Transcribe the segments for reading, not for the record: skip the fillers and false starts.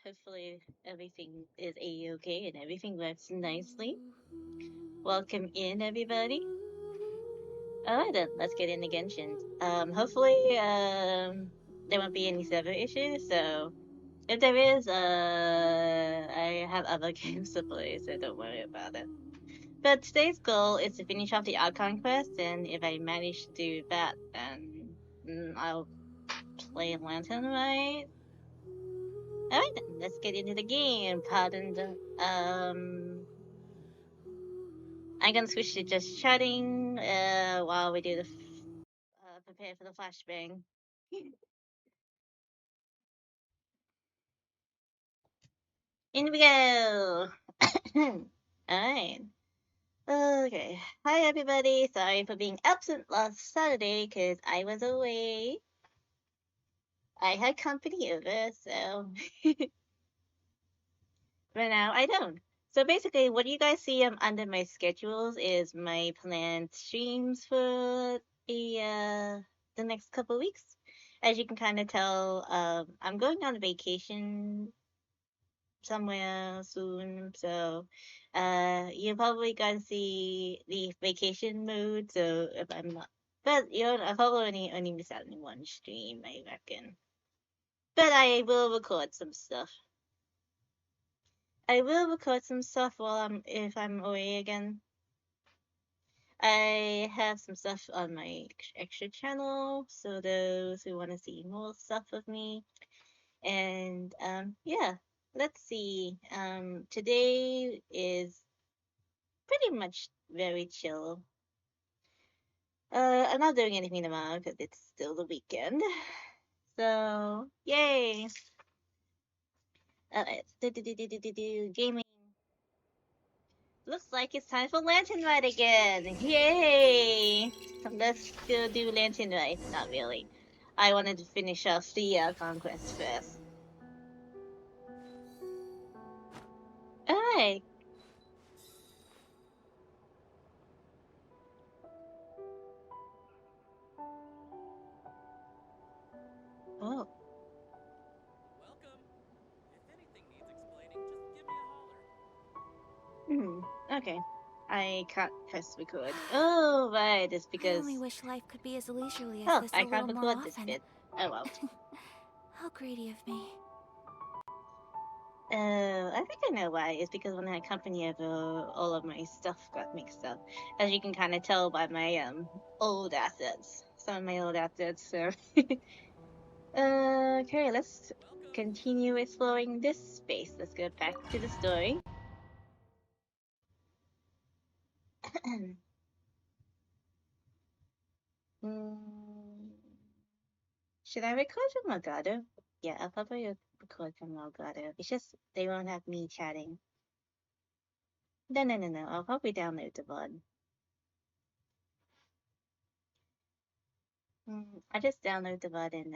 Hopefully everything is a-okay and everything works nicely. Welcome in, everybody. Alright then, let's get into Genshin. Hopefully, there won't be any server issues, so if there is, I have other games to play, so don't worry about it. But today's goal is to finish off the Archon Quest, and if I manage to do that, then I'll play Lantern Right. Alright then, let's get into the game. Pardon the, I'm gonna switch to just chatting, while we do the, prepare for the flashbang. In we go! Alright. Okay. Hi everybody, sorry for being absent last Saturday, cause I was away. I had company over, so... but now I don't. So basically, what you guys see under my schedules is my planned streams for the next couple weeks. As you can kind of tell, I'm going on vacation somewhere soon, so you're probably gonna see the vacation mode. So if I'm not, but I probably only miss out on one stream, I reckon. But I will record some stuff. I will record some stuff if I'm away again. I have some stuff on my extra channel, so those who want to see more stuff of me. And yeah, let's see. Today is pretty much very chill. I'm not doing anything tomorrow because it's still the weekend. So yay! Gaming. Looks like it's time for Lantern Ride again! Yay! Let's go do Lantern Ride. Not really. I wanted to finish off the Conquest first. Alright. Oh. Welcome. If anything needs explaining, just give me a holler. Okay. I can't press record. Oh, right. It's I because... only wish life could be as leisurely as Oh, this I a little can't more record this often. bit. Oh well. How greedy of me. I think I know why. It's because when I had company over, all of my stuff got mixed up. As you can kind of tell by my old assets. Some of my old assets, so... okay, let's continue exploring this space. Let's go back to the story. Mm, should I record from Elgato? Yeah, I'll probably record from Elgato. It's just they won't have me chatting. No. I'll probably download the VOD. I just download the VOD and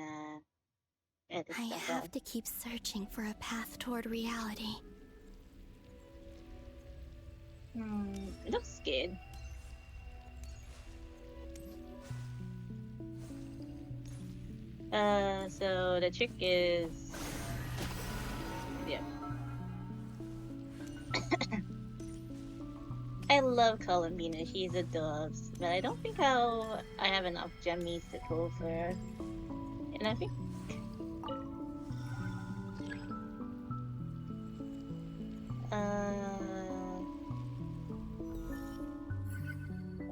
edit I stuff out. have to keep searching for a path toward reality. It looks good. So the trick is, yeah. I love Columbina. She's a doves, but I don't think I have enough gemmies to pull for her. And I think.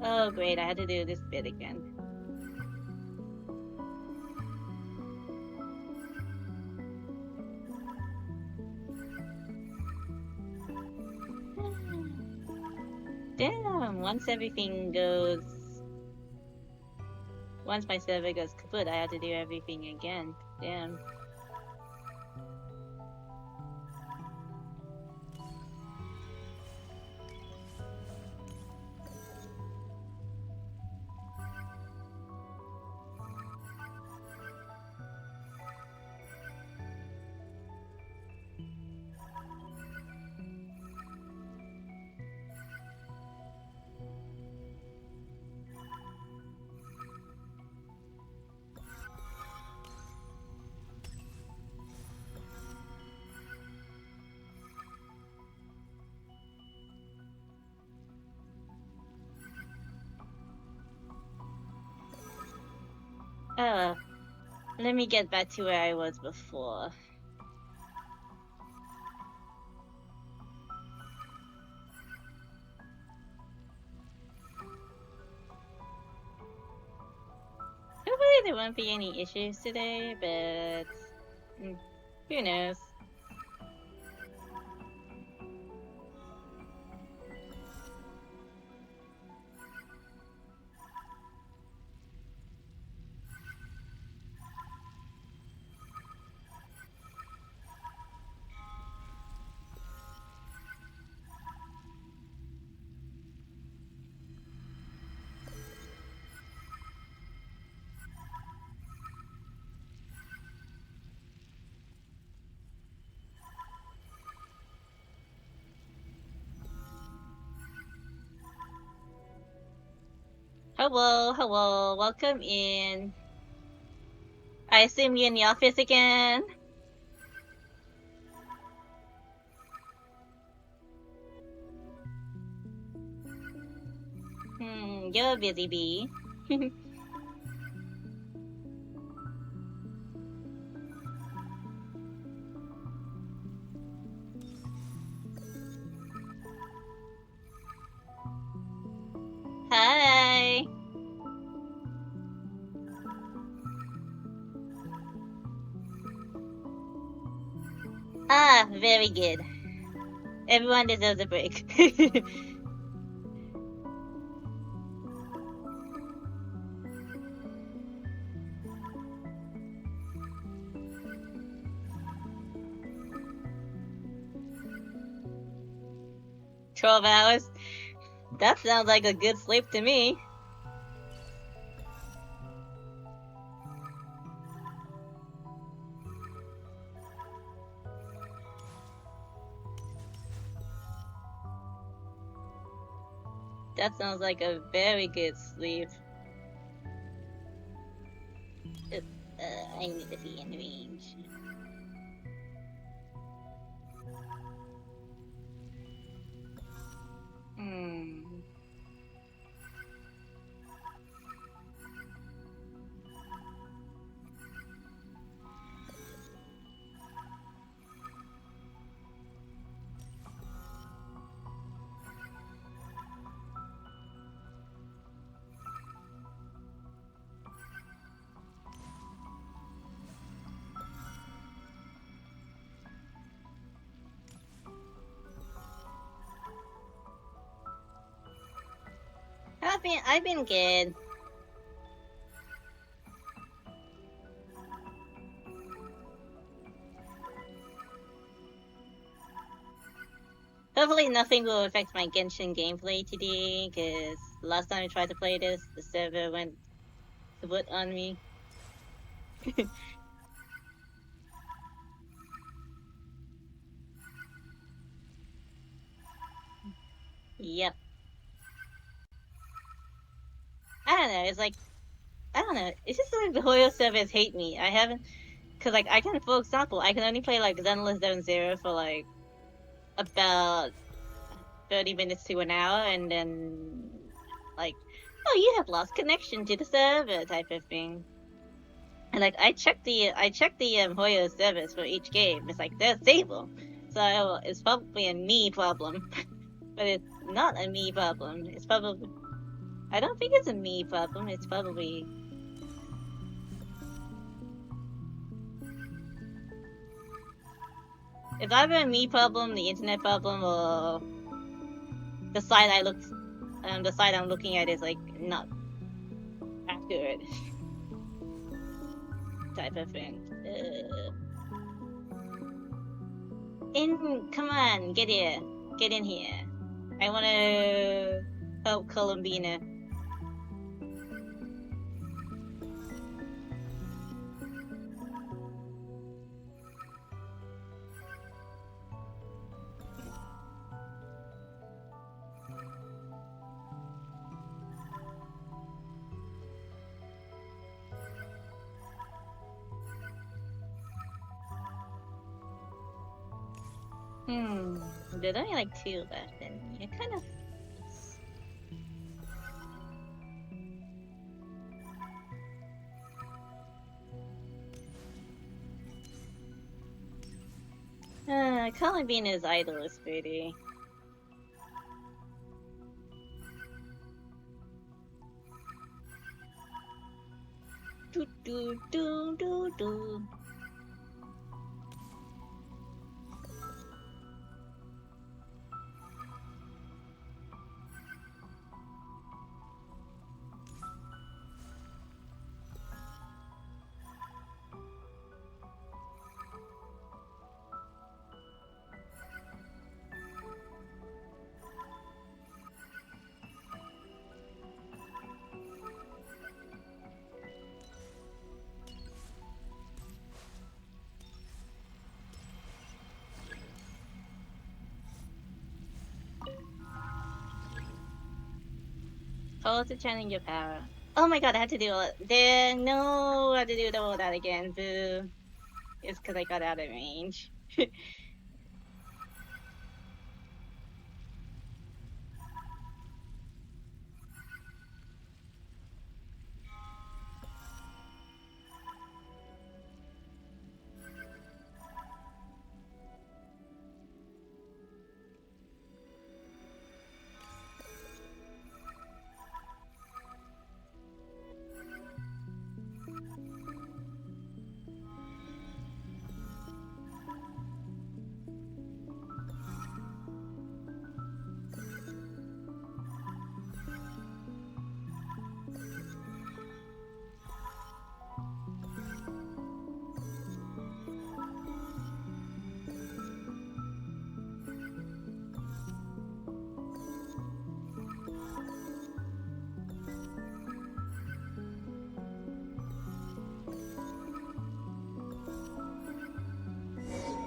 Oh great! I had to do this bit again. Damn! Once my server goes kaput, I have to do everything again. Damn. Uh, let me get back to where I was before. Hopefully there won't be any issues today, but who knows? Hello, hello, welcome in. I assume you're in the office again? You're a busy bee. Hi! Ah, very good. Everyone deserves a break. 12 hours? That sounds like a good sleep to me. That sounds like a very good sleep. I need to be in range. Hmm. I've been good. Hopefully nothing will affect my Genshin gameplay today, because last time I tried to play this, the server went kaput on me. Yep. I don't know, it's like, I don't know, it's just like the Hoyo servers hate me. I haven't, because like, I can, for example, I can only play like Zenless Zone Zero for like about 30 minutes to an hour, and then like, oh, you have lost connection to the server type of thing. And like, I checked the Hoyo servers for each game. It's like they're stable, so it's probably a me problem. But it's not a me problem. It's probably, I don't think it's a me problem. It's probably, it's either a me problem, the internet problem, or the site the site I'm looking at is like not accurate type of thing. Come on, get here, get in here. I want to help Columbina. There's only like 2 left, and it kind of. Colin Bean is idol is pretty. Do do do do do. Call to challenge your power. Oh my god, I had to do all then no, I had to do all that again. Boo. It's because I got out of range.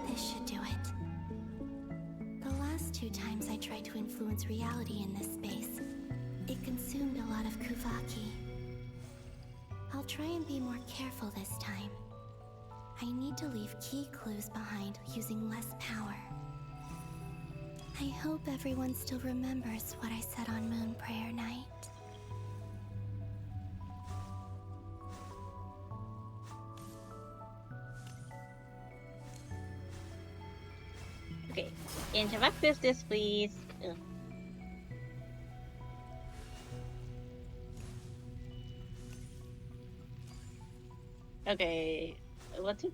This should do it. The last 2 times I tried to influence reality in this space, it consumed a lot of Kuvaki. I'll try and be more careful this time. I need to leave key clues behind using less power. I hope everyone still remembers what I said on Moon Prayer Night. Okay, interact with this, please. Ugh. Okay, what to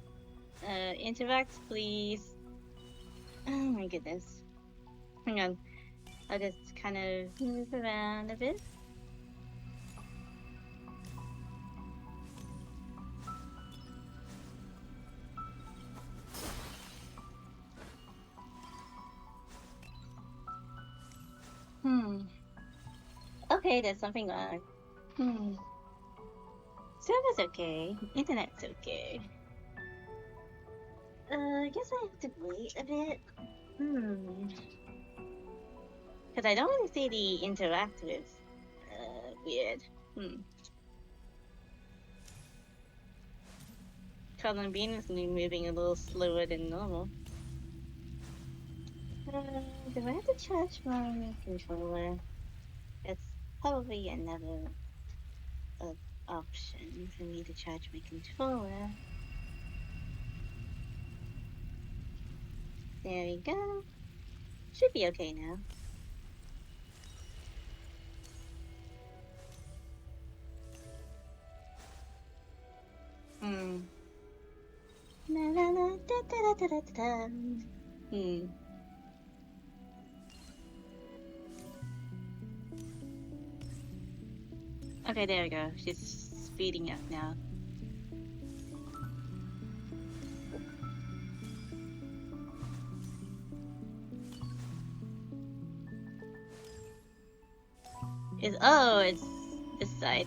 interact, please? Oh my goodness. Hang on, I'll just kind of move around a bit. Okay, there's something wrong. Server's okay. Internet's okay. I guess I have to wait a bit. Because I don't really see the interact with. Weird. Colin Bean is moving a little slower than normal. Do I have to charge my controller? That's probably another option for me to charge my controller. There we go. Should be okay now. La la la da da da da da da. Okay, there we go. She's speeding up now. It's this side.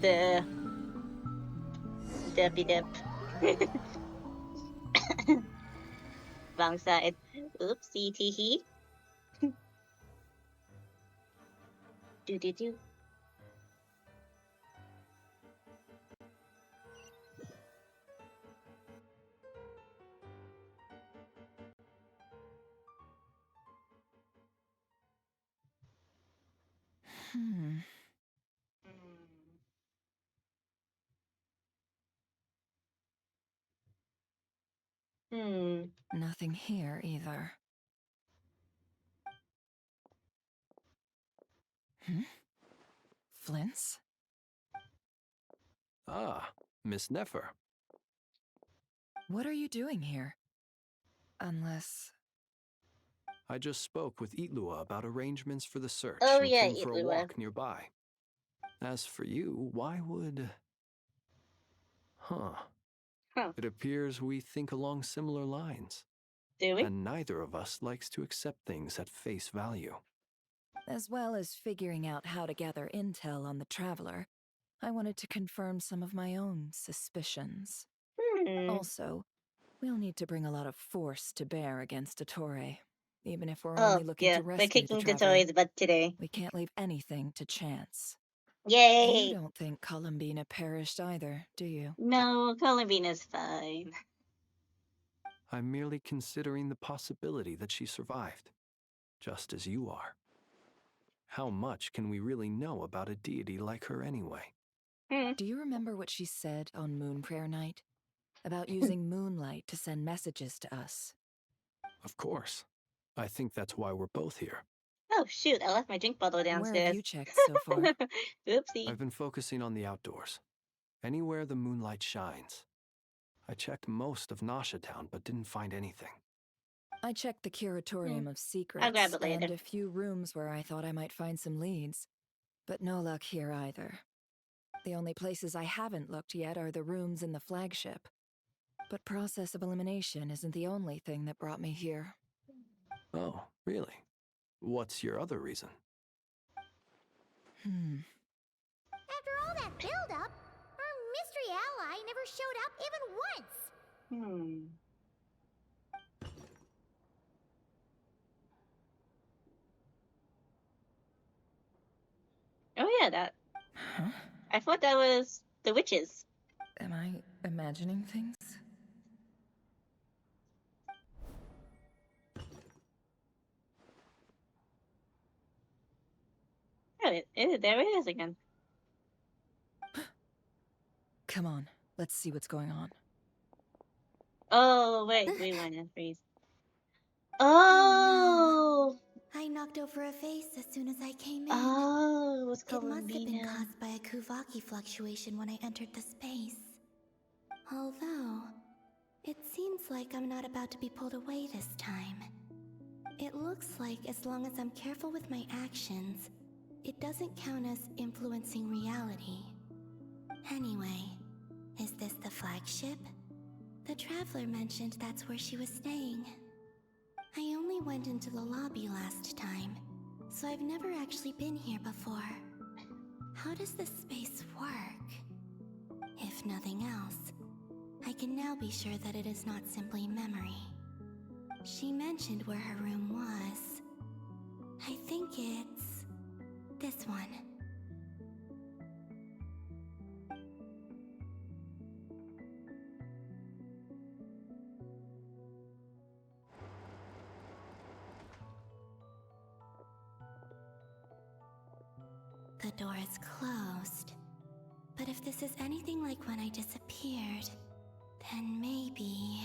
The Deppy Dip. Wrong side. Oopsie tee hee. Do do do. Hmm. Nothing here either. Hmm? Flints? Ah, Miss Nefer. What are you doing here? Unless... I just spoke with Itlua about arrangements for the search Oh and yeah, came for a Itlua. walk nearby. As for you, why would... Huh. Huh. It appears we think along similar lines, Do we? and neither of us likes to accept things at face value. As well as figuring out how to gather intel on the Traveler, I wanted to confirm some of my own suspicions. Hmm. Also, we'll need to bring a lot of force to bear against Ettore, even if we're Oh only looking yeah, to we're rescue the kicking the Traveler. toys butt today. We can't leave anything to chance. You Yay! don't think Columbina perished either, do you? No, Columbina's fine. I'm merely considering the possibility that she survived, just as you are. How much can we really know about a deity like her anyway? Hmm. Do you remember what she said on Moon Prayer Night? About using moonlight to send messages to us? Of course. I think that's why we're both here. Oh shoot, I left my drink bottle Where have downstairs. you checked so far? Oopsie. I've been focusing on the outdoors. Anywhere the moonlight shines. I checked most of Nasha Town, but didn't find anything. I checked the Curatorium of I'll grab Secrets it later. and a few rooms where I thought I might find some leads. But no luck here either. The only places I haven't looked yet are the rooms in the flagship. But process of elimination isn't the only thing that brought me here. Oh, really? What's your other reason? After all that build-up, our mystery ally never showed up even once. Hmm. Oh yeah, that. Huh? I thought that was the witches. Am I imagining things? Oh, there it is again. Come on, let's see what's going on. Oh wait, rewind and freeze. Oh, Oh, I knocked over a vase as soon as I came in. oh, it was It must have been Columbina. caused by a Kuvaki fluctuation when I entered the space. Although, it seems like I'm not about to be pulled away this time. It looks like as long as I'm careful with my actions, it doesn't count as influencing reality. Anyway, is this the flagship? The Traveler mentioned that's where she was staying. I only went into the lobby last time, so I've never actually been here before. How does this space work? If nothing else, I can now be sure that it is not simply memory. She mentioned where her room was. I think it's this one. The door is closed. But if this is anything like when I disappeared, then maybe...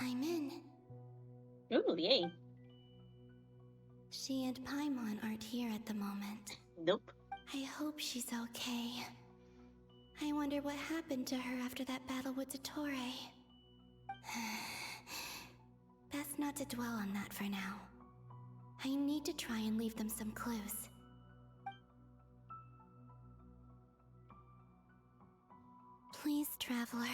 I'm in. Ooh, yay. She and Paimon aren't here at the moment. Nope. I hope she's okay. I wonder what happened to her after that battle with Dottore. Best not to dwell on that for now. I need to try and leave them some clues. Please, Traveler.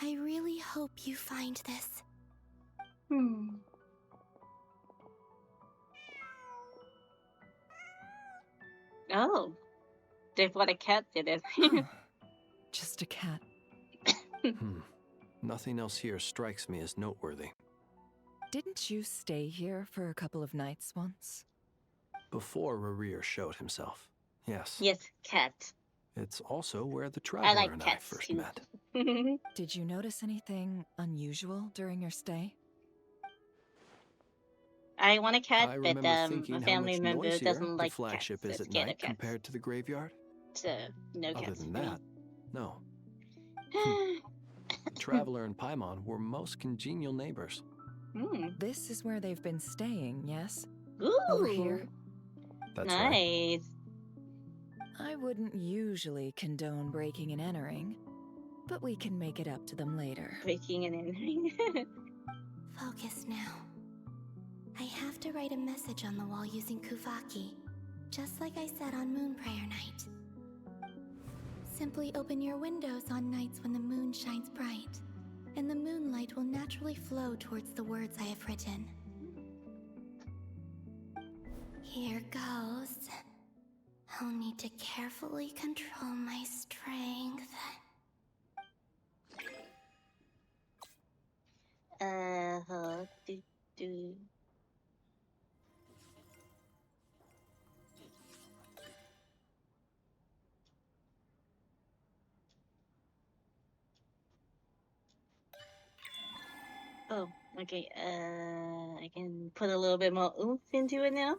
I really hope you find this. Hmm. Oh, they thought a cat did it. Huh. Just a cat. Nothing else here strikes me as noteworthy. Didn't you stay here for a couple of nights once? Before Rerir showed himself, yes. Yes, cat. It's also where the I Traveler like and I cats first too. met. Did you notice anything unusual during your stay? I want a cat, I but remember a thinking how family much member noisier doesn't the like cats. flagship So is at scared of night cats. compared to the graveyard. So no Other cats than for me. that, no. The Traveler and Paimon were most congenial neighbors. This is where they've been staying, yes? Ooh, Over here? That's right. nice. I wouldn't usually condone breaking and entering, but we can make it up to them later. Breaking and entering. Focus now. I have to write a message on the wall using Kuvaki, just like I said on Moon Prayer Night. Simply open your windows on nights when the moon shines bright, and the moonlight will naturally flow towards the words I have written. Here goes. I'll need to carefully control my strength. Do, do. Oh, okay. I can put a little bit more oomph into it now.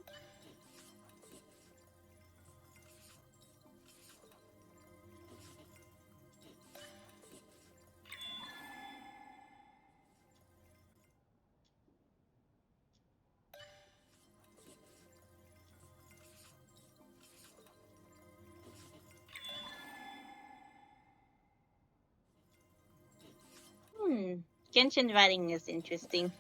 Genshin writing is interesting.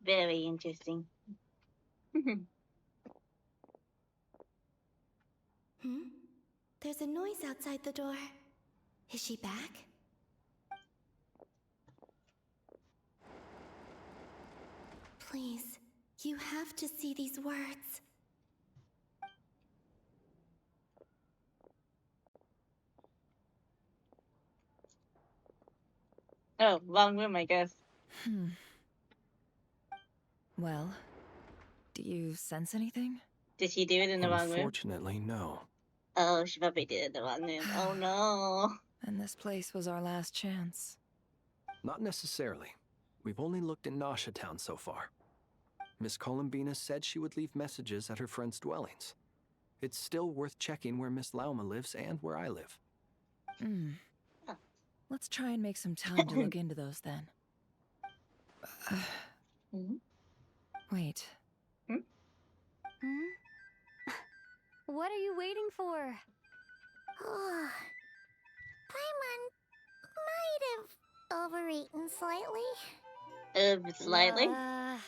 Very interesting. There's a noise outside the door. Is she back? Please, you have to see these words. Oh, wrong room, I guess. Well, do you sense anything? Did she do it in the wrong room? Unfortunately, no. Oh, she probably did it in the wrong room. Oh no. And this place was our last chance. Not necessarily. We've only looked in Nasha Town so far. Miss Columbina said she would leave messages at her friends' dwellings. It's still worth checking where Miss Lauma lives and where I live. Let's try and make some time to look into those then. Wait. What are you waiting for? Paimon might have overeaten slightly. Slightly. What's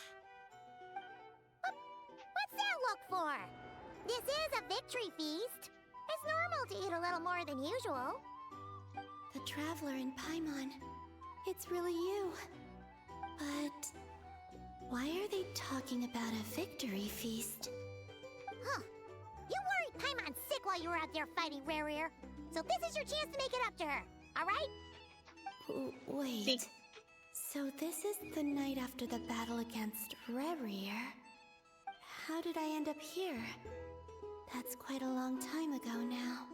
that look for? This is a victory feast. It's normal to eat a little more than usual. The Traveler in Paimon. It's really you. But why are they talking about a victory feast? Huh. You worried Paimon sick while you were out there fighting Rare Ear. So this is your chance to make it up to her, alright? Wait. So this is the night after the battle against Rare Ear. How did I end up here? That's quite a long time ago now.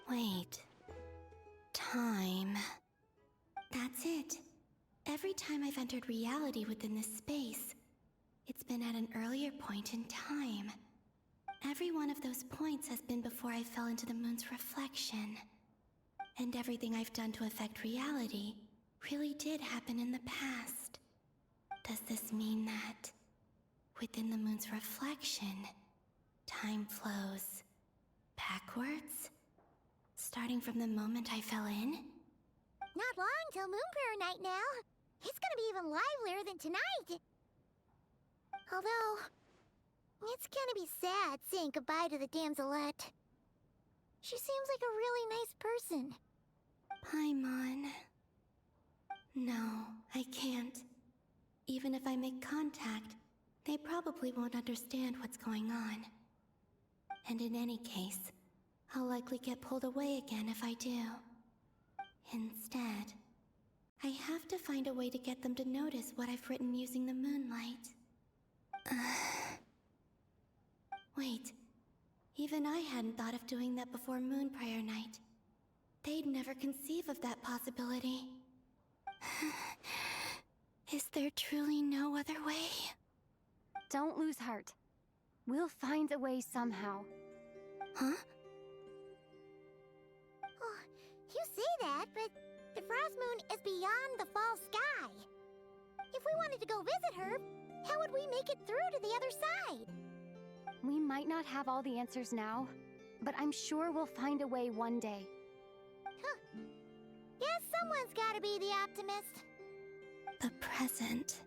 Wait. Time. That's it. Every time I've entered reality within this space, it's been at an earlier point in time. Every one of those points has been before I fell into the moon's reflection. And everything I've done to affect reality really did happen in the past. Does this mean that within the moon's reflection, time flows backwards? Starting from the moment I fell in? Not long till Moon Prayer Night now. It's gonna be even livelier than tonight. Although, it's gonna be sad saying goodbye to the damselette. She seems like a really nice person. Paimon. No, I can't. Even if I make contact, they probably won't understand what's going on. And in any case, I'll likely get pulled away again if I do. Instead, I have to find a way to get them to notice what I've written using the moonlight. Wait, Even I hadn't thought of doing that before Moon Prayer Night. They'd never conceive of that possibility. Is there truly no other way? Don't lose heart. We'll find a way somehow. Huh? Oh, you say that, but the Frost Moon is beyond the fall sky. If we wanted to go visit her, how would we make it through to the other side? We might not have all the answers now, but I'm sure we'll find a way one day. Huh. Guess someone's gotta be the optimist. The present.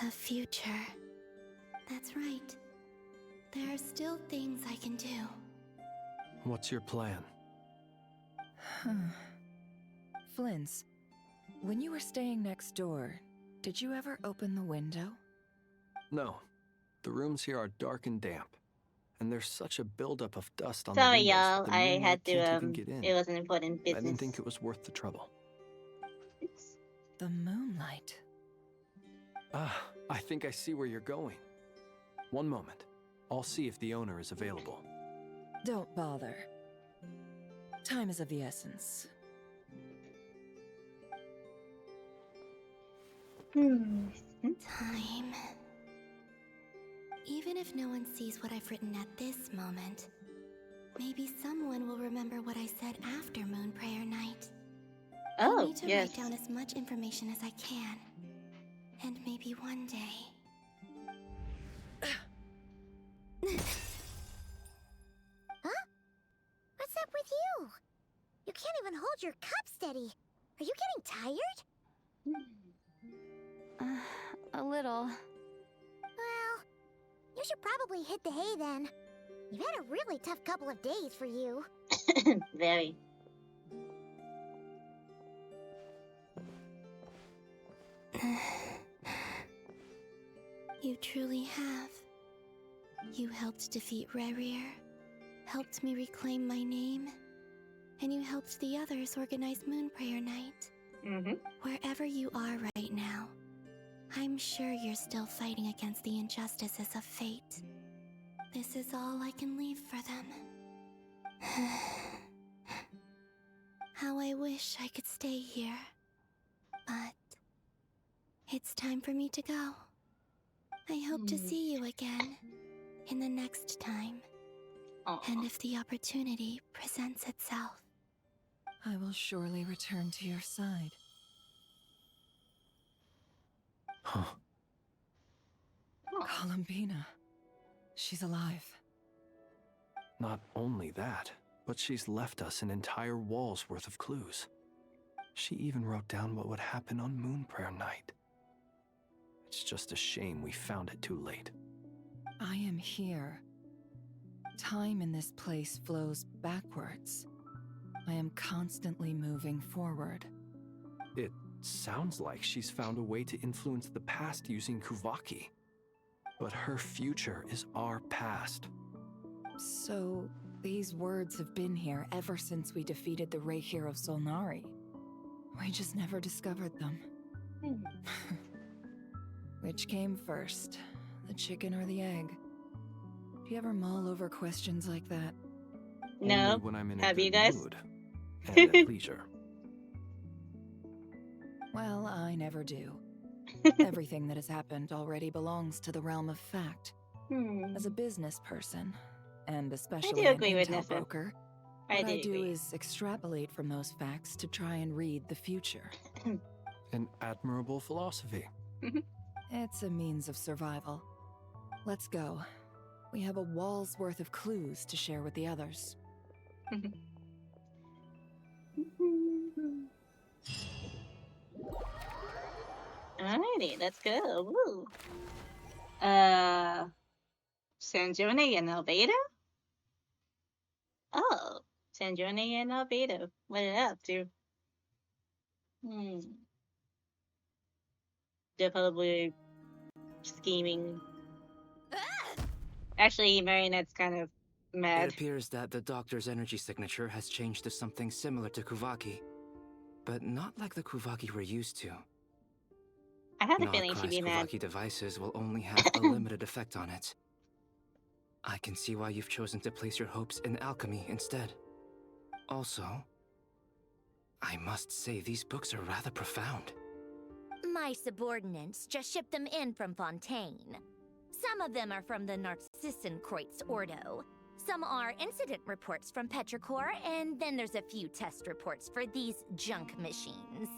The future. That's right. There are still things I can do. What's your plan? Flint's, when you were staying next door, did you ever open the window? No. The rooms here are dark and damp. And there's such a buildup of dust on Sorry, the windows y'all. that the I moonlight had to, can't even get in. it was an important I business. didn't think it was worth the trouble. Oops. The moonlight. Ah, I think I see where you're going. One moment. I'll see if the owner is available. Don't bother. Time is of the essence. Time. Even if no one sees what I've written at this moment, maybe someone will remember what I said after Moon Prayer Night. I Oh, need to yes. write down as much information as I can. And maybe one day... Huh? What's up with you? You can't even hold your cup steady. Are you getting tired? A little. Well, you should probably hit the hay then. You've had a really tough couple of days for you. Very. You truly have. You helped defeat Rerir, helped me reclaim my name, and you helped the others organize Moon Prayer Night. Mm-hmm. Wherever you are right now, I'm sure you're still fighting against the injustices of fate. This is all I can leave for them. How I wish I could stay here. But it's time for me to go. I hope to see you again in the next time. Aw. And if the opportunity presents itself. I will surely return to your side. Huh. Columbina. She's alive. Not only that, but she's left us an entire wall's worth of clues. She even wrote down what would happen on Moon Prayer Night. It's just a shame we found it too late. I am here. Time in this place flows backwards. I am constantly moving forward. It sounds like she's found a way to influence the past using Kuvaki. But her future is our past. So, these words have been here ever since we defeated the Ray Hero Solnari. We just never discovered them. Which came first, the chicken or the egg? Do you ever mull over questions like that? No. Only when I'm in a Have good you guys? mood and at leisure. Well, I never do. Everything that has happened already belongs to the realm of fact. As a business person, and especially an agree with intel Neffa. broker, I what do I do agree. is extrapolate from those facts to try and read the future. An admirable philosophy. It's a means of survival. Let's go. We have a wall's worth of clues to share with the others. Alrighty, let's go. Woo. Sanjone and Albedo? Oh, Sanjone and Albedo. What are they up to? They're probably scheming. Actually, Marionette's kind of It mad. appears that the doctor's energy signature has changed to something similar to Kuvaki, but not like the Kuvaki we're used to. I had a feeling she'd Nockrai's be mad. Kuvaki devices will only have a limited effect on it. I can see why you've chosen to place your hopes in alchemy instead. Also, I must say these books are rather profound. My subordinates just shipped them in from Fontaine. Some of them are from the Narcissenkreuz Ordo. Some are incident reports from Petrichor, and then there's a few test reports for these junk machines.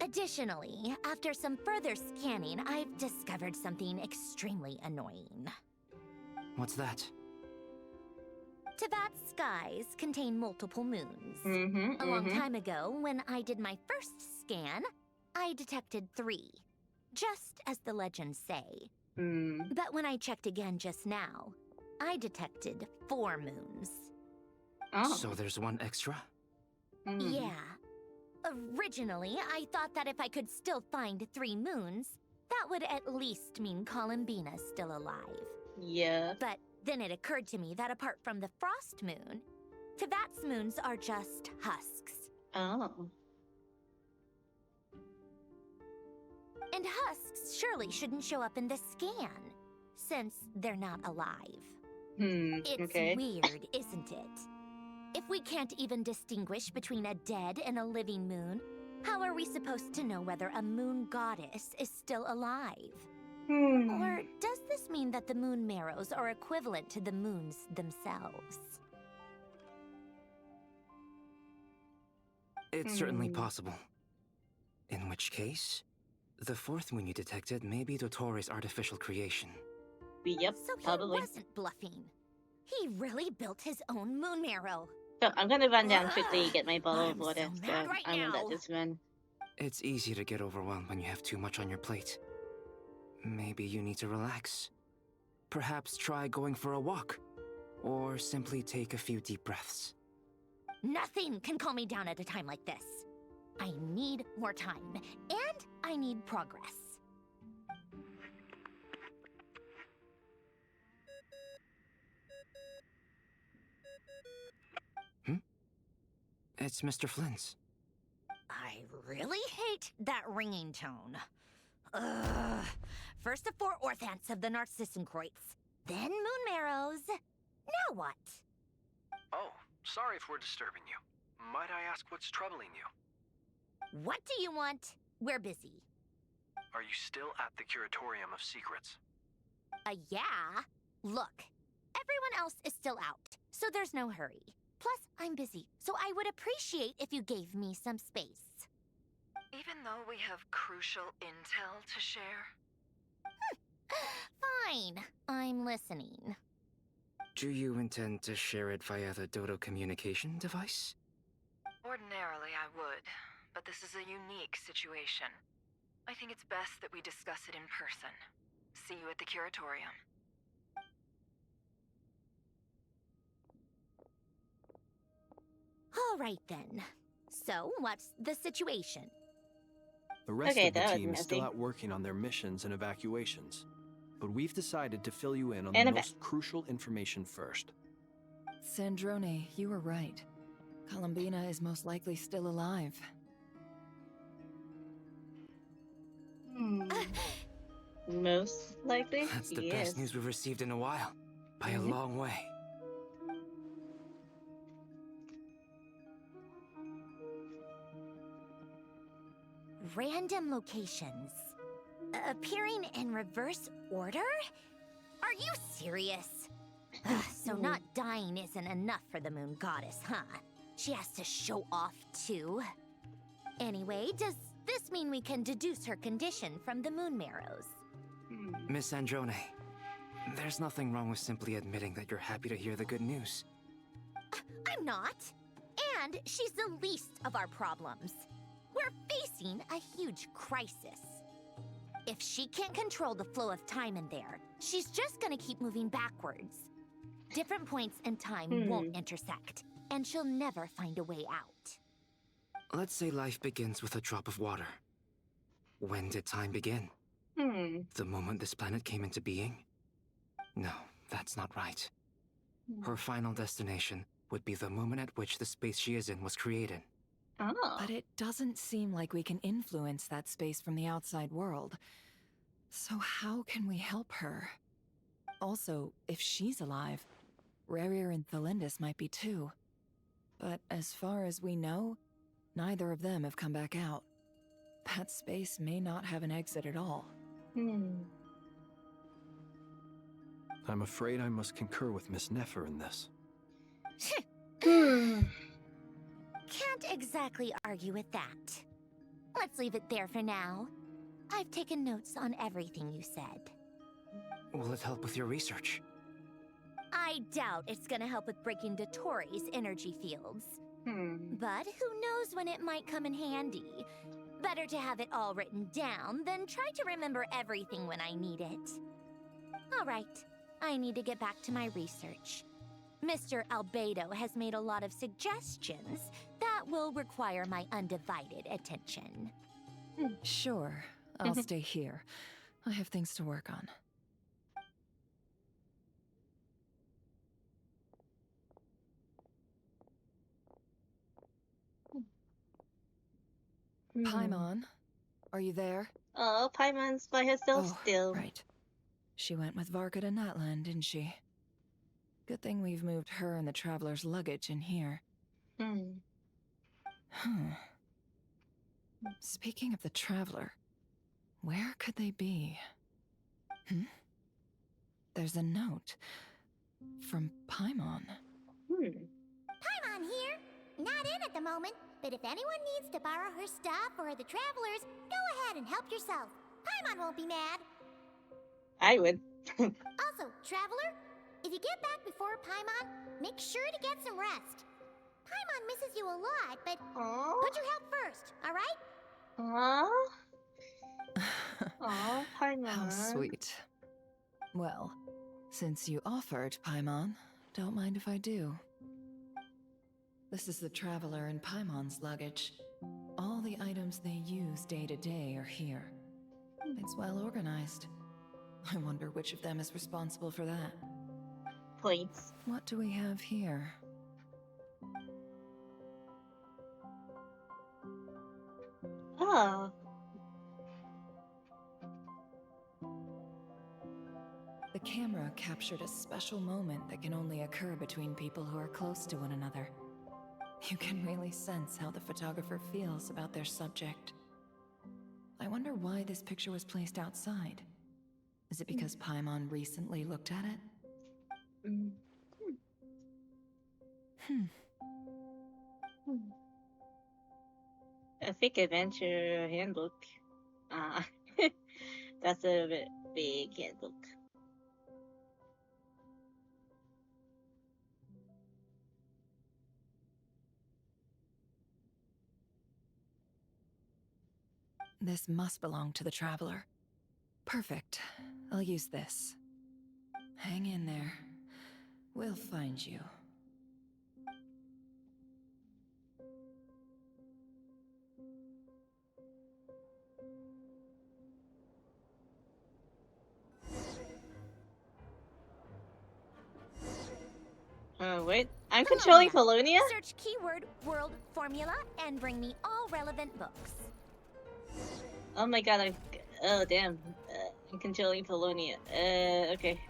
Additionally, after some further scanning, I've discovered something extremely annoying. What's that? Teyvat's skies contain multiple moons. Mm-hmm, A long time ago, when I did my first scan, I detected 3. Just as the legends say. But when I checked again just now, I detected 4 moons. Oh. So there's one extra? Yeah. Originally, I thought that if I could still find 3 moons, that would at least mean Columbina's still alive. Yeah. But then it occurred to me that apart from the frost moon, Teyvat's moons are just husks. Oh. And husks surely shouldn't show up in the scan, since they're not alive. It's okay. weird, isn't it? If we can't even distinguish between a dead and a living moon, how are we supposed to know whether a moon goddess is still alive? Or does this mean that the moon marrows are equivalent to the moons themselves? It's certainly possible. In which case, the 4th moon you detected may be Dottore artificial creation. Yep, So he probably. wasn't bluffing. He really built his own moon marrow. So I'm gonna run down quickly, get my bottle of I'm water. so mad right I'm gonna now. just run. It's easy to get overwhelmed when you have too much on your plate. Maybe you need to relax. Perhaps try going for a walk. Or simply take a few deep breaths. Nothing can calm me down at a time like this. I need more time, and I need progress. It's Mr. Flynn's. I really hate that ringing tone. Ugh. First the 4 orthants of the Narcissenkreuz, then moon marrows. Now what? Oh, sorry if we're disturbing you. Might I ask what's troubling you? What do you want? We're busy. Are you still at the Curatorium of Secrets? Yeah? Look, everyone else is still out, so there's no hurry. Plus, I'm busy, so I would appreciate if you gave me some space. Even though we have crucial intel to share? Fine, I'm listening. Do you intend to share it via the Dodo communication device? Ordinarily, I would, but this is a unique situation. I think it's best that we discuss it in person. See you at the Curatorium. All right then. So, what's the situation? The rest Okay, of the that was team is still messy. out working on their missions and evacuations. But we've decided to fill you in on And the a most crucial information first. Sandrone, you were right. Columbina is most likely still alive. Most likely, That's the yes. best news we've received in a while. By a long way. Random locations. Appearing in reverse order? Are you serious? So not dying isn't enough for the moon goddess, huh? She has to show off too. Anyway, does this mean we can deduce her condition from the moon marrows? Miss Androne, there's nothing wrong with simply admitting that you're happy to hear the good news. I'm not. And she's the least of our problems. We're facing a huge crisis. If she can't control the flow of time in there, she's just gonna keep moving backwards. Different points in time won't intersect, and she'll never find a way out. Let's say life begins with a drop of water. When did time begin? The moment this planet came into being? No, that's not right. Her final destination would be the moment at which the space she is in was created. Oh. But it doesn't seem like we can influence that space from the outside world. So how can we help her? Also, if she's alive, Rerir and Thalindis might be too. But as far as we know, neither of them have come back out. That space may not have an exit at all. I'm afraid I must concur with Miss Nefer in this. Can't exactly argue with that. Let's leave it there for now. I've taken notes on everything you said. Will it help with your research? I doubt it's gonna help with breaking Dotori's energy fields. But who knows when it might come in handy. Better to have it all written down than try to remember everything when I need it. All right, I need to get back to my research. Mr. Albedo has made a lot of suggestions that will require my undivided attention. Sure, I'll stay here. I have things to work on. Paimon, are you there? Oh, Paimon's by herself still. Right. She went with Varka to Natlan, didn't she? Good thing we've moved her and the Traveler's luggage in here. Speaking of the Traveler, where could they be? There's a note from Paimon. Paimon here. Not in at the moment, but if anyone needs to borrow her stuff or the Travelers, go ahead and help yourself. Paimon won't be mad. I would. Also, Traveler, if you get back before Paimon, make sure to get some rest. Paimon misses you a lot, but put your health first, alright? Aw, Paimon. How sweet. Well, since you offered, Paimon, don't mind if I do. This is the Traveler and Paimon's luggage. All the items they use day to day are here. It's well organized. I wonder which of them is responsible for that. Points. What do we have here? Oh. The camera captured a special moment that can only occur between people who are close to one another. You can really sense how the photographer feels about their subject. I wonder why this picture was placed outside. Is it because Paimon recently looked at it? A fake adventure handbook. That's a big handbook. This must belong to the Traveler. Perfect. I'll use this. Hang in there. We'll find you. Oh, wait. I'm controlling Polonia? Search keyword world formula and bring me all relevant books. Oh my god, oh damn. I'm controlling Polonia. Okay.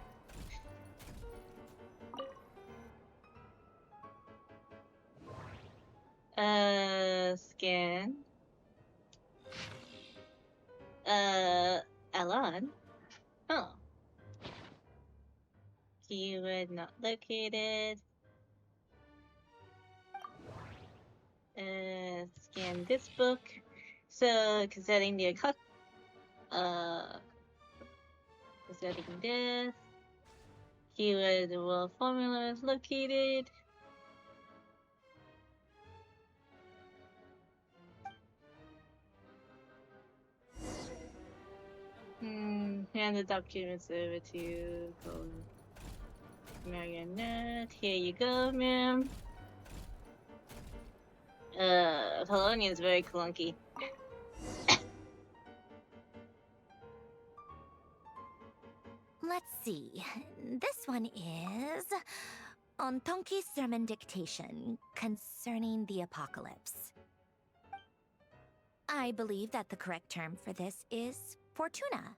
Scan. Alon? Oh. Keyword not located. Scan this book. So, considering the considering this. Keyword world formula is located. Hand the documents over to Marionette. Here you go, ma'am. Polonia is very clunky. Let's see. This one is Ontonki's sermon dictation concerning the apocalypse. I believe that the correct term for this is Fortuna.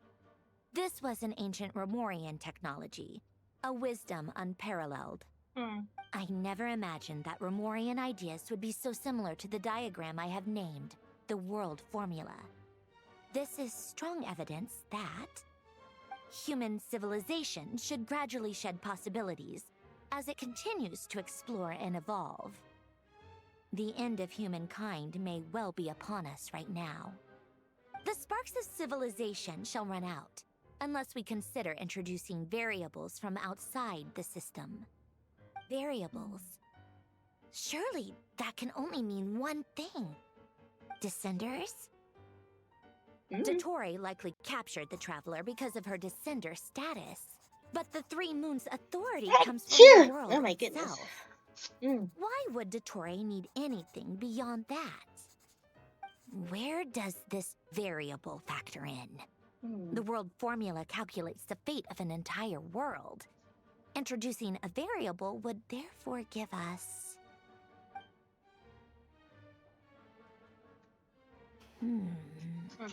This was an ancient Romorian technology, a wisdom unparalleled. I never imagined that Romorian ideas would be so similar to the diagram I have named, the World Formula. This is strong evidence that human civilization should gradually shed possibilities as it continues to explore and evolve. The end of humankind may well be upon us right now. The sparks of civilization shall run out, unless we consider introducing variables from outside the system. Variables? Surely that can only mean one thing. Descenders? Dottore likely captured the Traveler because of her descender status. But the Three Moons' authority comes from the world Oh my goodness. itself. Why would Dottore need anything beyond that? Where does this variable factor in? The world formula calculates the fate of an entire world. Introducing a variable would therefore give us... Wait for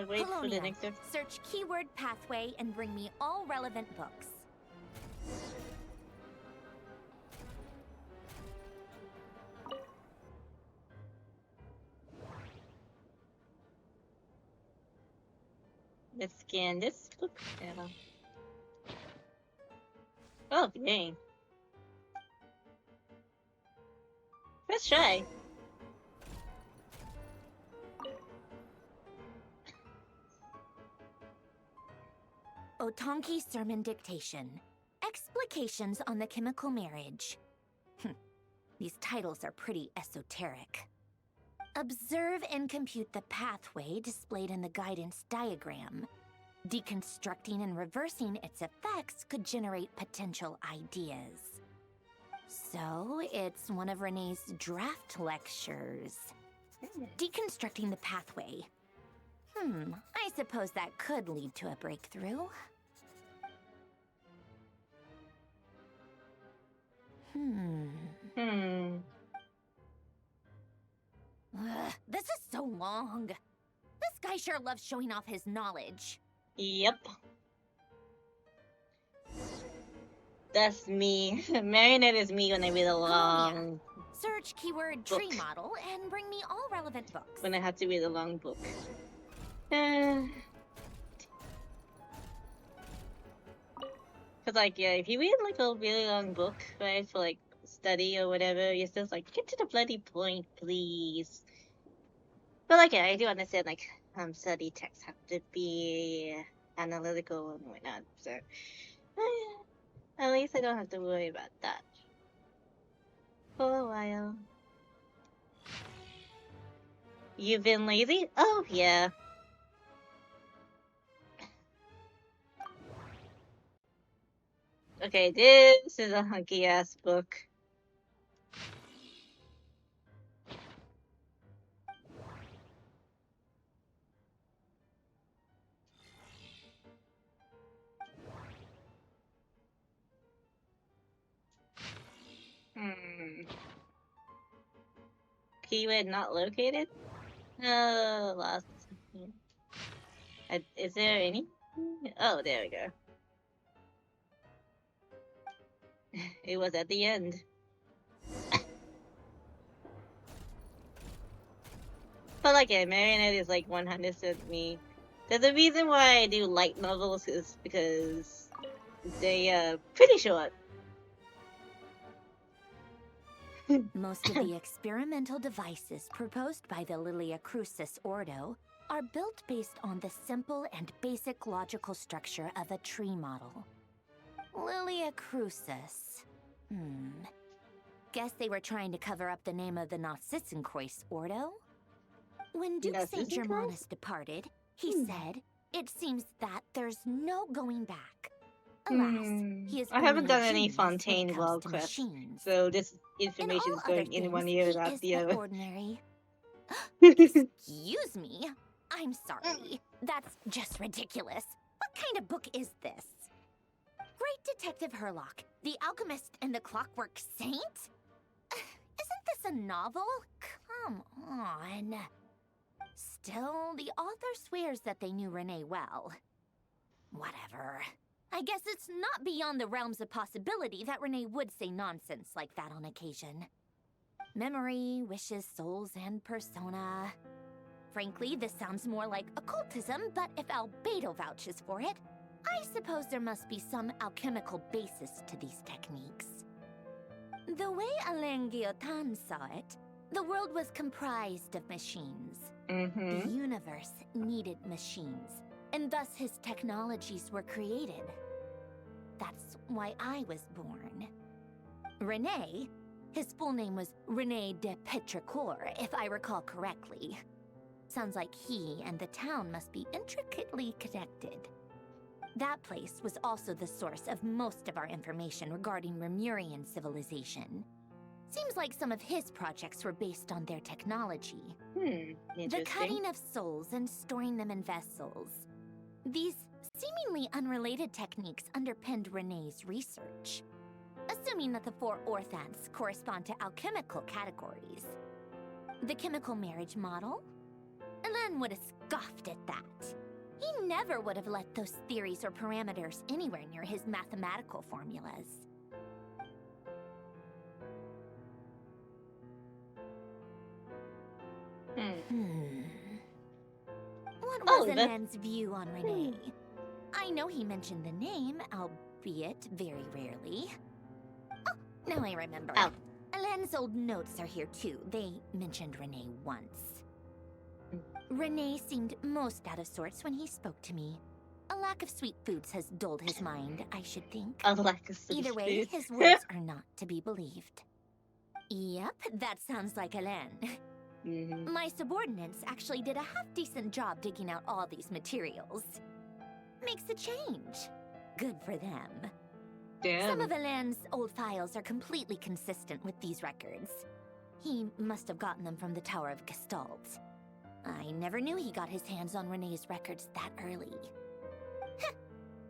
the Colonia. next one. Search keyword pathway and bring me all relevant books. Let's scan this book. Yeah. Oh, dang. Let's try. Otonki Sermon Dictation. Explications on the Chemical Marriage. These titles are pretty esoteric. Observe and compute the pathway displayed in the guidance diagram. Deconstructing and reversing its effects could generate potential ideas. So, it's one of Renee's draft lectures. Deconstructing the pathway. I suppose that could lead to a breakthrough. This is so long. This guy sure loves showing off his knowledge. Yep. That's me. Marionette is me when I read a long Search keyword book. tree model and bring me all relevant books. When I have to read a long book. Cause like, yeah, if you read like a really long book, right, for like study or whatever, you're just like, get to the bloody point, please. But like, yeah, I do understand like study texts have to be analytical and whatnot, so at least I don't have to worry about that for a while. You've been lazy? Oh yeah. Okay, this is a hunky ass book. Keyword not located? Lost. Is there any? Oh, there we go. It was at the end. But like, yeah, Marionette is like 100% me. There's a reason why I do light novels is because they pretty short. Most of the experimental devices proposed by the Lilia Crucis Ordo are built based on the simple and basic logical structure of a tree model. Lilia Crucis. Guess they were trying to cover up the name of the Nausitzenkreuz Ordo? When Duke St. Germanus departed, he said, "It seems that there's no going back." Alas, he is I haven't only a done any genius when Fontaine it comes Well to quest, machines. so this information is going in one ear and out the other. Ordinary. Excuse me. I'm sorry. That's just ridiculous. What kind of book is this? Great Detective Herlock, The Alchemist and the Clockwork Saint? Isn't this a novel? Come on. Still, the author swears that they knew Renee well. Whatever. I guess it's not beyond the realms of possibility that Renee would say nonsense like that on occasion. Memory, wishes, souls, and persona. Frankly, this sounds more like occultism, but if Albedo vouches for it, I suppose there must be some alchemical basis to these techniques. The way Alain Guillotin saw it, the world was comprised of machines. The universe needed machines, and thus his technologies were created. That's why I was born. Renee, his full name was René de Petrichor, if I recall correctly. Sounds like he and the town must be intricately connected. That place was also the source of most of our information regarding Remurian civilization. Seems like some of his projects were based on their technology. The cutting of souls and storing them in vessels. These seemingly unrelated techniques underpinned René's research. Assuming that the 4 orthants correspond to alchemical categories. The chemical marriage model? Alain would have scoffed at that. He never would have let those theories or parameters anywhere near his mathematical formulas. What was Alain's view on Renee? I know he mentioned the name, albeit very rarely. Oh, now I remember. Alain's old notes are here too. They mentioned Renee once. Renee seemed most out of sorts when he spoke to me. A lack of sweet foods has dulled his mind, I should think. A lack of sweet Either way, foods. his words are not to be believed. Yep, that sounds like Alain. My subordinates actually did a half-decent job digging out all these materials. Makes a change. Good for them. Damn. Some of Alain's old files are completely consistent with these records. He must have gotten them from the Tower of Gestalt. I never knew he got his hands on Renee's records that early.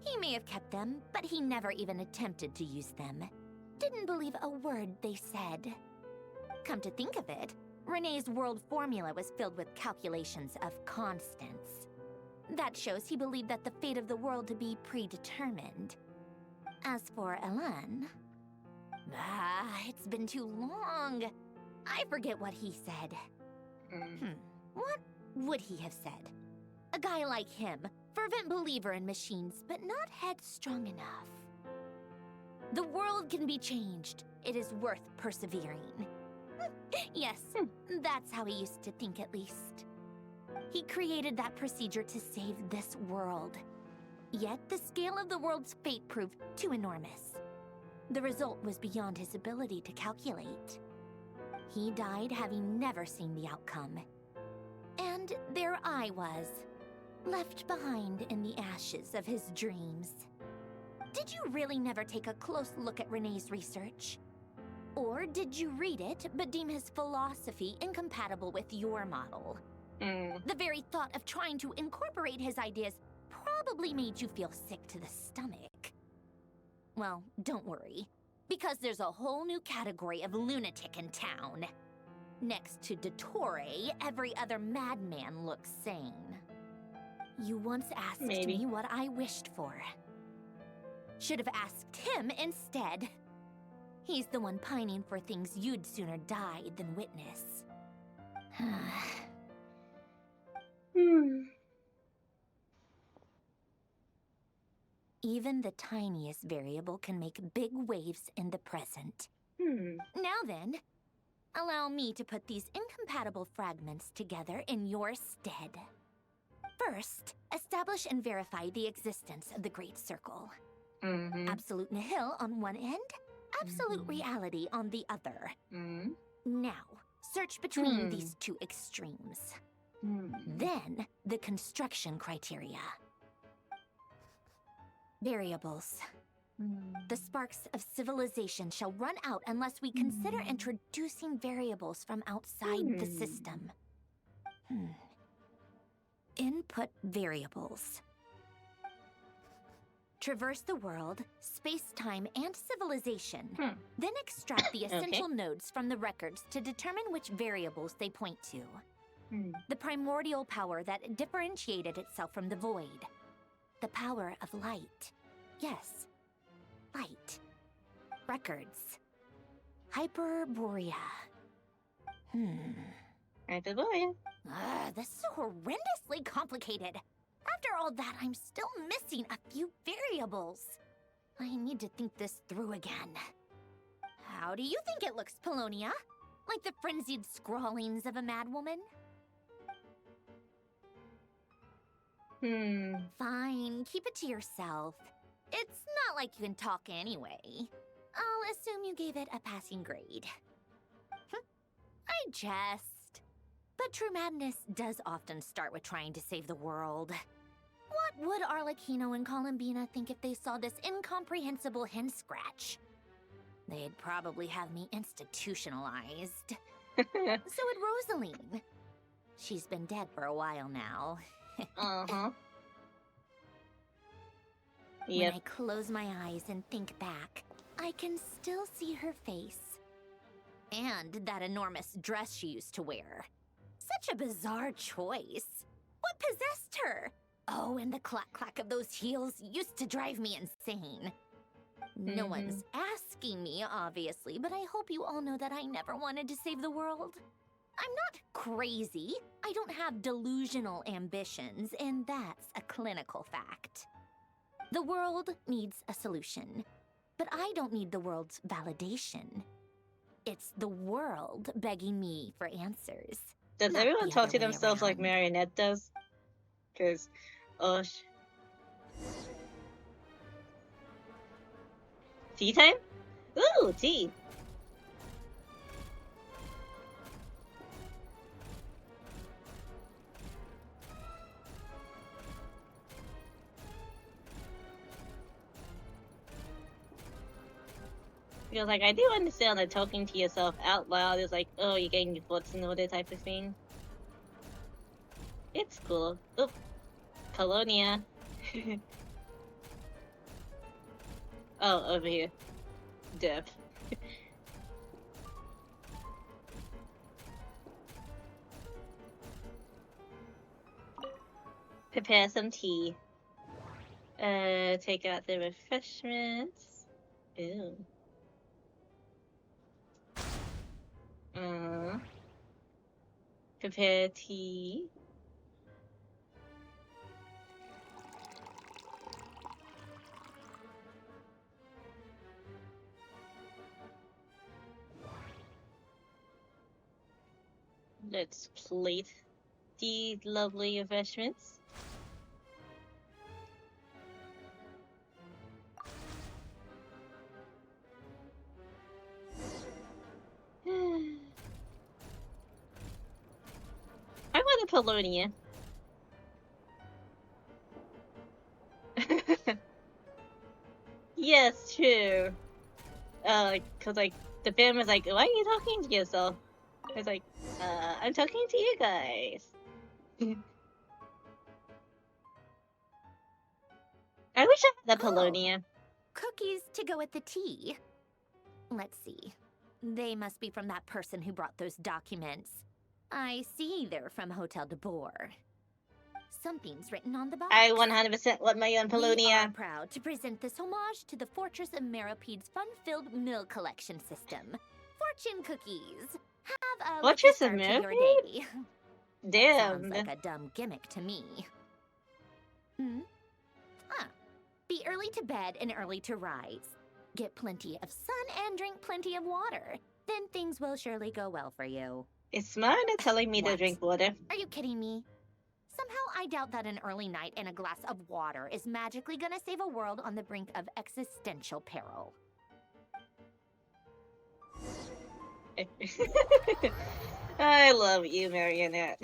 He may have kept them, but he never even attempted to use them. Didn't believe a word they said. Come to think of it, Renee's world formula was filled with calculations of constants. That shows he believed that the fate of the world to be predetermined. As for Alain... it's been too long. I forget what he said. What would he have said? A guy like him, fervent believer in machines, but not headstrong enough. The world can be changed. It is worth persevering. Yes, that's how he used to think at least. He created that procedure to save this world. Yet the scale of the world's fate proved too enormous. The result was beyond his ability to calculate. He died having never seen the outcome. And there I was, left behind in the ashes of his dreams. Did you really never take a close look at Renee's research? Or did you read it, but deem his philosophy incompatible with your model? The very thought of trying to incorporate his ideas probably made you feel sick to the stomach. Well, don't worry, because there's a whole new category of lunatic in town. Next to Dottore, every other madman looks sane. You once asked me what I wished for. Should have asked him instead. He's the one pining for things you'd sooner die than witness. Even the tiniest variable can make big waves in the present. Now then, allow me to put these incompatible fragments together in your stead. First, establish and verify the existence of the Great Circle. Absolute nihil on one end, absolute reality on the other. Now, search between these two extremes. Then, the construction criteria. Variables. The sparks of civilization shall run out unless we consider introducing variables from outside the system. Input variables. traverse the world, space-time, and civilization. Then extract the essential nodes from the records to determine which variables they point to. The primordial power that differentiated itself from the void. The power of light. Yes, light. Records. Hyperborea. Hyperborea. This is horrendously complicated. After all that, I'm still missing a few variables. I need to think this through again. How do you think it looks, Polonia? Like the frenzied scrawlings of a madwoman? Fine, keep it to yourself. It's not like you can talk anyway. I'll assume you gave it a passing grade. I jest. But true madness does often start with trying to save the world. What would Arlecchino and Columbina think if they saw this incomprehensible hen scratch? They'd probably have me institutionalized. So would Rosaline. She's been dead for a while now. When I close my eyes and think back, I can still see her face. And that enormous dress she used to wear. Such a bizarre choice. What possessed her? Oh, and the clack-clack of those heels used to drive me insane. No one's asking me, obviously, but I hope you all know that I never wanted to save the world. I'm not crazy. I don't have delusional ambitions, and that's a clinical fact. The world needs a solution, but I don't need the world's validation. It's the world begging me for answers. Does everyone talk to themselves like Marionette does? Because, tea time? Ooh, tea! Because, like, I do understand that talking to yourself out loud is like, oh, you're getting your thoughts in order type of thing. It's cool. Oop. Colonia. Oh, over here. Death. Prepare some tea. Take out the refreshments. Ew. Prepare tea. Let's plate these lovely refreshments. I want a Polonia. Yes, true. Cause like the fam was like, why are you talking to yourself? I was like, I'm talking to you guys. I wish I had the Polonia. Cookies to go with the tea. Let's see. They must be from that person who brought those documents. I see they're from Hotel de Boer. Something's written on the box. I 100% want my own Polonia. We are proud to present this homage to the Fortress of Maripede's fun-filled meal collection system. Fortune cookies. Have a Fortress lucky of start to your Maripede? day. Damn. Sounds like a dumb gimmick to me. Be early to bed and early to rise. Get plenty of sun and drink plenty of water. Then things will surely go well for you. Is Marina telling me to drink water? Are you kidding me? Somehow I doubt that an early night and a glass of water is magically gonna save a world on the brink of existential peril. I love you, Marionette.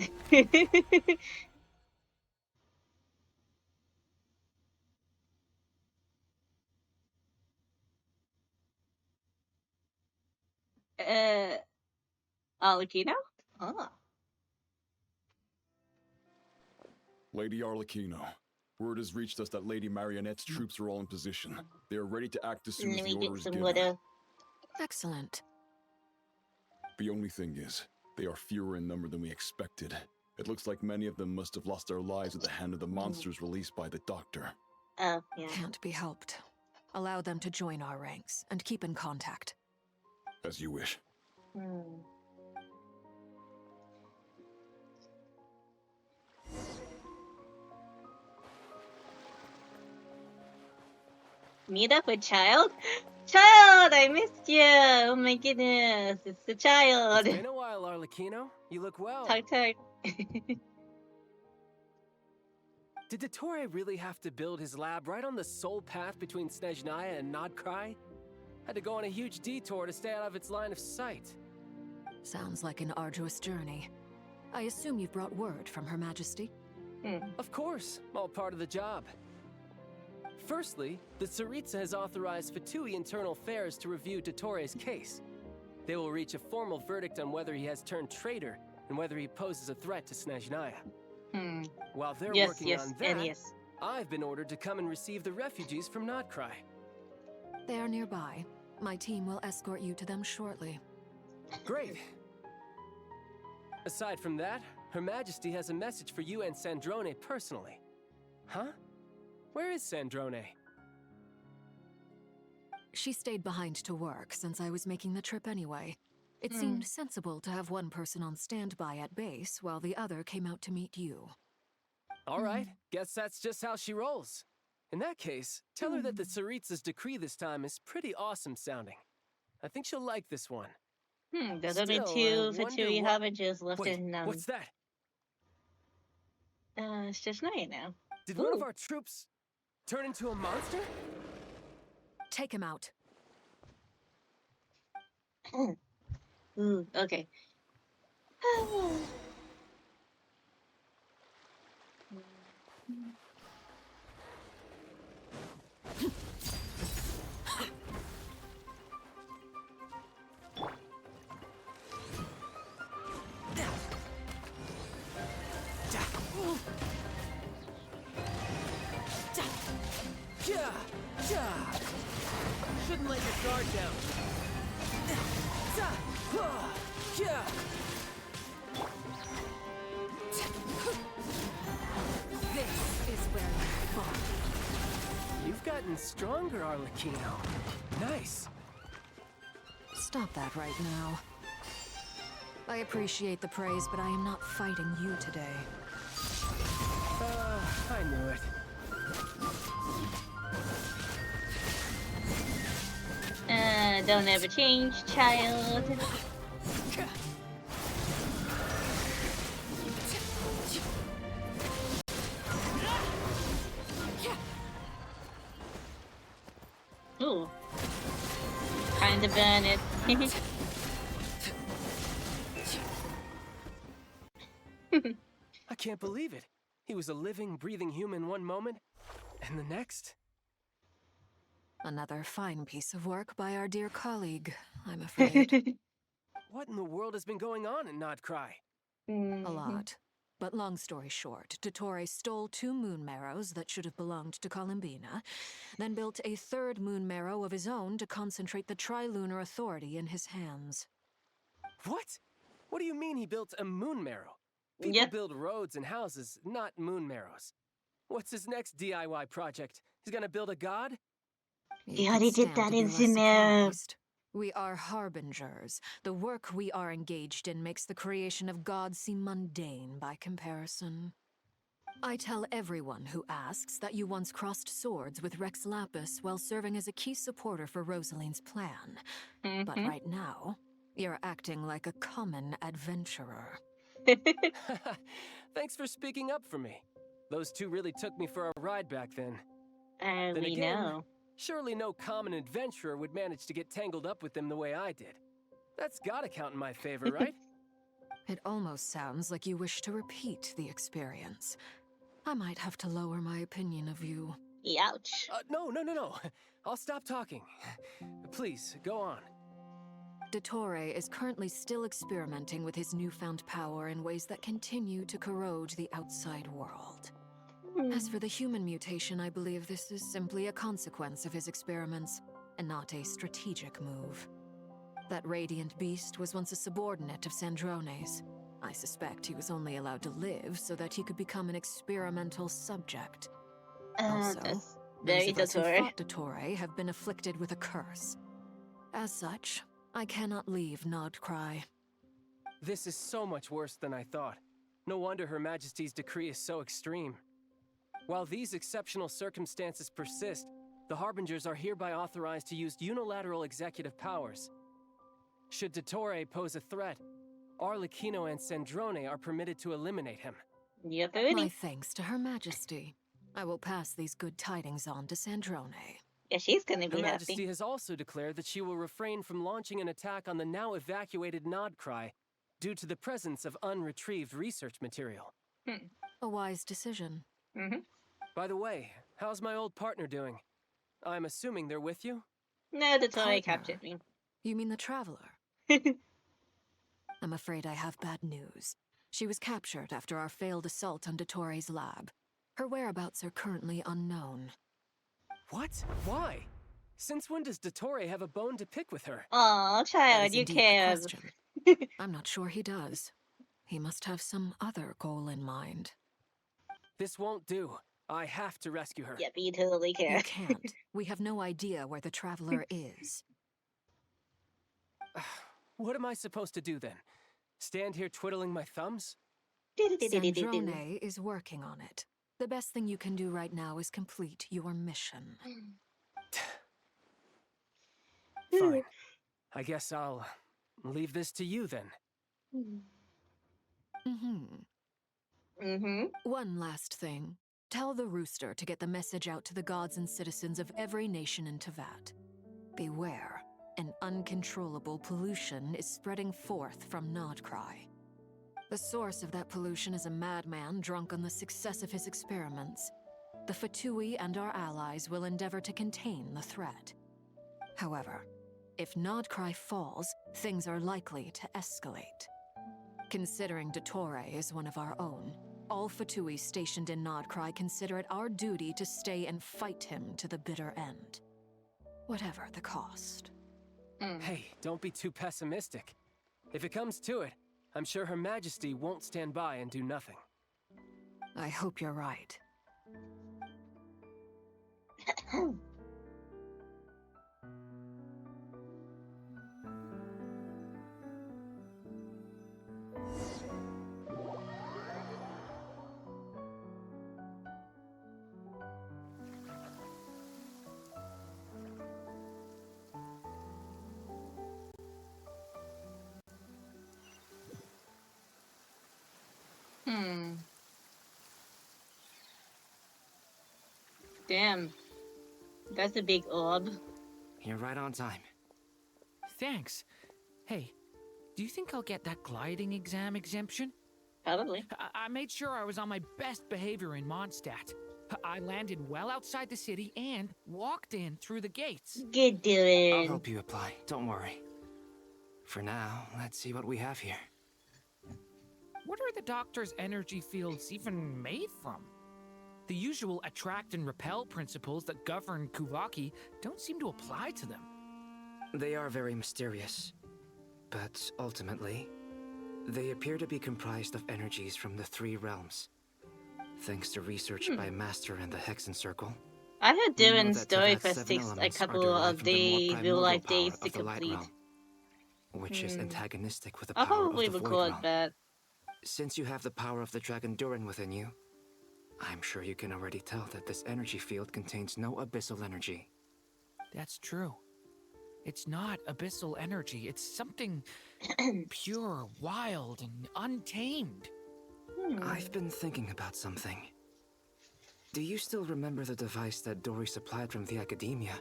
Arlecchino? Oh. Lady Arlecchino, Word has reached us that Lady Marionette's troops are all in position. They are ready to act as soon Let as me the get order is some given. water. Excellent. The only thing is, they are fewer in number than we expected. It looks like many of them must have lost their lives at the hand of the monsters released by the Doctor. Oh, yeah. Can't be helped. Allow them to join our ranks and keep in contact. As you wish. Meet up with Child? Child, I missed you! Oh my goodness, it's the Child! It's been a while, Arlecchino. You look well. Talk. Did Dottore really have to build his lab right on the sole path between Snezhnaya and Nodcry? Had to go on a huge detour to stay out of its line of sight. Sounds like an arduous journey. I assume you've brought word from Her Majesty? Of course, all part of the job. Firstly, the Tsaritsa has authorized Fatui Internal Affairs to review Dottore's case. They will reach a formal verdict on whether he has turned traitor and whether he poses a threat to Snezhnaya. While they're working on that, I've been ordered to come and receive the refugees from Nodcry. They are nearby. My team will escort you to them shortly. Great. Aside from that, Her Majesty has a message for you and Sandrone personally. Huh? Where is Sandrone? She stayed behind to work since I was making the trip anyway. It seemed sensible to have one person on standby at base while the other came out to meet you. All right, guess that's just how she rolls. In that case, tell her that the Tsaritsa's decree this time is pretty awesome sounding. I think she'll like this one. There's only two Fatui hostages left in, what's that? It's just night now. Did one of our troops turn into a monster? Take him out. Okay. Shouldn't let your guard down. This is where you fall. You've gotten stronger, Arlecchino. Nice. Stop that right now. I appreciate the praise, but I am not fighting you today. I knew it. Don't ever change, Child. Ooh. Trying to burn it. I can't believe it. He was a living, breathing human one moment, and the next... Another fine piece of work by our dear colleague, I'm afraid. What in the world has been going on in Nodcry? A lot. But long story short, Dottore stole 2 moon marrows that should have belonged to Columbina, then built a 3rd moon marrow of his own to concentrate the Trilunar Authority in his hands. What? What do you mean he built a moon marrow? People build roads and houses, not moon marrows. What's his next DIY project? He's gonna build a god? He already did that in Zimmer. We are harbingers. The work we are engaged in makes the creation of gods seem mundane by comparison. I tell everyone who asks that you once crossed swords with Rex Lapis while serving as a key supporter for Rosaline's plan. But right now, you're acting like a common adventurer. Thanks for speaking up for me. Those 2 really took me for a ride back then. Then again, know. Surely no common adventurer would manage to get tangled up with them the way I did. That's gotta count in my favor, right? It almost sounds like you wish to repeat the experience. I might have to lower my opinion of you. Ouch. No. I'll stop talking. Please, go on. Dottore is currently still experimenting with his newfound power in ways that continue to corrode the outside world. As for the human mutation, I believe this is simply a consequence of his experiments, and not a strategic move. That radiant beast was once a subordinate of Sandrone's. I suspect he was only allowed to live so that he could become an experimental subject. Also, That's those very of us who Dottore. fought Dottore have been afflicted with a curse. As such, I cannot leave Nodcry. This is so much worse than I thought. No wonder Her Majesty's decree is so extreme. While these exceptional circumstances persist, the Harbingers are hereby authorized to use unilateral executive powers. Should Dottore pose a threat, Arlecchino and Sandrone are permitted to eliminate him. Yep, My thanks to Her Majesty. I will pass these good tidings on to Sandrone. Yeah, she's gonna Her be Majesty happy. has also declared that she will refrain from launching an attack on the now evacuated Nodcry due to the presence of unretrieved research material. A wise decision. By the way, how's my old partner doing? I'm assuming they're with you? No, Dottore Partner? captured me. You mean the Traveler? I'm afraid I have bad news. She was captured after our failed assault on Dottore's lab. Her whereabouts are currently unknown. What? Why? Since when does Dottore have a bone to pick with her? Aw, That child, is you indeed the care. question. I'm not sure he does. He must have some other goal in mind. This won't do. I have to rescue her. Yep, you totally care. You can't. We have no idea where the Traveler is. What am I supposed to do then? Stand here twiddling my thumbs? Sandrone is working on it. The best thing you can do right now is complete your mission. Fine. I guess I'll leave this to you then. One last thing. Tell the Rooster to get the message out to the gods and citizens of every nation in Tevat. Beware. An uncontrollable pollution is spreading forth from Nodcry. The source of that pollution is a madman drunk on the success of his experiments. The Fatui and our allies will endeavor to contain the threat. However, if Nodcry falls, things are likely to escalate. Considering Dottore is one of our own, all Fatui stationed in Nodcry consider it our duty to stay and fight him to the bitter end. Whatever the cost. Hey, don't be too pessimistic. If it comes to it, I'm sure Her Majesty won't stand by and do nothing. I hope you're right. Damn. That's a big orb. You're right on time. Thanks. Hey, do you think I'll get that gliding exam exemption? Probably. I made sure I was on my best behavior in Mondstadt. I landed well outside the city and walked in through the gates. Good doing. I'll help you apply, don't worry. For now, let's see what we have here. What are the doctor's energy fields even made from? The usual attract and repel principles that govern Kuvaki don't seem to apply to them. They are very mysterious, but ultimately, they appear to be comprised of energies from the three realms. Thanks to research by Master and the Hexen Circle, I heard we know doing that story Tevat's quest 7 takes a elements are couple derived of from the more days, real primordial life power days to of the Light complete. Realm, which is antagonistic with the I'll power of probably the Void record Realm. that. Since you have the power of the Dragon Durin within you, I'm sure you can already tell that this energy field contains no abyssal energy. That's true. It's not abyssal energy. It's something pure, wild, and untamed. I've been thinking about something. Do you still remember the device that Dory supplied from the Academia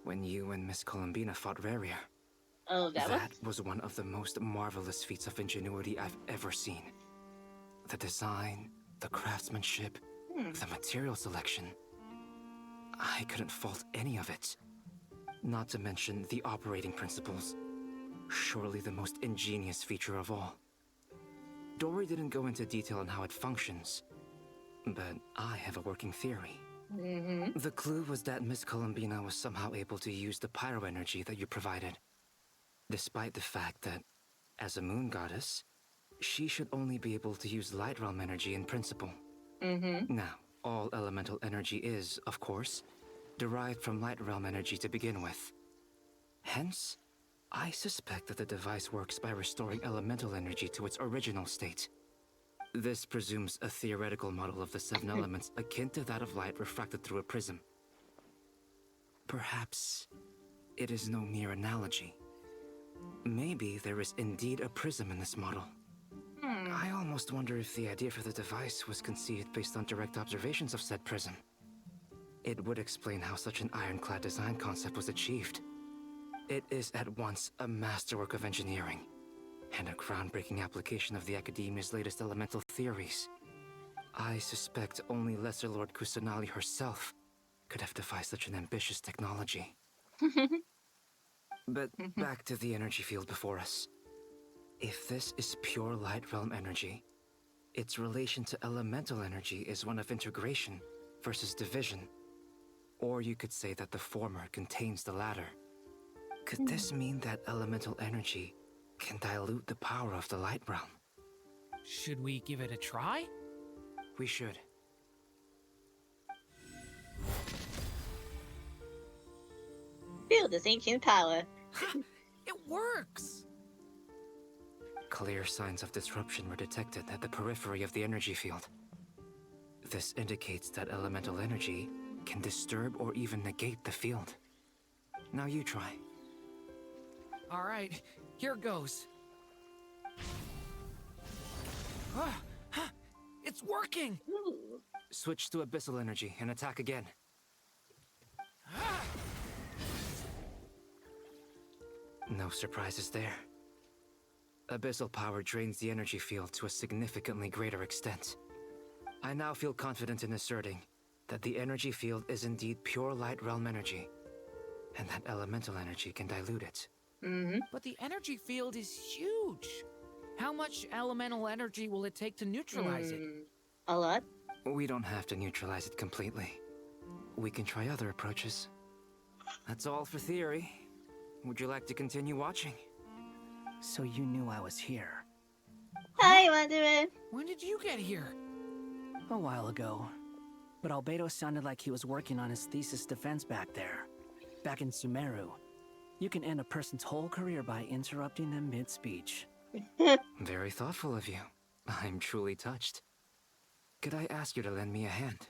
when you and Miss Columbina fought Rarier? Oh, that was one of the most marvelous feats of ingenuity I've ever seen. The design, the craftsmanship, the material selection. I couldn't fault any of it. Not to mention the operating principles. Surely the most ingenious feature of all. Dory didn't go into detail on how it functions, But I have a working theory. The clue was that Miss Columbina was somehow able to use the pyro energy that you provided, despite the fact that, as a moon goddess, she should only be able to use light realm energy in principle. Now, all elemental energy is, of course, derived from light realm energy to begin with. Hence, I suspect that the device works by restoring elemental energy to its original state. This presumes a theoretical model of the seven elements akin to that of light refracted through a prism. Perhaps it is no mere analogy. Maybe there is indeed a prism in this model. I almost wonder if the idea for the device was conceived based on direct observations of said prism. It would explain how such an ironclad design concept was achieved. It is at once a masterwork of engineering and a groundbreaking application of the Academia's latest elemental theories. I suspect only Lesser Lord Kusanali herself could have devised such an ambitious technology. But back to the energy field before us. If this is pure light realm energy, its relation to elemental energy is one of integration versus division. Or you could say that the former contains the latter. Could this mean that elemental energy can dilute the power of the light realm? Should we give it a try? We should. Feel this ancient power. It works! Clear signs of disruption were detected at the periphery of the energy field. This indicates that elemental energy can disturb or even negate the field. Now you try. All right, here goes. It's working! Ooh. Switch to abyssal energy and attack again. No surprises there. Abyssal power drains the energy field to a significantly greater extent. I now feel confident in asserting that the energy field is indeed pure light realm energy, and that elemental energy can dilute it. But the energy field is huge. How much elemental energy will it take to neutralize it? A lot? We don't have to neutralize it completely. We can try other approaches. That's all for theory. Would you like to continue watching? So you knew I was here. Hi, Wanderer. When did you get here? A while ago. But Albedo sounded like he was working on his thesis defense back there. Back in Sumeru. You can end a person's whole career by interrupting them mid-speech. Very thoughtful of you. I'm truly touched. Could I ask you to lend me a hand?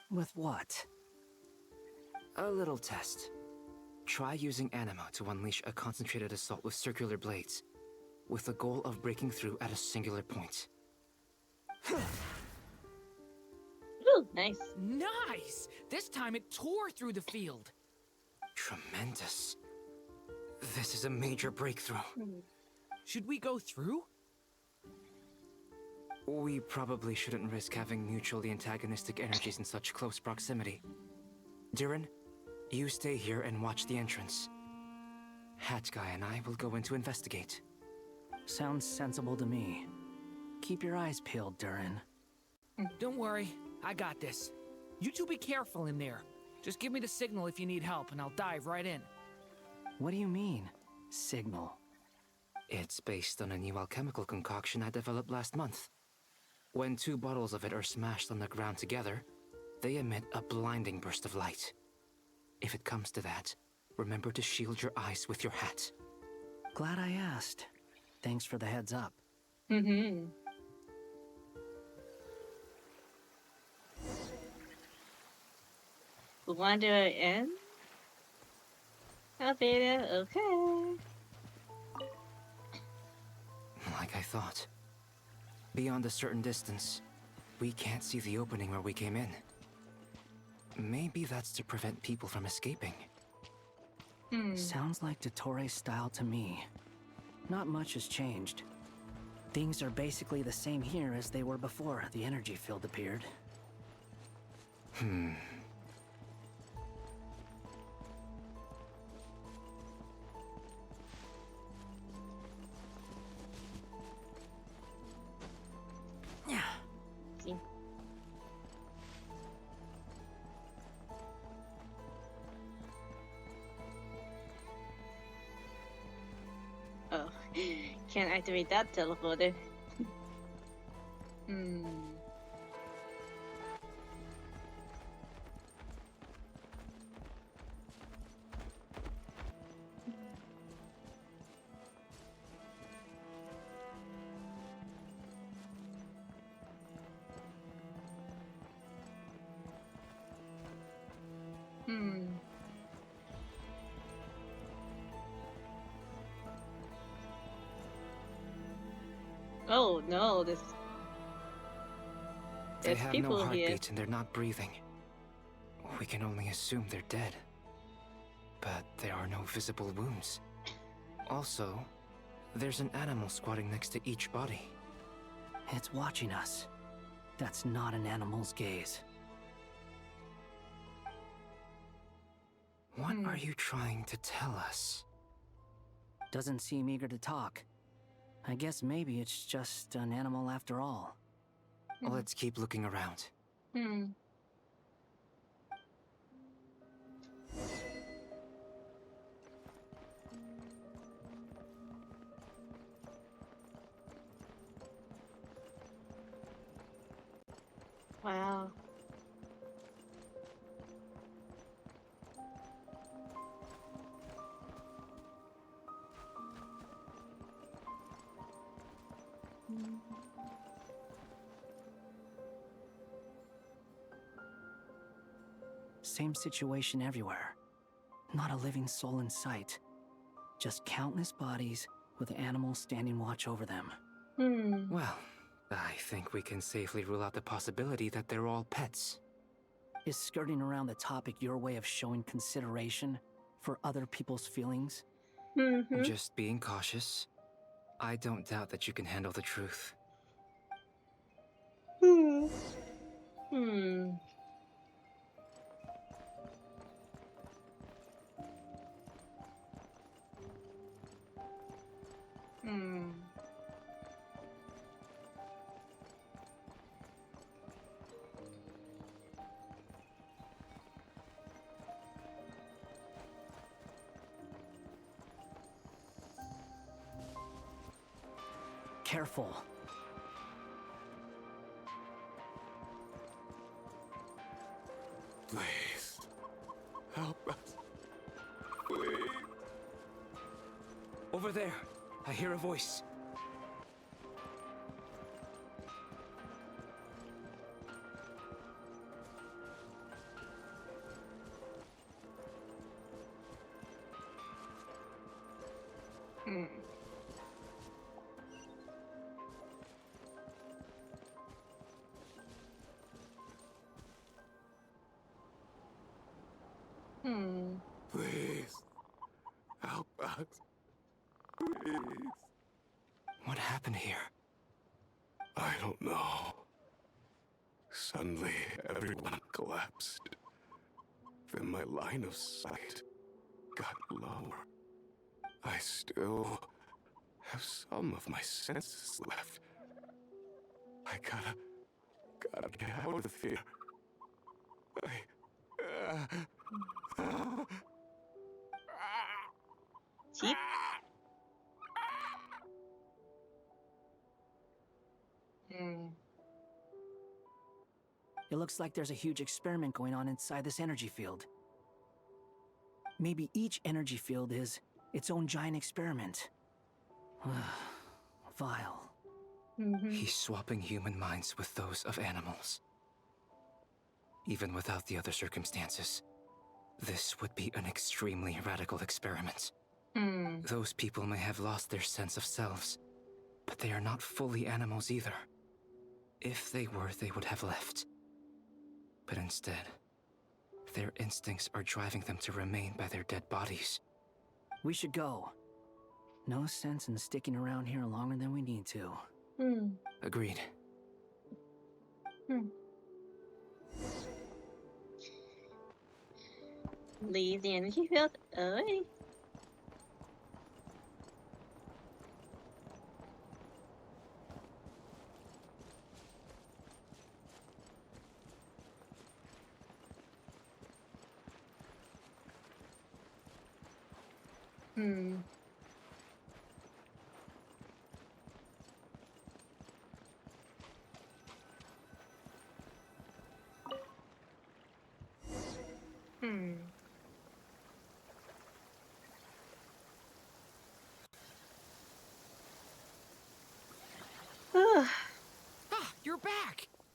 With what? A little test. Try using Animo to unleash a concentrated assault with circular blades, with the goal of breaking through at a singular point. Ooh, nice. Nice! This time it tore through the field. Tremendous. This is a major breakthrough. Should we go through? We probably shouldn't risk having mutually antagonistic energies in such close proximity. Durin, you stay here and watch the entrance. Hat Guy and I will go in to investigate. Sounds sensible to me. Keep your eyes peeled, Durin. Don't worry, I got this. You two be careful in there. Just give me the signal if you need help, and I'll dive right in. What do you mean, signal? It's based on a new alchemical concoction I developed last month. When two bottles of it are smashed on the ground together, they emit a blinding burst of light. If it comes to that, remember to shield your eyes with your hat. Glad I asked. Thanks for the heads up. Wanderer in? Albedo, okay. Like I thought. Beyond a certain distance, we can't see the opening where we came in. Maybe that's to prevent people from escaping. Sounds like Dottore style to me. Not much has changed. Things are basically the same here as they were before the energy field appeared. Can't activate that teleporter. Oh no, They there's have people no here. heartbeat and they're not breathing. We can only assume they're dead. But there are no visible wounds. Also, there's an animal squatting next to each body. It's watching us. That's not an animal's gaze. What are you trying to tell us? Doesn't seem eager to talk. I guess maybe it's just an animal after all. Let's keep looking around. Wow. Same situation everywhere. Not a living soul in sight. Just countless bodies with animals standing watch over them. Well, I think we can safely rule out the possibility that they're all pets. Is skirting around the topic your way of showing consideration for other people's feelings? Just being cautious. I don't doubt that you can handle the truth. Careful. Please. Help us. Please. Over there, I hear a voice. Please. Help us. Please. What happened here? I don't know. Suddenly, everyone collapsed. Then my line of sight got lower. I still have some of my senses left. I gotta get out of here. Cheap. It looks like there's a huge experiment going on inside this energy field. Maybe each energy field is its own giant experiment. Vile. He's swapping human minds with those of animals. Even without the other circumstances, this would be an extremely radical experiment. Those people may have lost their sense of selves, but they are not fully animals either. If they were, they would have left. But instead, their instincts are driving them to remain by their dead bodies. We should go. No sense in sticking around here longer than we need to. Agreed. Leave the energy field. Alrighty.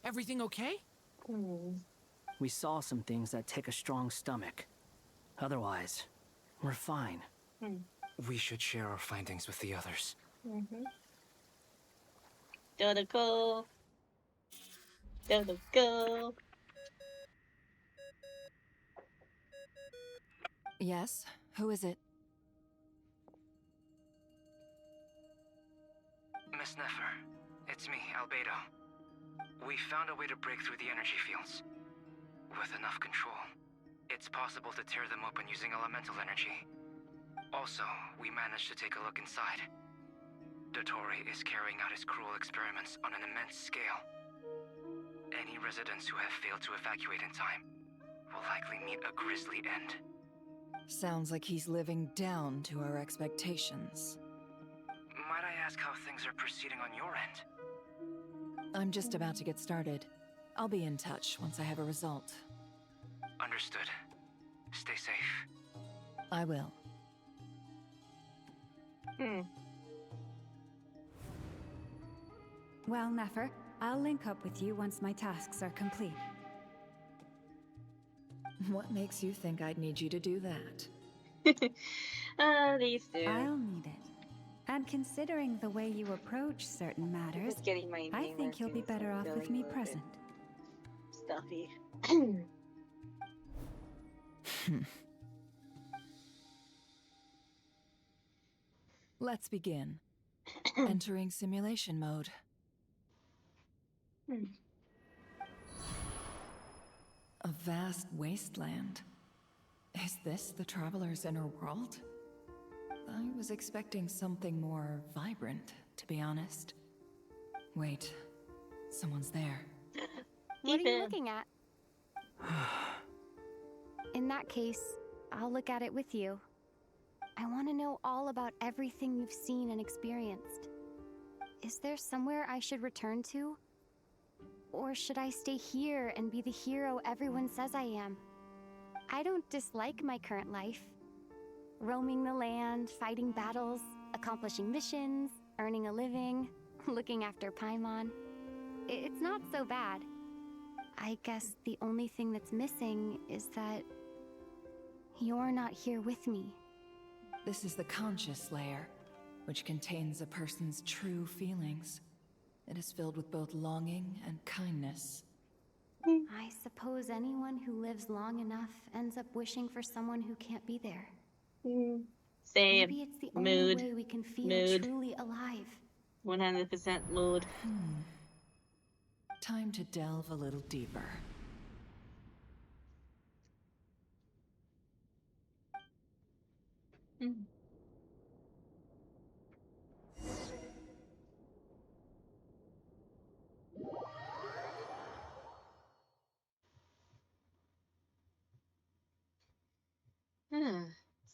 Everything okay? We saw some things that take a strong stomach. Otherwise, we're fine. We should share our findings with the others. Gotta go. Gotta go. Yes? Who is it? Miss Nefer, it's me, Albedo. We found a way to break through the energy fields. With enough control, it's possible to tear them open using elemental energy. Also, we managed to take a look inside. Dottore is carrying out his cruel experiments on an immense scale. Any residents who have failed to evacuate in time will likely meet a grisly end. Sounds like he's living down to our expectations. Might I ask how things are proceeding on your end? I'm just about to get started. I'll be in touch once I have a result. Understood. Stay safe. I will. Well, Nefer, I'll link up with you once my tasks are complete. What makes you think I'd need you to do that? These two. I'll need it. And considering the way you approach certain matters, I think you'll be better off with me present. Stuffy. Let's begin. Entering simulation mode. A vast wasteland. Is this the Traveler's inner world? I was expecting something more vibrant, to be honest. Wait, someone's there. What are you looking at? In that case, I'll look at it with you. I want to know all about everything you've seen and experienced. Is there somewhere I should return to? Or should I stay here and be the hero everyone says I am? I don't dislike my current life. Roaming the land, fighting battles, accomplishing missions, earning a living, looking after Paimon. It's not so bad. I guess the only thing that's missing is that you're not here with me. This is the conscious layer, which contains a person's true feelings. It is filled with both longing and kindness. I suppose anyone who lives long enough ends up wishing for someone who can't be there. Same. Maybe it's the only way we can feel truly alive. 100% mood. Time to delve a little deeper.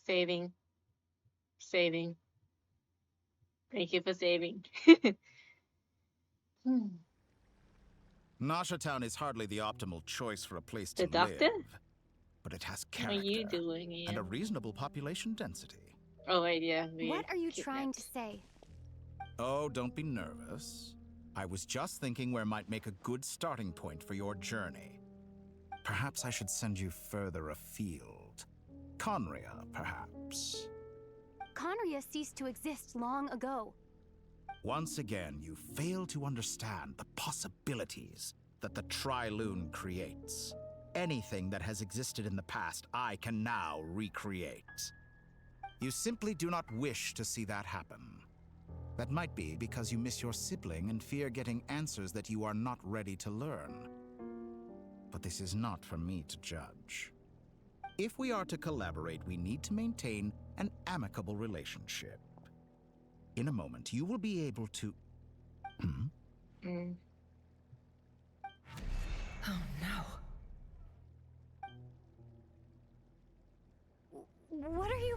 Saving. Saving. Thank you for saving. Nasha Town is hardly the optimal choice for a place to The doctor? live, but it has How are character you doing, Ian? and a reasonable population density. Oh, wait, yeah. What are you trying to say? Oh, don't be nervous. I was just thinking where might make a good starting point for your journey. Perhaps I should send you further afield. Conria, perhaps. Conria ceased to exist long ago. Once again, you fail to understand the possibilities that the Tri-Lune creates. Anything that has existed in the past, I can now recreate. You simply do not wish to see that happen. That might be because you miss your sibling and fear getting answers that you are not ready to learn. But this is not for me to judge. If we are to collaborate, we need to maintain an amicable relationship. In a moment, you will be able to... Oh no. What are you...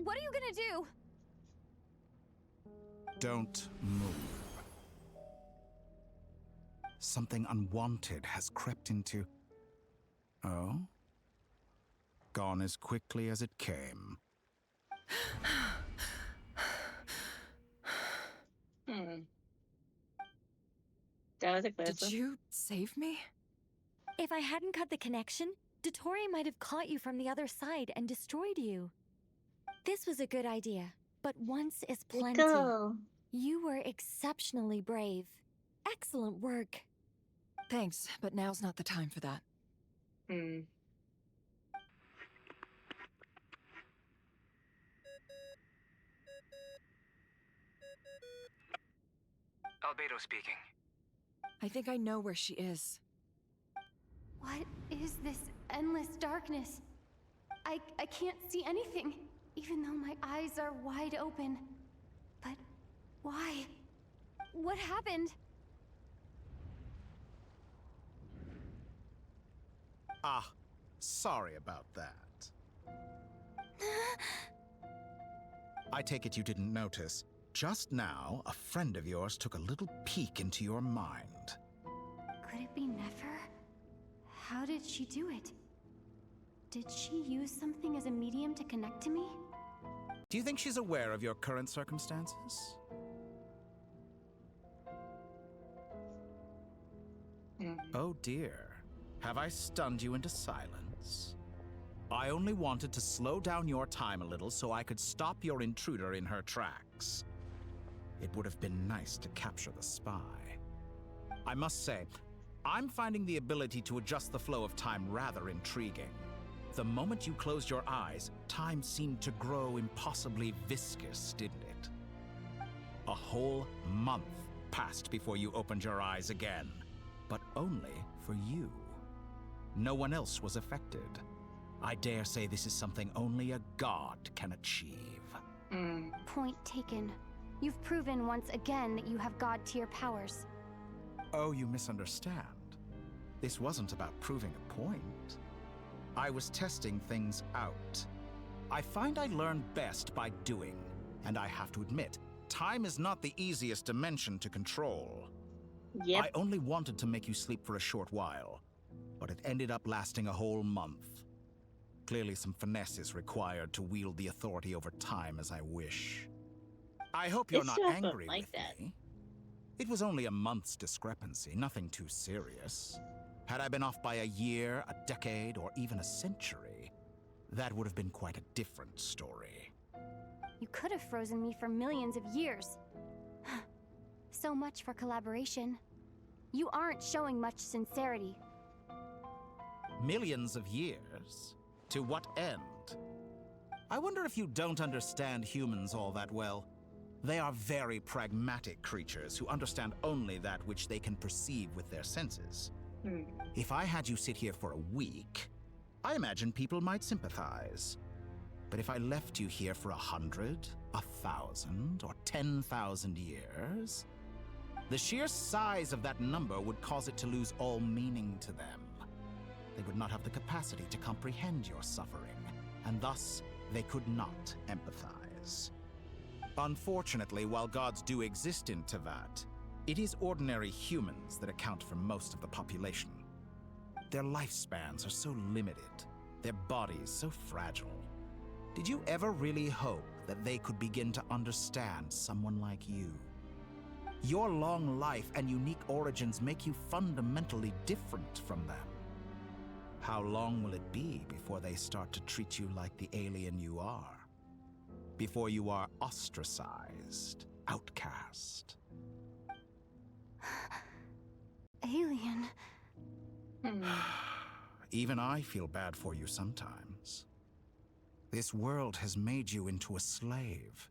What are you gonna do? Don't move. Something unwanted has crept into... Oh? Gone as quickly as it came. Hmm. That was a close Did one. you save me? If I hadn't cut the connection, Dottore might have caught you from the other side and destroyed you. This was a good idea, but once is plenty. Go. You were exceptionally brave. Excellent work. Thanks, but now's not the time for that. Hmm. Albedo speaking. I think I know where she is. What is this endless darkness? I can't see anything, even though my eyes are wide open. But why? What happened? Ah, sorry about that. I take it you didn't notice. Just now, a friend of yours took a little peek into your mind. Could it be Nefer? How did she do it? Did she use something as a medium to connect to me? Do you think she's aware of your current circumstances? Oh dear. Have I stunned you into silence? I only wanted to slow down your time a little so I could stop your intruder in her tracks. It would have been nice to capture the spy. I must say, I'm finding the ability to adjust the flow of time rather intriguing. The moment you closed your eyes, time seemed to grow impossibly viscous, didn't it? A whole month passed before you opened your eyes again, but only for you. No one else was affected. I dare say this is something only a god can achieve. Point taken. You've proven once again that you have god-tier powers. Oh, you misunderstand. This wasn't about proving a point. I was testing things out. I find I learn best by doing, and I have to admit, time is not the easiest dimension to control. Yep. I only wanted to make you sleep for a short while, but it ended up lasting a whole month. Clearly some finesse is required to wield the authority over time as I wish. I hope you're It's not just angry like with that. me. It was only a month's discrepancy, nothing too serious. Had I been off by a year, a decade, or even a century, that would have been quite a different story. You could have frozen me for millions of years. So much for collaboration. You aren't showing much sincerity. Millions of years? To what end? I wonder if you don't understand humans all that well. They are very pragmatic creatures who understand only that which they can perceive with their senses. If I had you sit here for a week, I imagine people might sympathize. But if I left you here for 100, 1,000, or 10,000 years, the sheer size of that number would cause it to lose all meaning to them. They would not have the capacity to comprehend your suffering, and thus they could not empathize. Unfortunately, while gods do exist in Tevat, it is ordinary humans that account for most of the population. Their lifespans are so limited, their bodies so fragile. Did you ever really hope that they could begin to understand someone like you? Your long life and unique origins make you fundamentally different from them. How long will it be before they start to treat you like the alien you are? Before you are ostracized, outcast? Alien. Even I feel bad for you sometimes. This world has made you into a slave.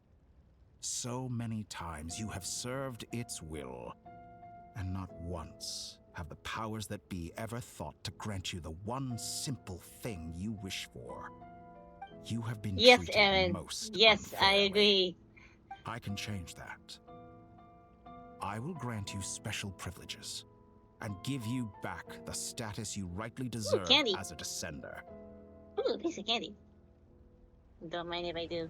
So many times you have served its will, and not once have the powers that be ever thought to grant you the one simple thing you wish for. You have been Yes, treated Aaron. most Yes, I unfairly. agree. I can change that. I will grant you special privileges and give you back the status you rightly deserve candy. as a descender. Ooh, a piece of candy. Don't mind if I do.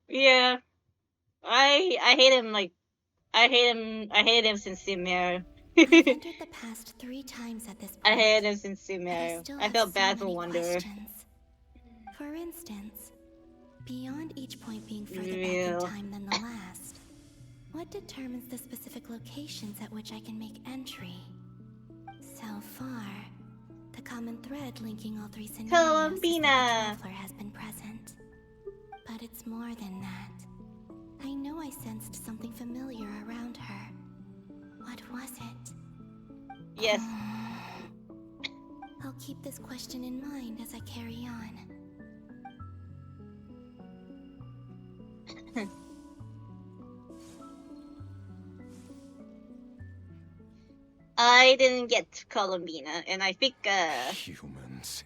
Yeah. I hate him, like, I hate him since Sumeru. I've entered the past 3 times at this point. I hate him since But I Sumeru. still I have felt so bad for many Wanderer. questions. For instance, beyond each point being further back in time than the last, what determines the specific locations at which I can make entry? So far, the common thread linking all 3 scenarios is that the Traveler has been present. But it's more than that. I know I sensed something familiar around her. What was it? Yes. I'll keep this question in mind as I carry on. I didn't get Columbina, and I think humans.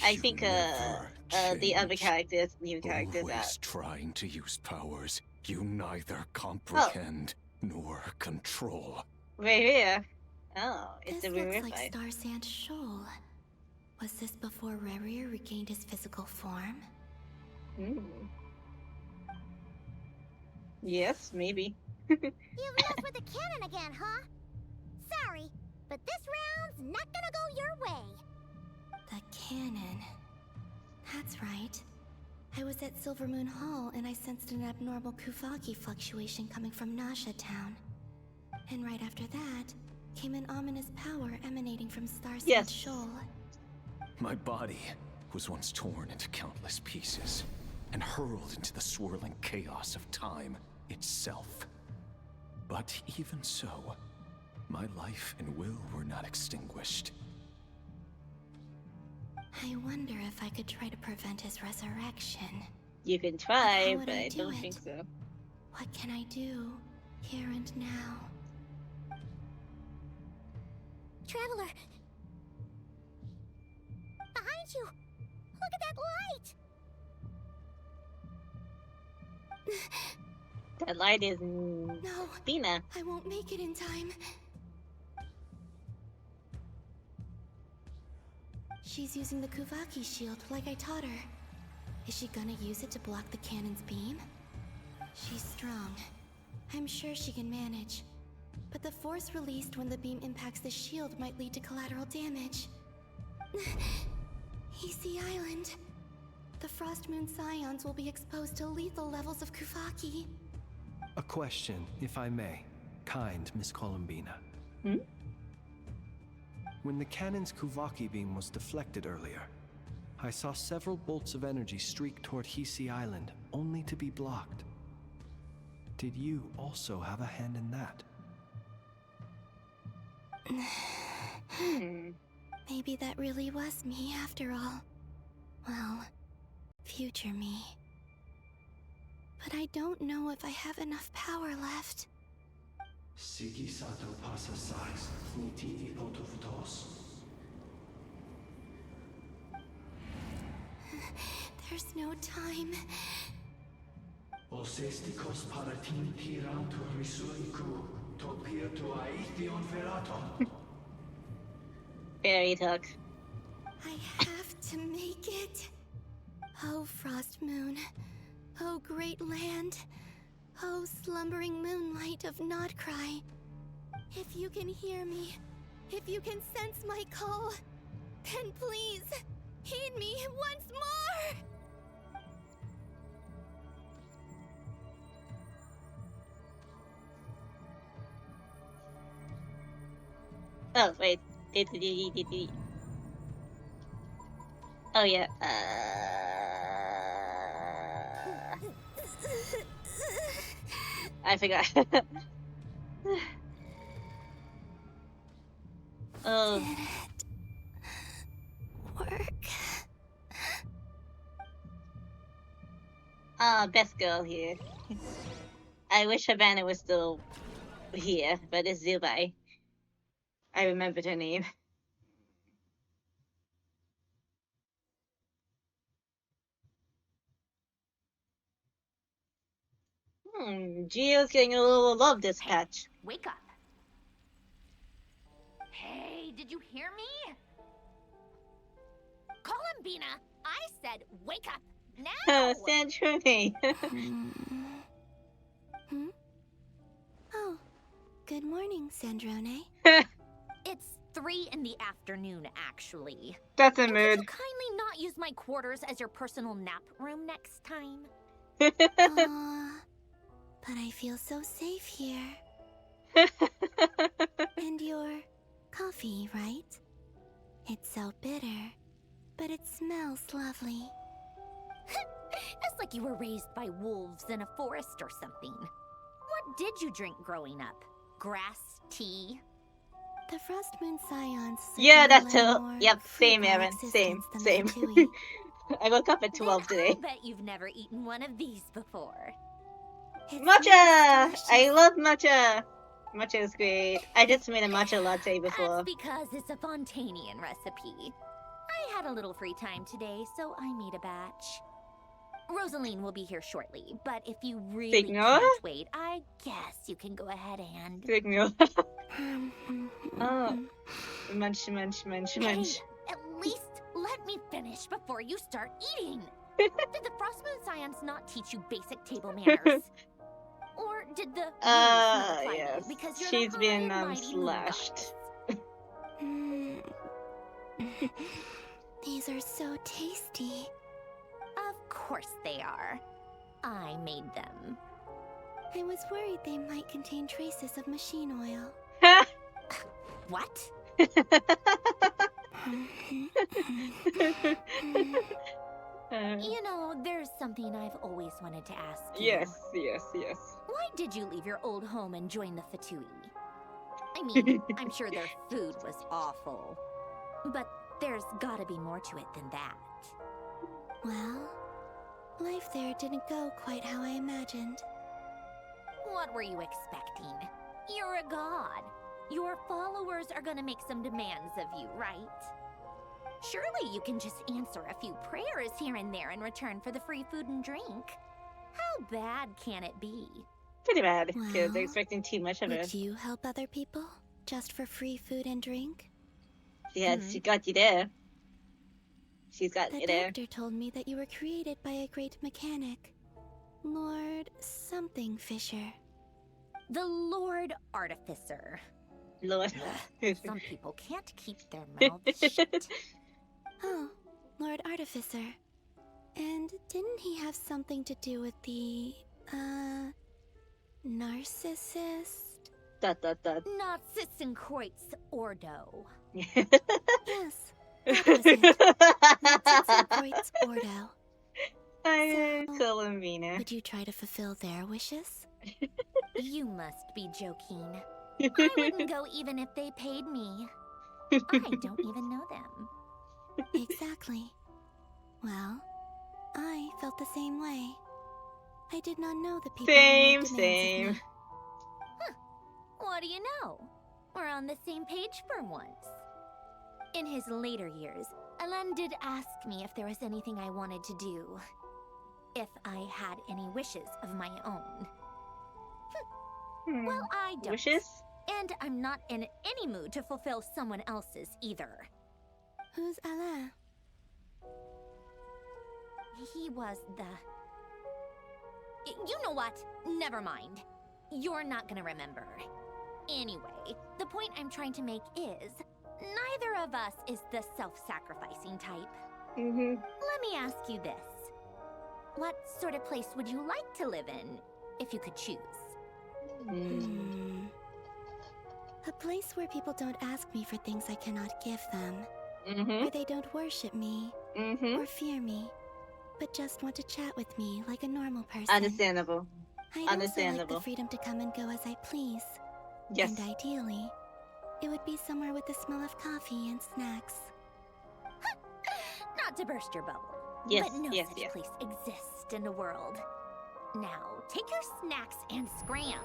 I think the other characters, new characters, Always trying to use powers you neither comprehend nor control. Right here. Oh, it's this a looks river like fight. Star Sand Shoal. Was this before Rerir regained his physical form? Yes, maybe. You've messed with the cannon again, huh? Sorry, but this round's not gonna go your way. The cannon. That's right. I was at Silver Moon Hall and I sensed an abnormal Kuvaki fluctuation coming from Nasha Town. And right after that, came an ominous power emanating from Star Sand Shoal. My body was once torn into countless pieces and hurled into the swirling chaos of time itself. But even so, my life and will were not extinguished. I wonder if I could try to prevent his resurrection. You can try, But but how I would don't do think it? so. What can I do, here and now? Traveler! Behind you! Look at that light! That light is No, Bina. I won't make it in time. She's using the Kuvaki shield like I taught her. Is she gonna use it to block the cannon's beam? She's strong. I'm sure she can manage. But the force released when the beam impacts the shield might lead to collateral damage. Easy Island. The Frost Moon Scions will be exposed to lethal levels of Kuvaki. A question, if I may. Kind Miss Columbina. When the cannon's Kuvaki beam was deflected earlier, I saw several bolts of energy streak toward Hisi Island, only to be blocked. Did you also have a hand in that? Maybe that really was me after all. Well, future me. But I don't know if I have enough power left. Siki sato pasa sais, niti ipotovtos. There's no time. Osestikos paratin tirantur risuiku, topirtu aithion veraton. Fairy talk. I have to make it. Oh, Frost Moon. Oh, great land. Oh, slumbering moonlight of Nodcry. If you can hear me, if you can sense my call, then please, heed me once more! Oh, wait. Oh, yeah. I forgot. Oh. Did it work? Best girl here. I wish Havana was still here, but it's Zubai. I remembered her name. Gio's getting a little love this patch. Wake up. Hey, did you hear me? Columbina, I said wake up now! Santruni. Oh, Good morning, Sandrone. It's 3 in the afternoon, actually. That's a Could mood. you kindly not use my quarters as your personal nap room next time? But I feel so safe here. And your coffee, right? It's so bitter, but it smells lovely. It's like you were raised by wolves in a forest or something. What did you drink growing up? Grass tea? The Frost Moon Scions. Yeah, that's too. Yep, same, Evan. Same. I woke up at 12 today. I bet you've never eaten one of these before. Matcha! I love matcha. Matcha is great. I just made a matcha latte before. That's because it's a Fontanian recipe. I had a little free time today, so I made a batch. Rosaline will be here shortly, but if you really can't wait, I guess you can go ahead and... Oh. Munch. Hey, at least let me finish before you start eating. Did the Frostmoon Scions not teach you basic table manners? Or did the yes. because you're She's the been mighty slashed. These are so tasty. Of course they are. I made them. I was worried they might contain traces of machine oil. What? You know, there's something I've always wanted to ask you. Yes. Why did you leave your old home and join the Fatui? I mean, I'm sure their food was awful. But there's gotta be more to it than that. Well, life there didn't go quite how I imagined. What were you expecting? You're a god. Your followers are gonna make some demands of you, right? Surely you can just answer a few prayers here and there in return for the free food and drink. How bad can it be? Pretty bad, because Well, they're expecting too much of it. Would you help other people just for free food and drink? Yeah, she got you there. She's got The you there. doctor told me that you were created by a great mechanic, Lord something Fisher. The Lord Artificer. Lord. Some people can't keep their mouths shut. Oh, Lord Artificer. And didn't he have something to do with the, narcissist? Narcissenkreuz Ordo. Yes, that was it. Narcissenkreuz Ordo. Columbina. Would you try to fulfill their wishes? You must be joking. I wouldn't go even if they paid me. I don't even know them. Exactly. Well, I felt the same way. I did not know the people who made demands of me. Huh. What do you know? We're on the same page for once. In his later years, Alan did ask me if there was anything I wanted to do. If I had any wishes of my own. Well, I don't. Wishes? And I'm not in any mood to fulfill someone else's either. Who's Alain? He was the... You know what? Never mind. You're not gonna remember. Anyway, the point I'm trying to make is, neither of us is the self-sacrificing type. Let me ask you this. What sort of place would you like to live in, if you could choose? A place where people don't ask me for things I cannot give them. Where they don't worship me, or fear me, but just want to chat with me like a normal person. Understandable. I'd also like the freedom to come and go as I please. Yes. And ideally, it would be somewhere with the smell of coffee and snacks. Not to burst your bubble, Yes, but no yes, such yes. place exists in the world. Now, take your snacks and scram.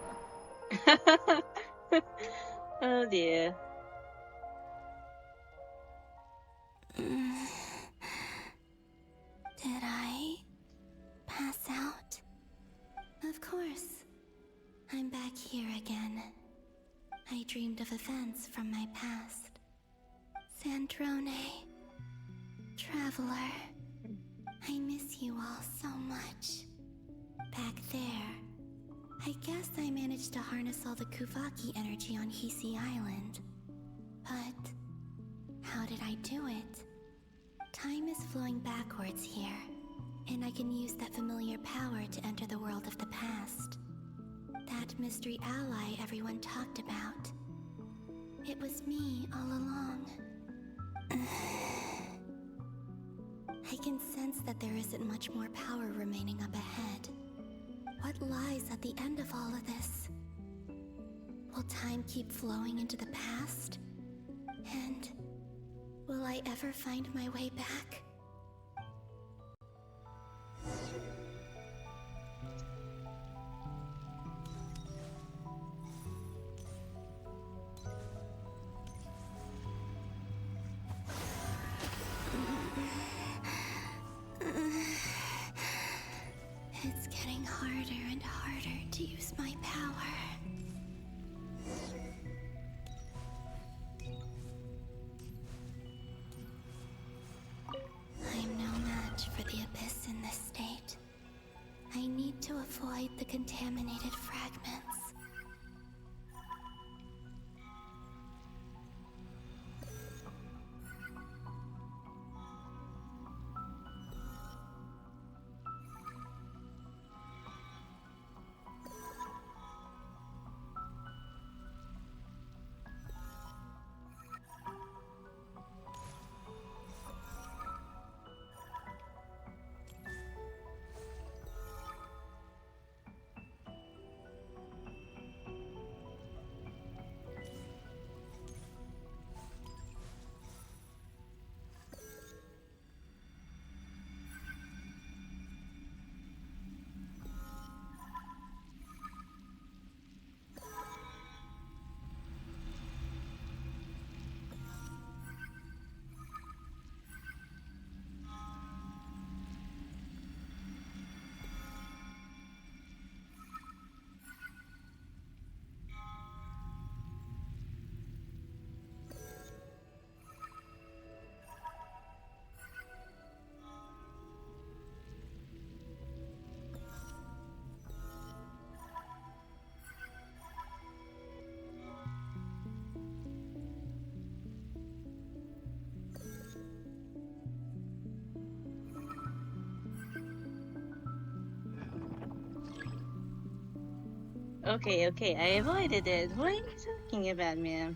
Oh dear. Did I pass out? Of course. I'm back here again. I dreamed of events from my past. Sandrone. Traveler. I miss you all so much. Back there, I guess I managed to harness all the Kuvaki energy on Hisi Island. But how did I do it? Time is flowing backwards here, and I can use that familiar power to enter the world of the past. That mystery ally everyone talked about. It was me all along. I can sense that there isn't much more power remaining up ahead. What lies at the end of all of this? Will time keep flowing into the past? And will I ever find my way back? It's getting harder and harder to use my power. I'm no match for the Abyss in this state. I need to avoid the contaminated fragments. Okay, okay, I avoided it. What are you talking about, ma'am?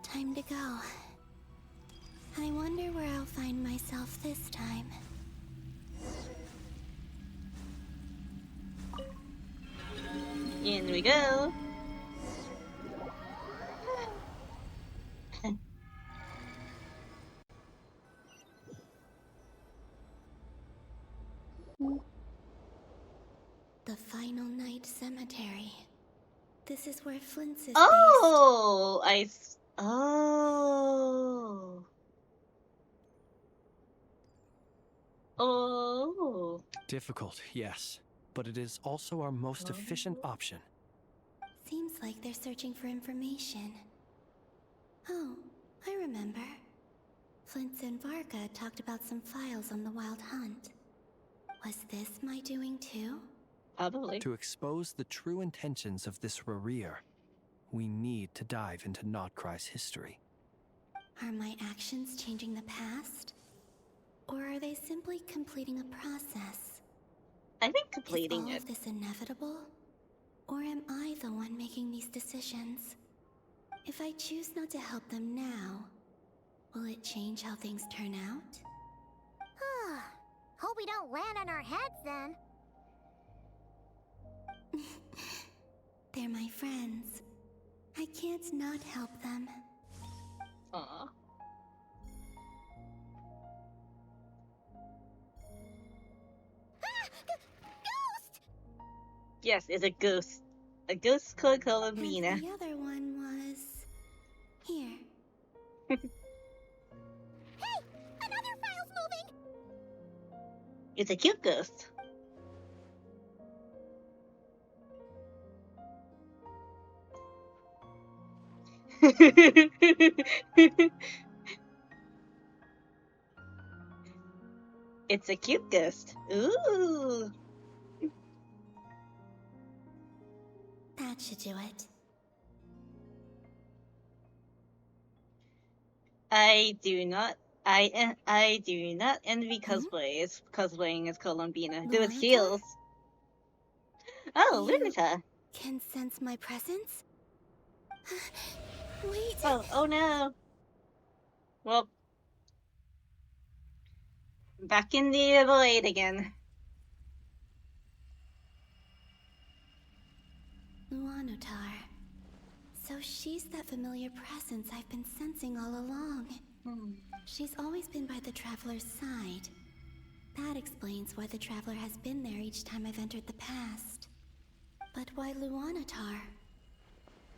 Time to go. I wonder where I'll find myself this time. In we go. The Final Night Cemetery. This is where Flint's is Oh, Oh. Oh. Difficult, yes, but it is also our most efficient option. Seems like they're searching for information. Oh, I remember. Flintz and Varga talked about some files on the Wild Hunt. Was this my doing too? Probably. To expose the true intentions of this Rerir, we need to dive into Notcry's history. Are my actions changing the past? Or are they simply completing a process? I think completing Is all it. of this inevitable? Or am I the one making these decisions? If I choose not to help them now, will it change how things turn out? Hope we don't land on our heads then. They're my friends. I can't not help them. Aw. Ghost! Yes, it's a ghost. A ghost called Columbina. And the other one was... here. Hey! Another file's moving! It's a cute ghost. It's a cute ghost. Ooh. That should do it. I do not envy cosplays. Cosplaying as Columbina. Do with heels. Oh, Lunita. Can sense my presence? Wait. Oh no. Well, back in the void again. Luanotar. So she's that familiar presence I've been sensing all along. She's always been by the Traveler's side. That explains why the Traveler has been there each time I've entered the past. But why Luanatar?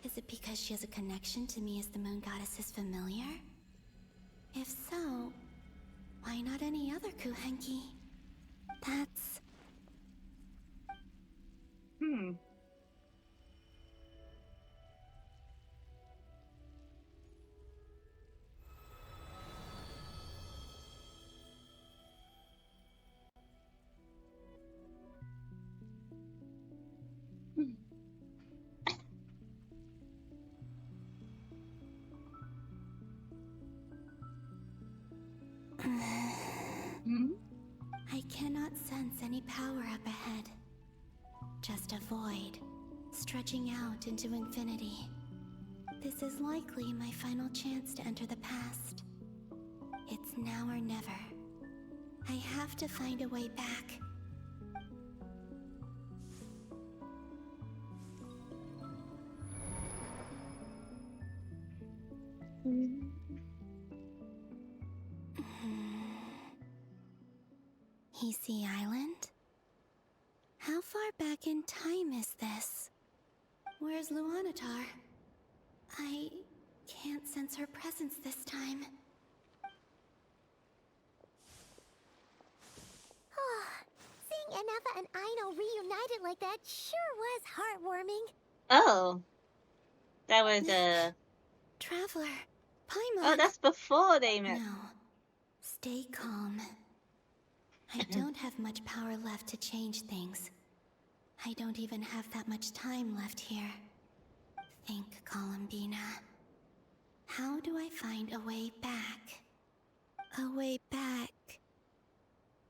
Is it because she has a connection to me as the Moon Goddess's familiar? If so, why not any other Kuhenki? That's... I cannot sense any power up ahead. Just a void, stretching out into infinity. This is likely my final chance to enter the past. It's now or never. I have to find a way back. Hisi Island? How far back in time is this? Where's Luanatar? I can't sense her presence this time. Seeing Enefa and Aino reunited like that sure was heartwarming. Oh. That was Traveler, Paimon. Oh, that's before they met. No. Stay calm. I don't have much power left to change things. I don't even have that much time left here. Think, Columbina. How do I find a way back? A way back...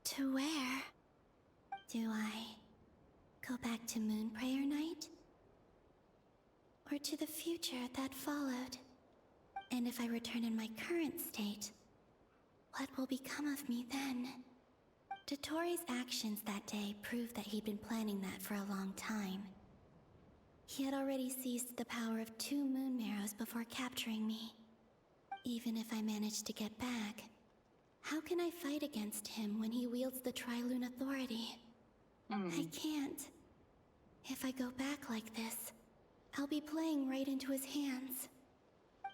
to where? Do I go back to Moon Prayer Night? Or to the future that followed? And if I return in my current state, what will become of me then? Dotori's actions that day proved that he'd been planning that for a long time. He had already seized the power of 2 Moon Marrows before capturing me. Even if I managed to get back, how can I fight against him when he wields the Tri-Lune authority? I can't. If I go back like this, I'll be playing right into his hands.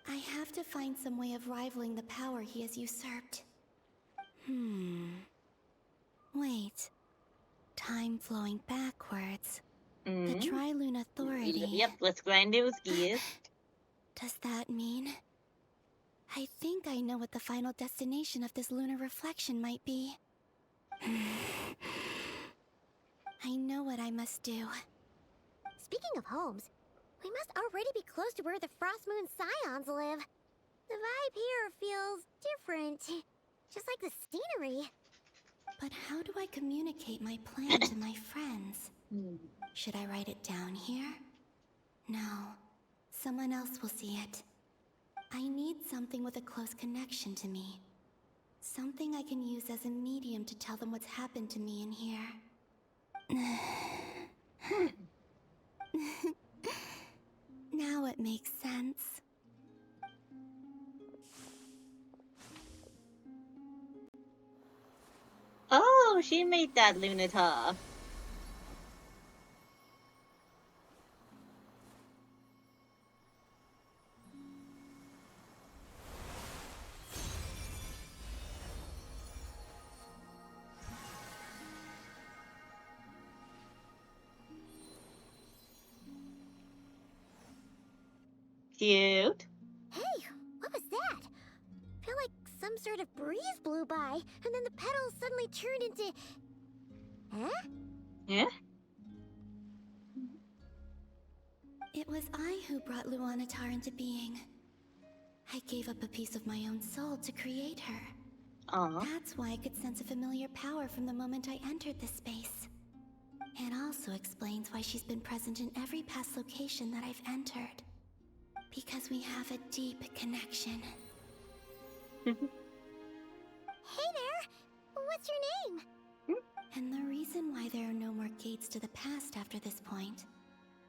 I have to find some way of rivaling the power he has usurped. Wait. Time flowing backwards. The Tri-Lune Authority. Yep, let's grind those gears. Does that mean... I think I know what the final destination of this lunar reflection might be. I know what I must do. Speaking of homes, we must already be close to where the Frost Moon Scions live. The vibe here feels different. Just like the scenery. But how do I communicate my plan to my friends? Should I write it down here? No. Someone else will see it. I need something with a close connection to me. Something I can use as a medium to tell them what's happened to me in here. Now it makes sense. Oh, she made that Lunatar. Cute. Hey, what was that? I feel like some sort of breeze blew by, and then the petals suddenly turned into... Huh? Yeah? It was I who brought Luanatar into being. I gave up a piece of my own soul to create her. That's why I could sense a familiar power from the moment I entered this space. It also explains why she's been present in every past location that I've entered. Because we have a deep connection. Hey there! What's your name? And the reason why there are no more gates to the past after this point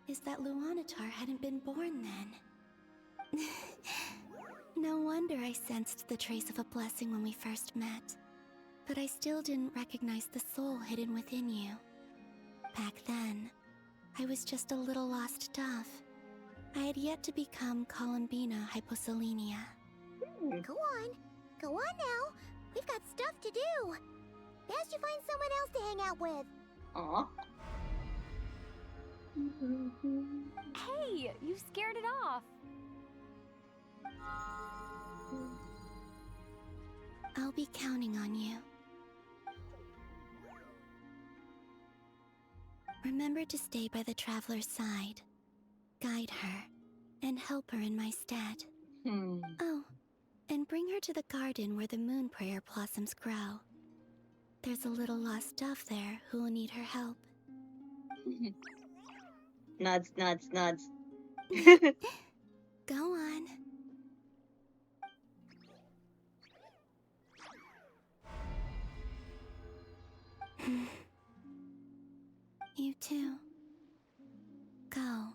is that Luanatar hadn't been born then. No wonder I sensed the trace of a blessing when we first met. But I still didn't recognize the soul hidden within you. Back then, I was just a little lost dove. I had yet to become Columbina Hyposelenia. Go on. Go on now. We've got stuff to do. Best you find someone else to hang out with. Aw. Hey, you scared it off. I'll be counting on you. Remember to stay by the traveler's side. Guide her, and help her in my stead. Oh, and bring her to the garden where the moon prayer blossoms grow. There's a little lost dove there who will need her help. Nods, nods, nods. Go on. You too. Go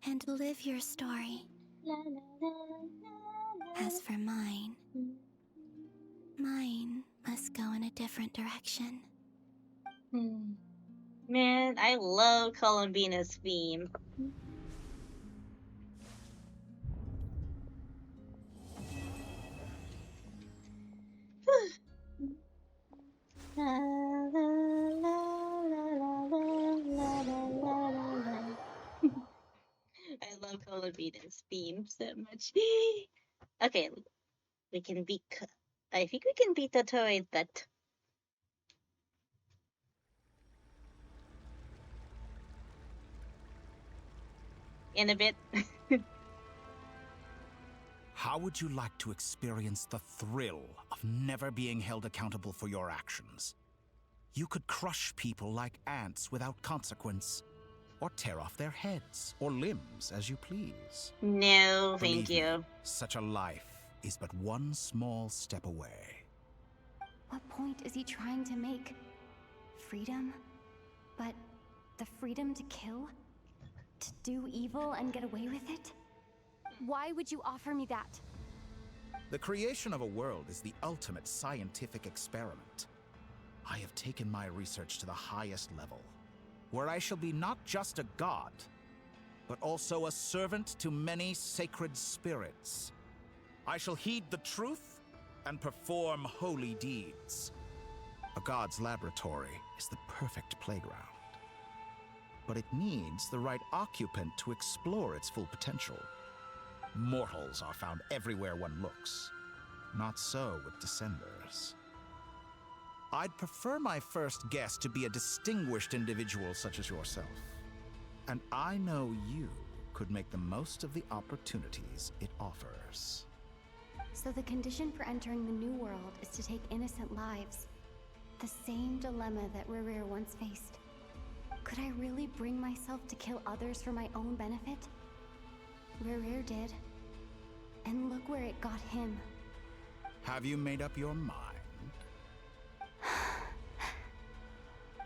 and live your story. As for mine, mine must go in a different direction. Man, I love Columbina's theme. I love Columbina's theme so much. Okay, we can beat. I think we can beat the toy that. In a bit. How would you like to experience the thrill of never being held accountable for your actions? You could crush people like ants without consequence, or tear off their heads or limbs as you please. No, Believe thank you. me, such a life is but one small step away. What point is he trying to make? Freedom? But the freedom to kill? To do evil and get away with it? Why would you offer me that? The creation of a world is the ultimate scientific experiment. I have taken my research to the highest level, where I shall be not just a god, but also a servant to many sacred spirits. I shall heed the truth and perform holy deeds. A god's laboratory is the perfect playground. But it needs the right occupant to explore its full potential. Mortals are found everywhere one looks. Not so with Descenders. I'd prefer my first guest to be a distinguished individual such as yourself. And I know you could make the most of the opportunities it offers. So the condition for entering the new world is to take innocent lives. The same dilemma that Rerir once faced. Could I really bring myself to kill others for my own benefit? Rerir did. And look where it got him. Have you made up your mind?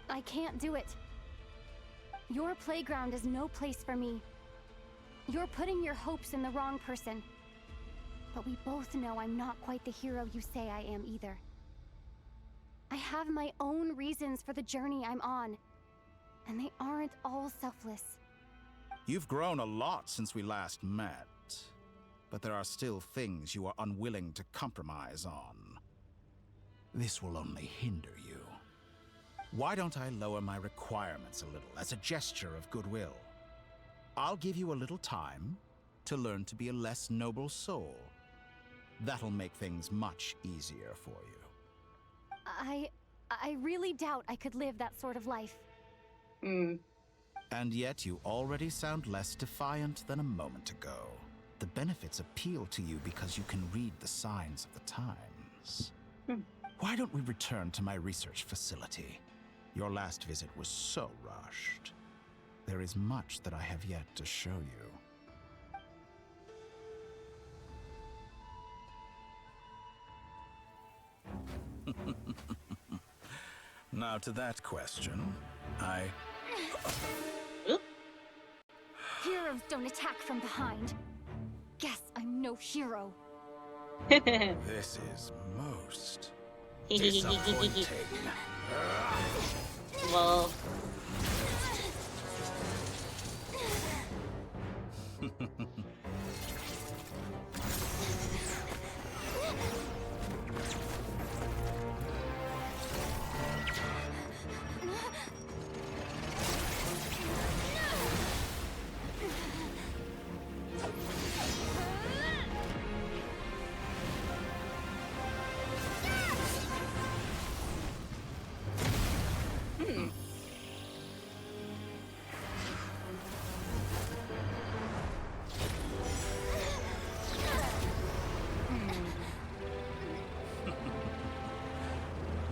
I can't do it. Your playground is no place for me. You're putting your hopes in the wrong person. But we both know I'm not quite the hero you say I am either. I have my own reasons for the journey I'm on. And they aren't all selfless. You've grown a lot since we last met. But there are still things you are unwilling to compromise on. This will only hinder you. Why don't I lower my requirements a little as a gesture of goodwill? I'll give you a little time to learn to be a less noble soul. That'll make things much easier for you. I really doubt I could live that sort of life. And yet you already sound less defiant than a moment ago. The benefits appeal to you because you can read the signs of the times. Why don't we return to my research facility? Your last visit was so rushed. There is much that I have yet to show you. Now to that question, Heroes don't attack from behind. Guess I'm no hero. This is most disappointing. Well.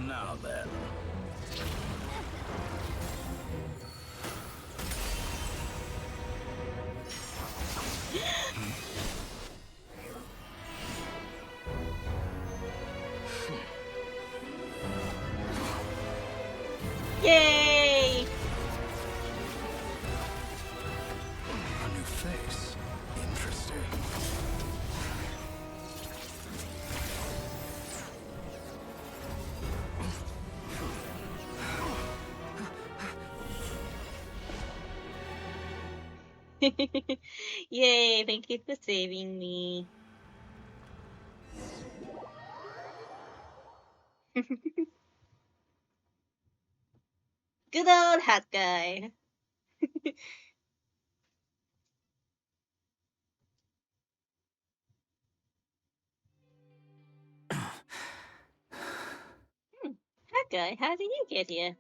Now then. Yay! A new face. Interesting. Yay, thank you for saving me. Good old hat guy. Hat guy, how did you get here?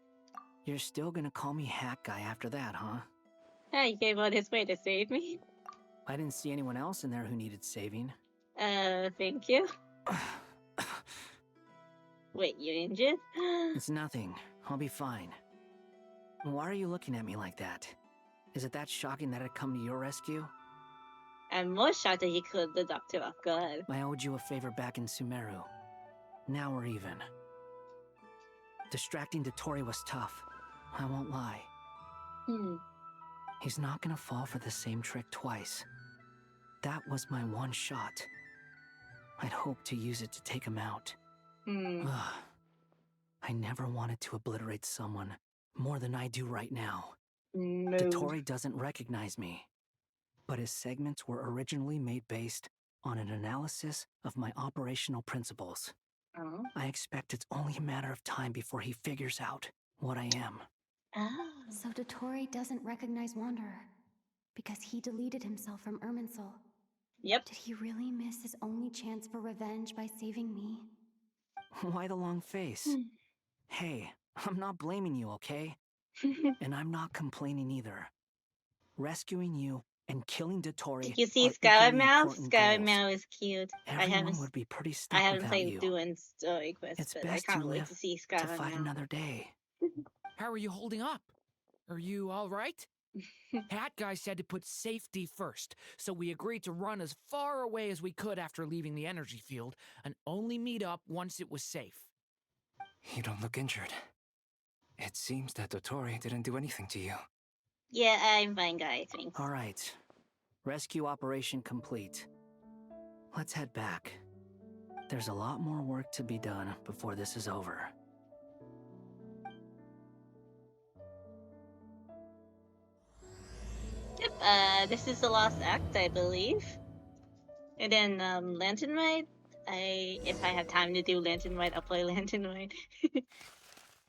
You're still gonna call me Hat Guy after that, huh? He came on his way to save me. I didn't see anyone else in there who needed saving. Thank you. Wait, you're injured? It's nothing. I'll be fine. Why are you looking at me like that? Is it that shocking that I'd come to your rescue? I'm more shocked that you killed the doctor off guard. I owed you a favor back in Sumeru. Now we're even. Distracting Dotori was tough. I won't lie. He's not gonna fall for the same trick twice. That was my one shot. I'd hoped to use it to take him out. I never wanted to obliterate someone more than I do right now. No. Dotori doesn't recognize me, but his segments were originally made based on an analysis of my operational principles. Oh. I expect it's only a matter of time before he figures out what I am. Oh. So Dotori doesn't recognize Wanderer because he deleted himself from Irminsul. Yep. Did he really miss his only chance for revenge by saving me? Why the long face? Hey, I'm not blaming you, okay? And I'm not complaining either. Rescuing you and killing Dotori Did you see are Sky equally Mouth? important Sky goals. Mouth is cute. Everyone would be pretty I stuck haven't without played you. doing Story Quest, It's but I best you can't wait live to see to Sky fight Mouth. another day. How are you holding up? Are you all right? Hat Guy said to put safety first, so we agreed to run as far away as we could after leaving the energy field and only meet up once it was safe. You don't look injured. It seems that Dotori didn't do anything to you. Yeah, I'm fine, guys. Thanks. All right. Rescue operation complete. Let's head back. There's a lot more work to be done before this is over. Yep, this is the last act, I believe. And then, Lantern Ride. If I have time to do Lantern Ride, I'll play Lantern Ride.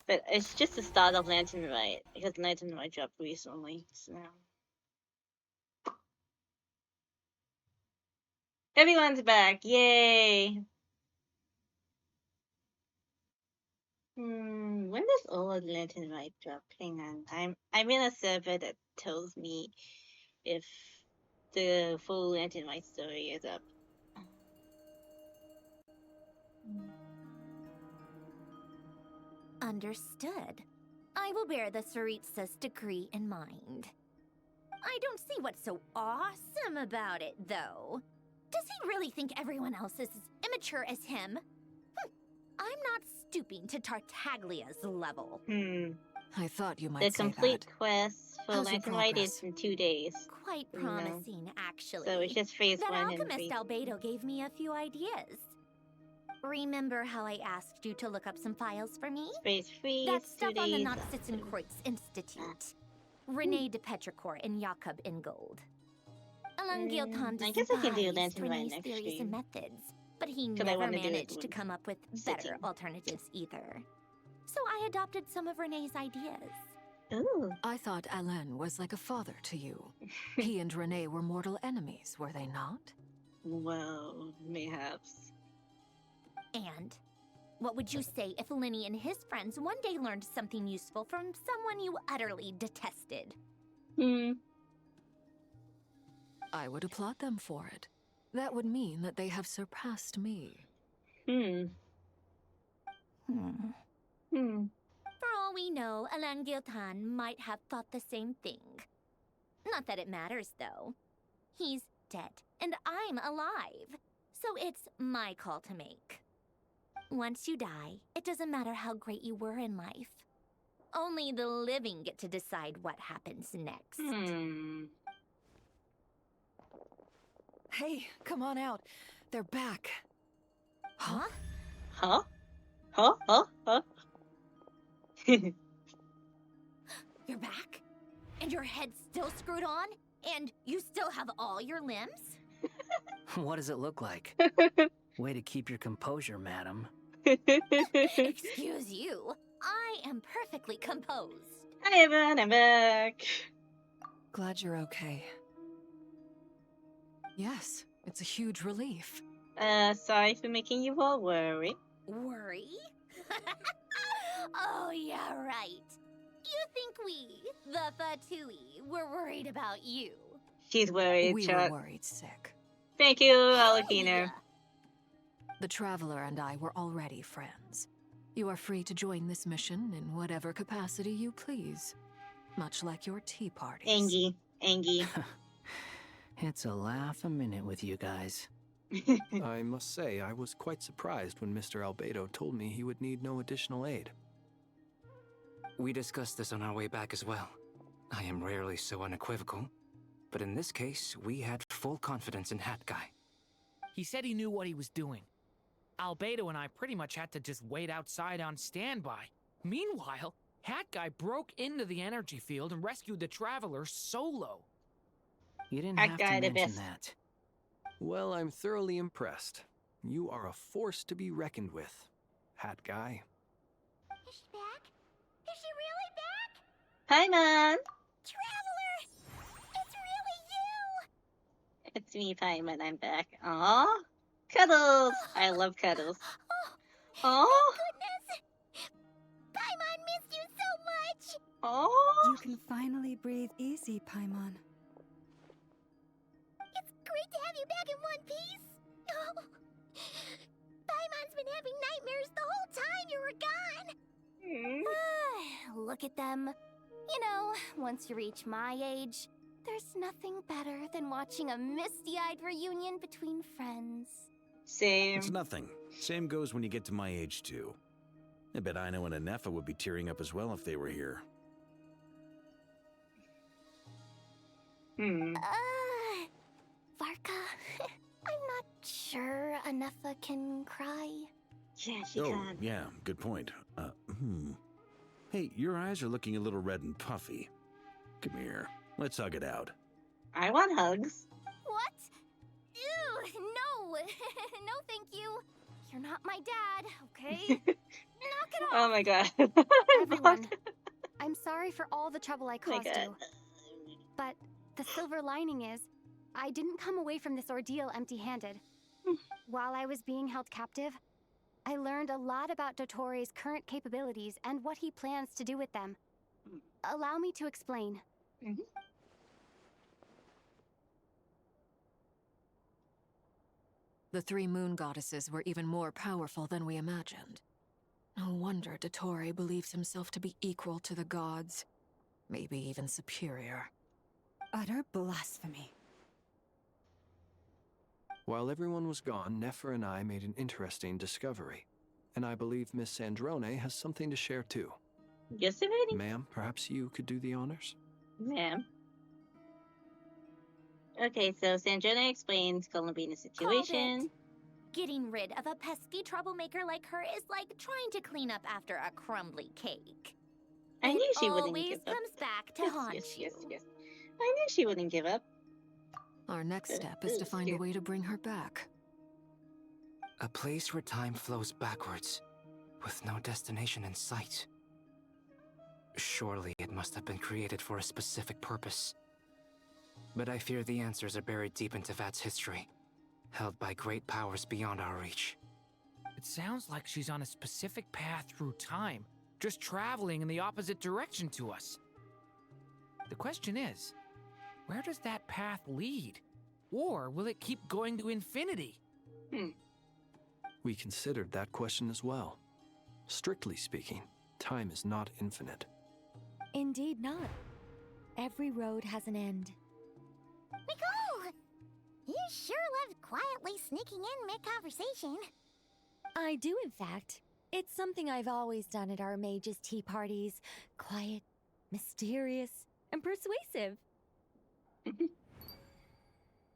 But it's just the start of Lantern Ride, because Lantern Ride dropped recently, so... Everyone's back, yay! When does Old Lantern Ride drop? Hang on, I'm in a server that tells me if the full Lantern Ride story is up. Understood. I will bear the Tsaritsa's decree in mind. I don't see what's so awesome about it, though. Does he really think everyone else is as immature as him? I'm not stooping to Tartaglia's level. I thought you might The say complete that. quest for How's your Lantern Ride is progress? in 2 days. Quite promising, actually. So it's just phase that 1 and alchemist phase... Albedo gave me a few ideas. Remember how I asked you to look up some files for me? Phase 3 That is 2 stuff on the days. Nazitzenkreuz Institute. Rene de Petrichor and Jakob Ingold. Alan Giltan I guess I can do despised Lantern Ride Rene's next theories stream. and methods, but he 'Cause I never wanna do it managed to with come up with sitting. better alternatives either. So I adopted some of Rene's ideas. Ooh. I thought Alain was like a father to you. He and Renee were mortal enemies, were they not? Well, mayhaps. And what would you say if Lenny and his friends one day learned something useful from someone you utterly detested? I would applaud them for it. That would mean that they have surpassed me. For all we know, Alain Giltan might have thought the same thing. Not that it matters, though. He's dead, and I'm alive. So it's my call to make. Once you die, it doesn't matter how great you were in life. Only the living get to decide what happens next. Hey, come on out. They're back. Huh? Huh? Huh? Huh? Huh? You're back? And your head's still screwed on? And you still have all your limbs? What does it look like? Way to keep your composure, madam. Excuse you. I am perfectly composed. Hi everyone, I'm back. Glad you're okay. Yes, it's a huge relief. Sorry for making you all worry. Worry? Oh, yeah, right. You think we, the Fatui, were worried about you? She's worried, We Chuck. were worried sick. Thank you, Alakina. The Traveler and I were already friends. You are free to join this mission in whatever capacity you please. Much like your tea parties. Angie. It's a laugh a minute with you guys. I must say, I was quite surprised when Mr. Albedo told me he would need no additional aid. We discussed this on our way back as well. I am rarely so unequivocal, but in this case, we had full confidence in Hat Guy. He said he knew what he was doing. Albedo and I pretty much had to just wait outside on standby. Meanwhile, Hat Guy broke into the energy field and rescued the Traveler solo. You didn't Hat have Guy to the mention best. that. Well, I'm thoroughly impressed. You are a force to be reckoned with, Hat Guy. Is she back? Is she really back? Paimon! Traveler! It's really you! It's me, Paimon. I'm back. Aww. Cuddles! I love cuddles. Aww. Thank goodness! Paimon missed you so much! Aww. You can finally breathe easy, Paimon. It's great to have you back in one piece! Oh. Paimon's been having nightmares the whole time you were gone! Look at them. You know, once you reach my age, there's nothing better than watching a misty-eyed reunion between friends. Same. It's nothing. Same goes when you get to my age, too. I bet Ino and Anefa would be tearing up as well if they were here. Varka, I'm not sure Anefa can cry. Yeah, she can. Yeah, good point. Hey, your eyes are looking a little red and puffy. Come here, let's hug it out. I want hugs. What? Ew, no! No, thank you. You're not my dad, okay? Knock it off! Oh my god. Everyone, I'm sorry for all the trouble I caused God. you. But the silver lining is, I didn't come away from this ordeal empty-handed. While I was being held captive, I learned a lot about Dottoro's current capabilities and what he plans to do with them. Allow me to explain. The three moon goddesses were even more powerful than we imagined. No wonder Dottore believes himself to be equal to the gods. Maybe even superior. Utter blasphemy. While everyone was gone, Nefer and I made an interesting discovery. And I believe Miss Sandrone has something to share too. Yes, already? Ma'am, perhaps you could do the honors? Ma'am. Okay, so Sandrone explains Columbina's situation. Getting rid of a pesky troublemaker like her is like trying to clean up after a crumbly cake. I knew she wouldn't always give up. comes back to Yes, haunt yes, you. yes. I knew she wouldn't give up. Our next step is to find a way to bring her back. A place where time flows backwards, with no destination in sight. Surely it must have been created for a specific purpose. But I fear the answers are buried deep in Tevat's history, held by great powers beyond our reach. It sounds like she's on a specific path through time, just traveling in the opposite direction to us. The question is, where does that path lead? Or will it keep going to infinity? We considered that question as well. Strictly speaking, time is not infinite. Indeed not. Every road has an end. Nicole! You sure love quietly sneaking in mid-conversation. I do, in fact. It's something I've always done at our mages' tea parties. Quiet, mysterious, and persuasive.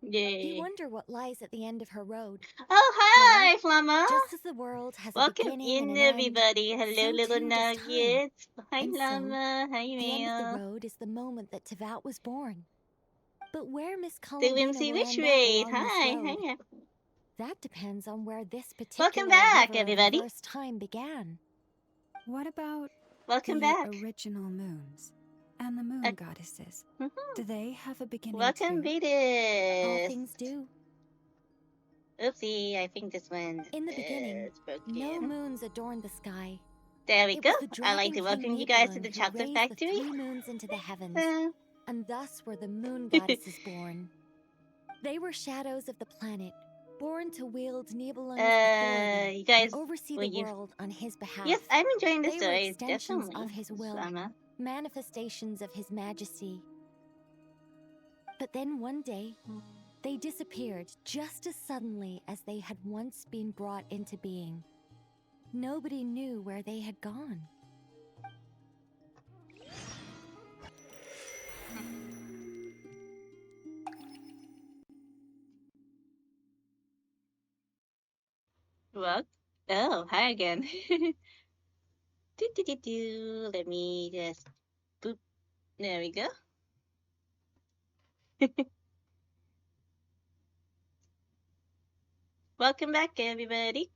Yay. You wonder what lies at the end of her road. Oh, hi, Well, Flamma. just as the world has a Welcome beginning and in, an end, everybody. Hello, so little too does time. nuggets. Hi, And so, Flamma. Hi, the end of the Mail. road is the moment that Tevat was born. But where Miss The Columbina Whimsy will Which end Way. up along Hi, this road, hi. that depends on where this particular Welcome back, river of everybody. reverse time began. What about Welcome the back. original moons and the moon goddesses? Do they have a beginning Welcome, too? All Beatus. things do. Oopsie, I think this one In the beginning, is broken. no moons adorned the sky. There we It go. was the I'd like to Dragon King welcome you guys to Nibelung the who Chocolate raised Factory. the 3 moons into the heavens, Uh, and thus were the moon goddesses born. They were shadows of the planet, born to wield Nibelung's authority you guys, and oversee will the you... world on his behalf. Yes, I'm enjoying the They were story, extensions definitely. of his will, Flamma. manifestations of his majesty. But then one day, they disappeared just as suddenly as they had once been brought into being. Nobody knew where they had gone. What? Oh, hi again. Do. Let me just boop. There we go. Welcome back, everybody.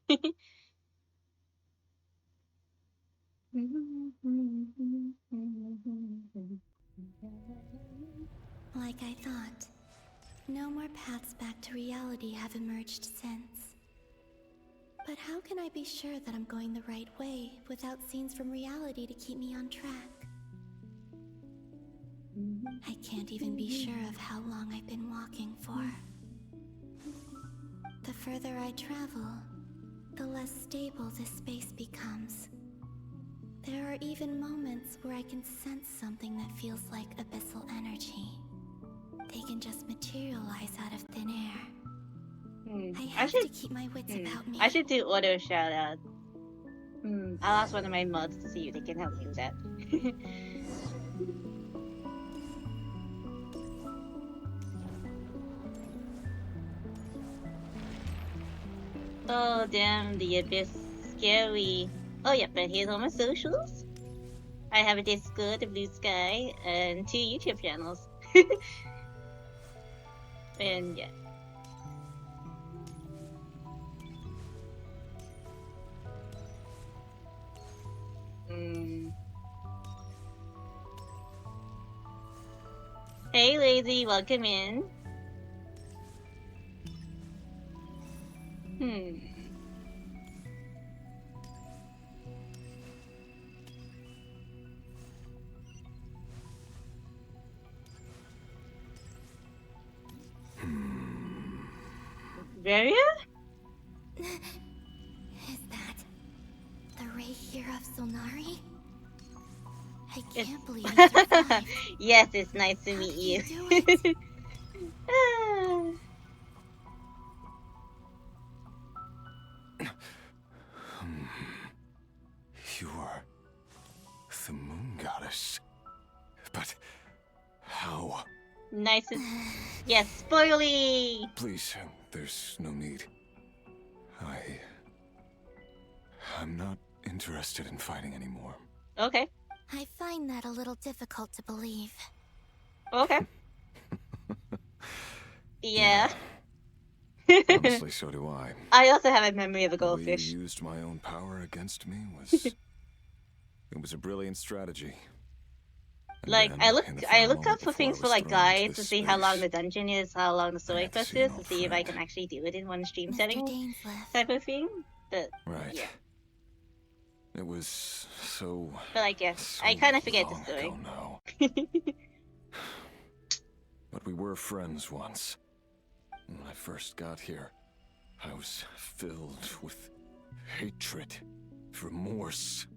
Like I thought, no more paths back to reality have emerged since. But how can I be sure that I'm going the right way without scenes from reality to keep me on track? I can't even be sure of how long I've been walking for. The further I travel, the less stable this space becomes. There are even moments where I can sense something that feels like abyssal energy. They can just materialize out of thin air. I have to keep my wits about me. I should do auto shout out. I'll ask one of my mods to see if they can help me with that. Oh damn, the abyss, scary. Oh yeah, but here's all my socials. I have a Discord, a Blue Sky, and 2 YouTube channels. And yeah. Hey Lazy, welcome in. Varia? Is that the ray here of Solnari? I can't believe you survived. Yes, it's nice to meet you. You are the moon goddess. But how? Nice to... Yes, spoily! Please, there's no need. I'm not interested in fighting anymore. Okay. I find that a little difficult to believe. Okay. Yeah. Honestly, so do I. I also have a memory of a The way goldfish. you used my own power against me was... it was a brilliant strategy. And Like, then, I look up for before I things for was like thrown into guides to this see how long space, the dungeon is, how long the story quest see an is, to old see if I friend. can actually do it in one stream Mr. setting Dainsleif. type of thing. But Right. yeah. It was so... But like, yeah, I kind of forget the long story. ago now. But we were friends once. When I first got here, I was filled with hatred, remorse,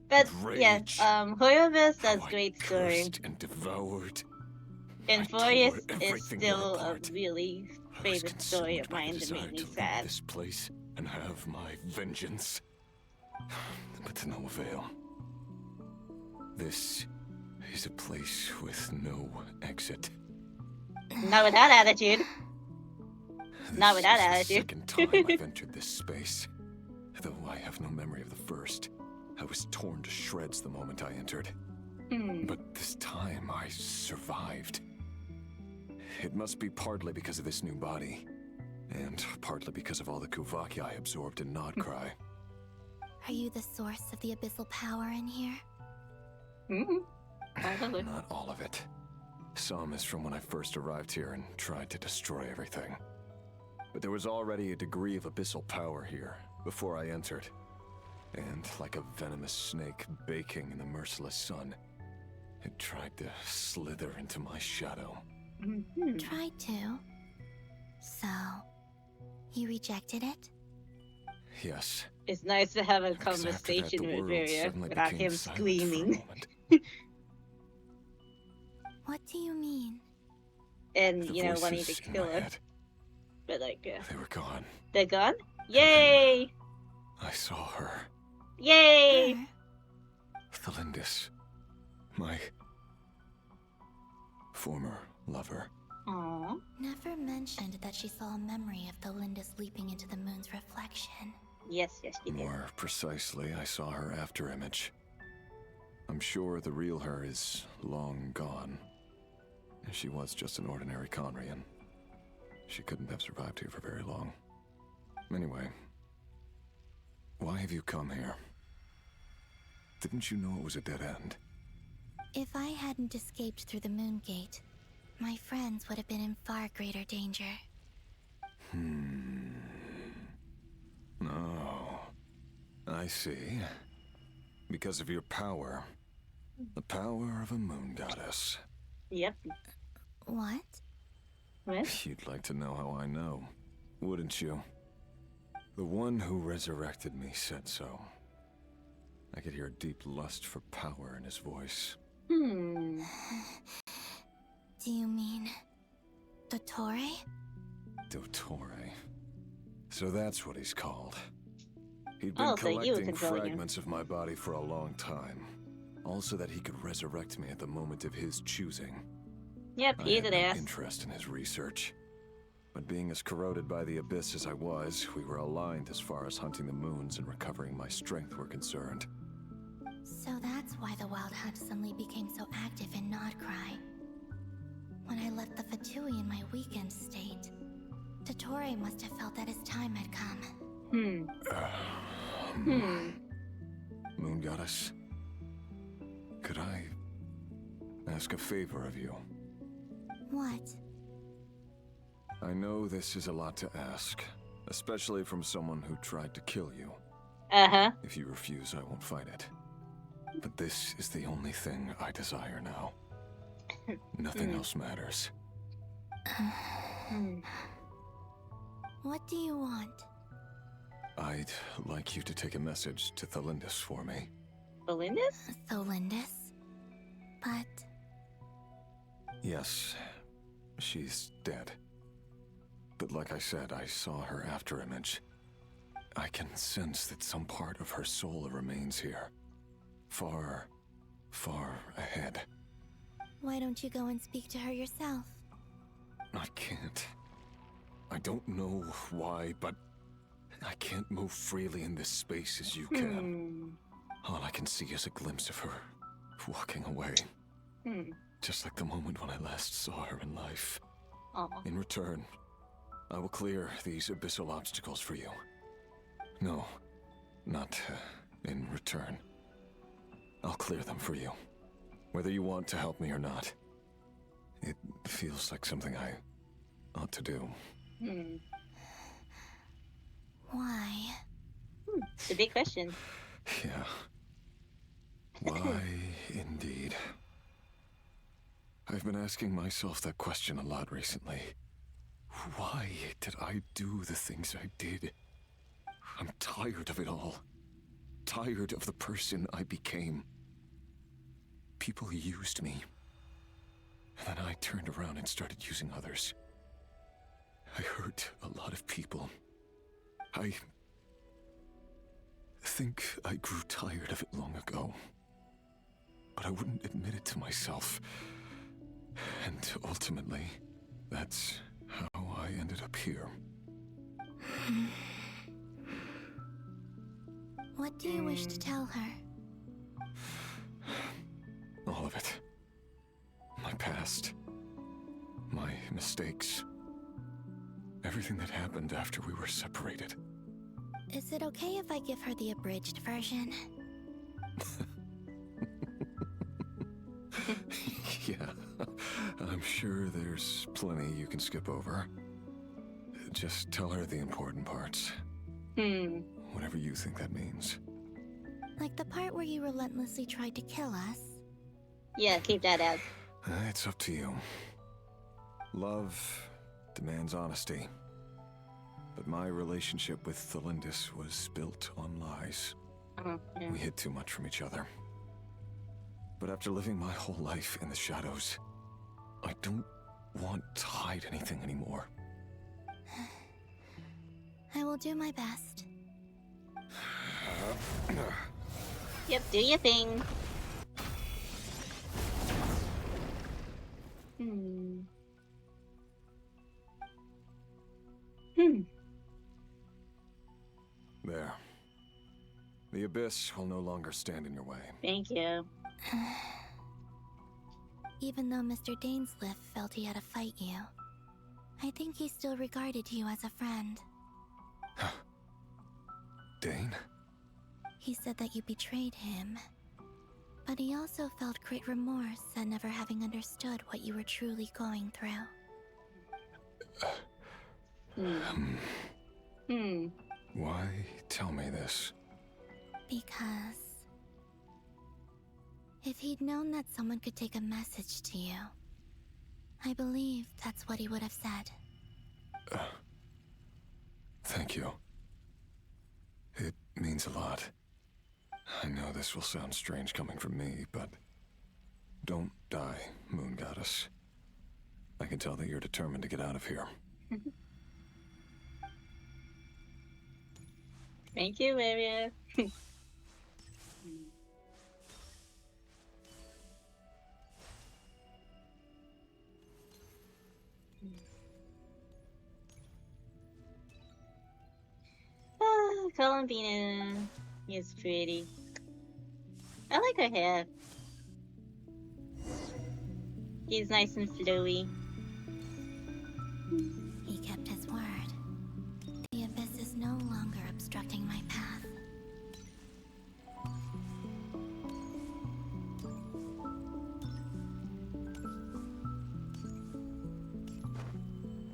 But and rage. yeah, Horrorverse does great story. Cursed and devoured. And I Furious tore is everything still a apart. really I was favorite story of consumed by the mine that desire made me to leave sad. this place and have my vengeance. But to no avail. This is a place with no exit. Not with that attitude. Not with that This is the attitude. second time I've entered this space. Though I have no memory of the first. I was torn to shreds the moment I entered. But this time I survived. It must be partly because of this new body. And partly because of all the Kuvaki I absorbed in Nodcry. Are you the source of the abyssal power in here? Not all of it. Some is from when I first arrived here and tried to destroy everything. But there was already a degree of abyssal power here before I entered. And like a venomous snake baking in the merciless sun, it tried to slither into my shadow. Tried to. So, you rejected it? Yes. It's nice to have a Because after that, conversation the with world Varia suddenly without became him silent for a screaming. moment. What do you mean? And, The you know, wanting to voices in kill my her. head, But like, yeah. they were gone. They're gone? Yay! I saw her. Yay! Thelindis. My former lover. Aww. Never mentioned that she saw a memory of the Lindis leaping into the moon's reflection. Yes, she did. More precisely, I saw her after image. I'm sure the real her is long gone. She was just an ordinary Conrian. She couldn't have survived here for very long. Anyway, why have you come here? Didn't you know it was a dead end? If I hadn't escaped through the moon gate, my friends would have been in far greater danger. Oh, I see. Because of your power. The power of a moon goddess. Yep. What? What? You'd like to know how I know, wouldn't you? The one who resurrected me said so. I could hear a deep lust for power in his voice. Do you mean... Dottore? Dottore. So that's what he's called. He'd been Oh, so you were collecting controlling him. fragments of my body for a long time. Also that he could resurrect me at the moment of his choosing. Yep, I he's had an no ass. interest in his research. But being as corroded by the abyss as I was, we were aligned as far as hunting the moons and recovering my strength were concerned. So that's why the Wild Hunt suddenly became so active in Nodcry. When I left the Fatui in my weakened state, Dottore must have felt that his time had come. Moon Goddess, could I ask a favor of you? What? I know this is a lot to ask, especially from someone who tried to kill you. Uh-huh. If you refuse, I won't fight it. But this is the only thing I desire now. Nothing else matters. What do you want? I'd like you to take a message to Thalindis for me. Thalindis? Thalindis? But... Yes, she's dead. But like I said, I saw her after image. I can sense that some part of her soul remains here. Far, far ahead. Why don't you go and speak to her yourself? I can't. I don't know why, but I can't move freely in this space as you can. All I can see is a glimpse of her walking away. Just like the moment when I last saw her in life. In return, I will clear these abyssal obstacles for you. No, not in return. I'll clear them for you, whether you want to help me or not. It feels like something I ought to do. Why? It's a big question. Yeah. Why, indeed. I've been asking myself that question a lot recently. Why did I do the things I did? I'm tired of it all. Tired of the person I became. People used me. And then I turned around and started using others. I hurt a lot of people. I think I grew tired of it long ago. But I wouldn't admit it to myself. And ultimately, that's how I ended up here. What do you wish to tell her? All of it. My past. My mistakes. Everything that happened after we were separated. Is it okay if I give her the abridged version? Yeah, I'm sure there's plenty you can skip over. Just tell her the important parts. Whatever you think that means. Like the part where you relentlessly tried to kill us? Yeah, keep that out. It's up to you. Love demands honesty. But my relationship with Thalindis was built on lies. We hid too much from each other. But after living my whole life in the shadows, I don't want to hide anything anymore. I will do my best. Yep, do your thing. There. The abyss will no longer stand in your way. Thank you. Even though Mr. Dainsleif felt he had to fight you, I think he still regarded you as a friend. Dane? He said that you betrayed him. But he also felt great remorse at never having understood what you were truly going through. Why tell me this? Because if he'd known that someone could take a message to you, I believe that's what he would have said. Thank you. It means a lot. I know this will sound strange coming from me, but don't die, Moon Goddess. I can tell that you're determined to get out of here. Thank you, Marianne. Columbina is pretty. I like her hair. She's nice and flowy. He kept his word. The abyss is no longer obstructing my path.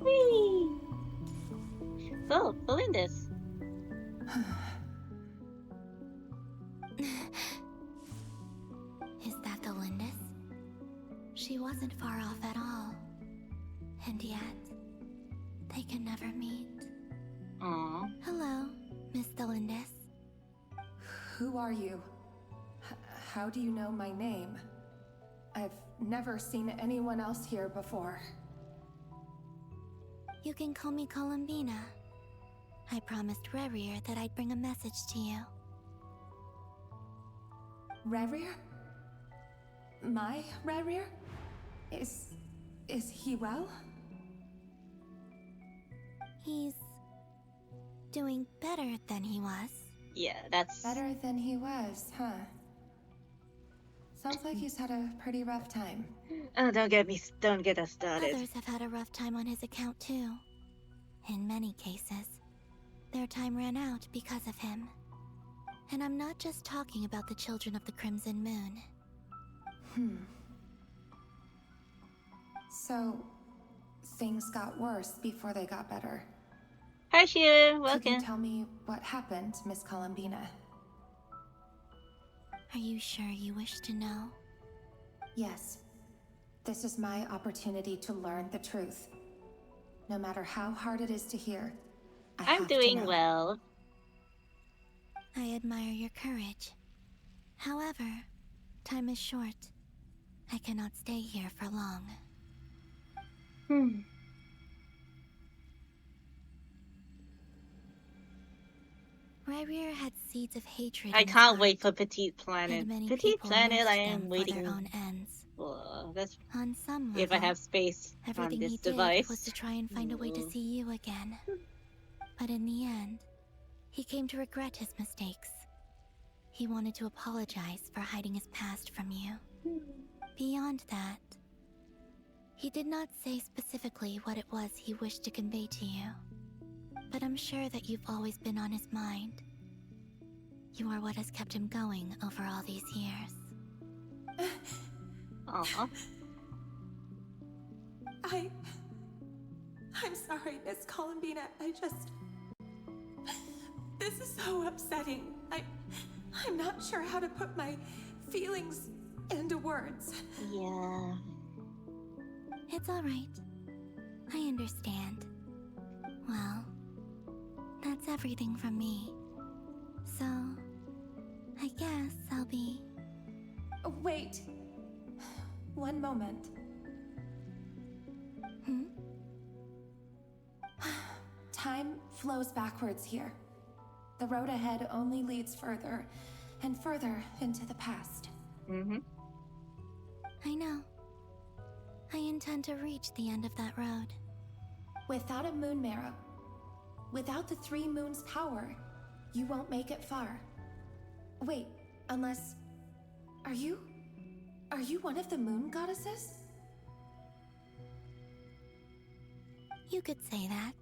Whee! Oh, Belinda's. Is that the Lindis? She wasn't far off at all. And yet, they can never meet. Aww. Hello, Miss Delindis. Who are you? How do you know my name? I've never seen anyone else here before. You can call me Columbina. I promised Rerir that I'd bring a message to you. Rerir? My Rerir? Is he well? He's doing better than he was. Yeah, that's better than he was, huh? Sounds like he's had a pretty rough time. Oh, don't get us started. Others have had a rough time on his account too. In many cases, their time ran out because of him. And I'm not just talking about the children of the Crimson Moon. So, things got worse before they got better. Hi, Sheila. Welcome. Could you tell me what happened, Miss Columbina? Are you sure you wish to know? Yes. This is my opportunity to learn the truth. No matter how hard it is to hear, I'm doing well. I admire your courage. However, time is short. I cannot stay here for long. Rerir had seeds of hatred. I in his can't heart, wait for Petite Planet. and many Petite people Planet, I nursed am them waiting. for their own ends. That's On some if I level, have space on everything this he did device. was to try and find a way to see you again. But in the end, he came to regret his mistakes. He wanted to apologize for hiding his past from you. Beyond that, he did not say specifically what it was he wished to convey to you. But I'm sure that you've always been on his mind. You are what has kept him going over all these years. Aww. I'm sorry, Miss Columbina. This is so upsetting. I'm not sure how to put my feelings into words. Yeah. It's all right. I understand. Well, that's everything from me. So, I guess I'll be... Wait. One moment. Time flows backwards here. The road ahead only leads further and further into the past. I know. I intend to reach the end of that road. Without a moon marrow, without the 3 moons' power, you won't make it far. Wait, unless... Are you one of the moon goddesses? You could say that.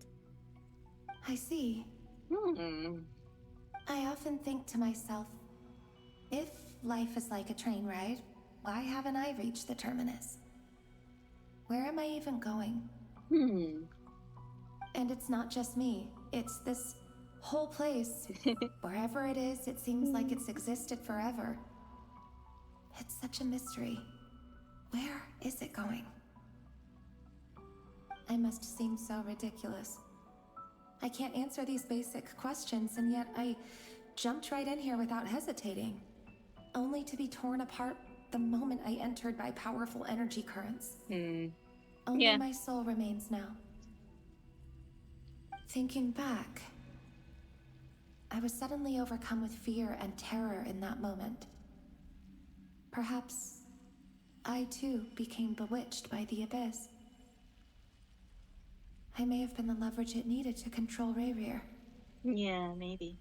I see. I often think to myself, if life is like a train ride, why haven't I reached the terminus? Where am I even going? And it's not just me, it's this whole place. Wherever it is, it seems like it's existed forever. It's such a mystery. Where is it going? I must seem so ridiculous. I can't answer these basic questions, and yet I jumped right in here without hesitating, only to be torn apart the moment I entered by powerful energy currents. Only my soul remains now. Thinking back, I was suddenly overcome with fear and terror in that moment. Perhaps I too became bewitched by the abyss. I may have been the leverage it needed to control Rayrir. Yeah, maybe.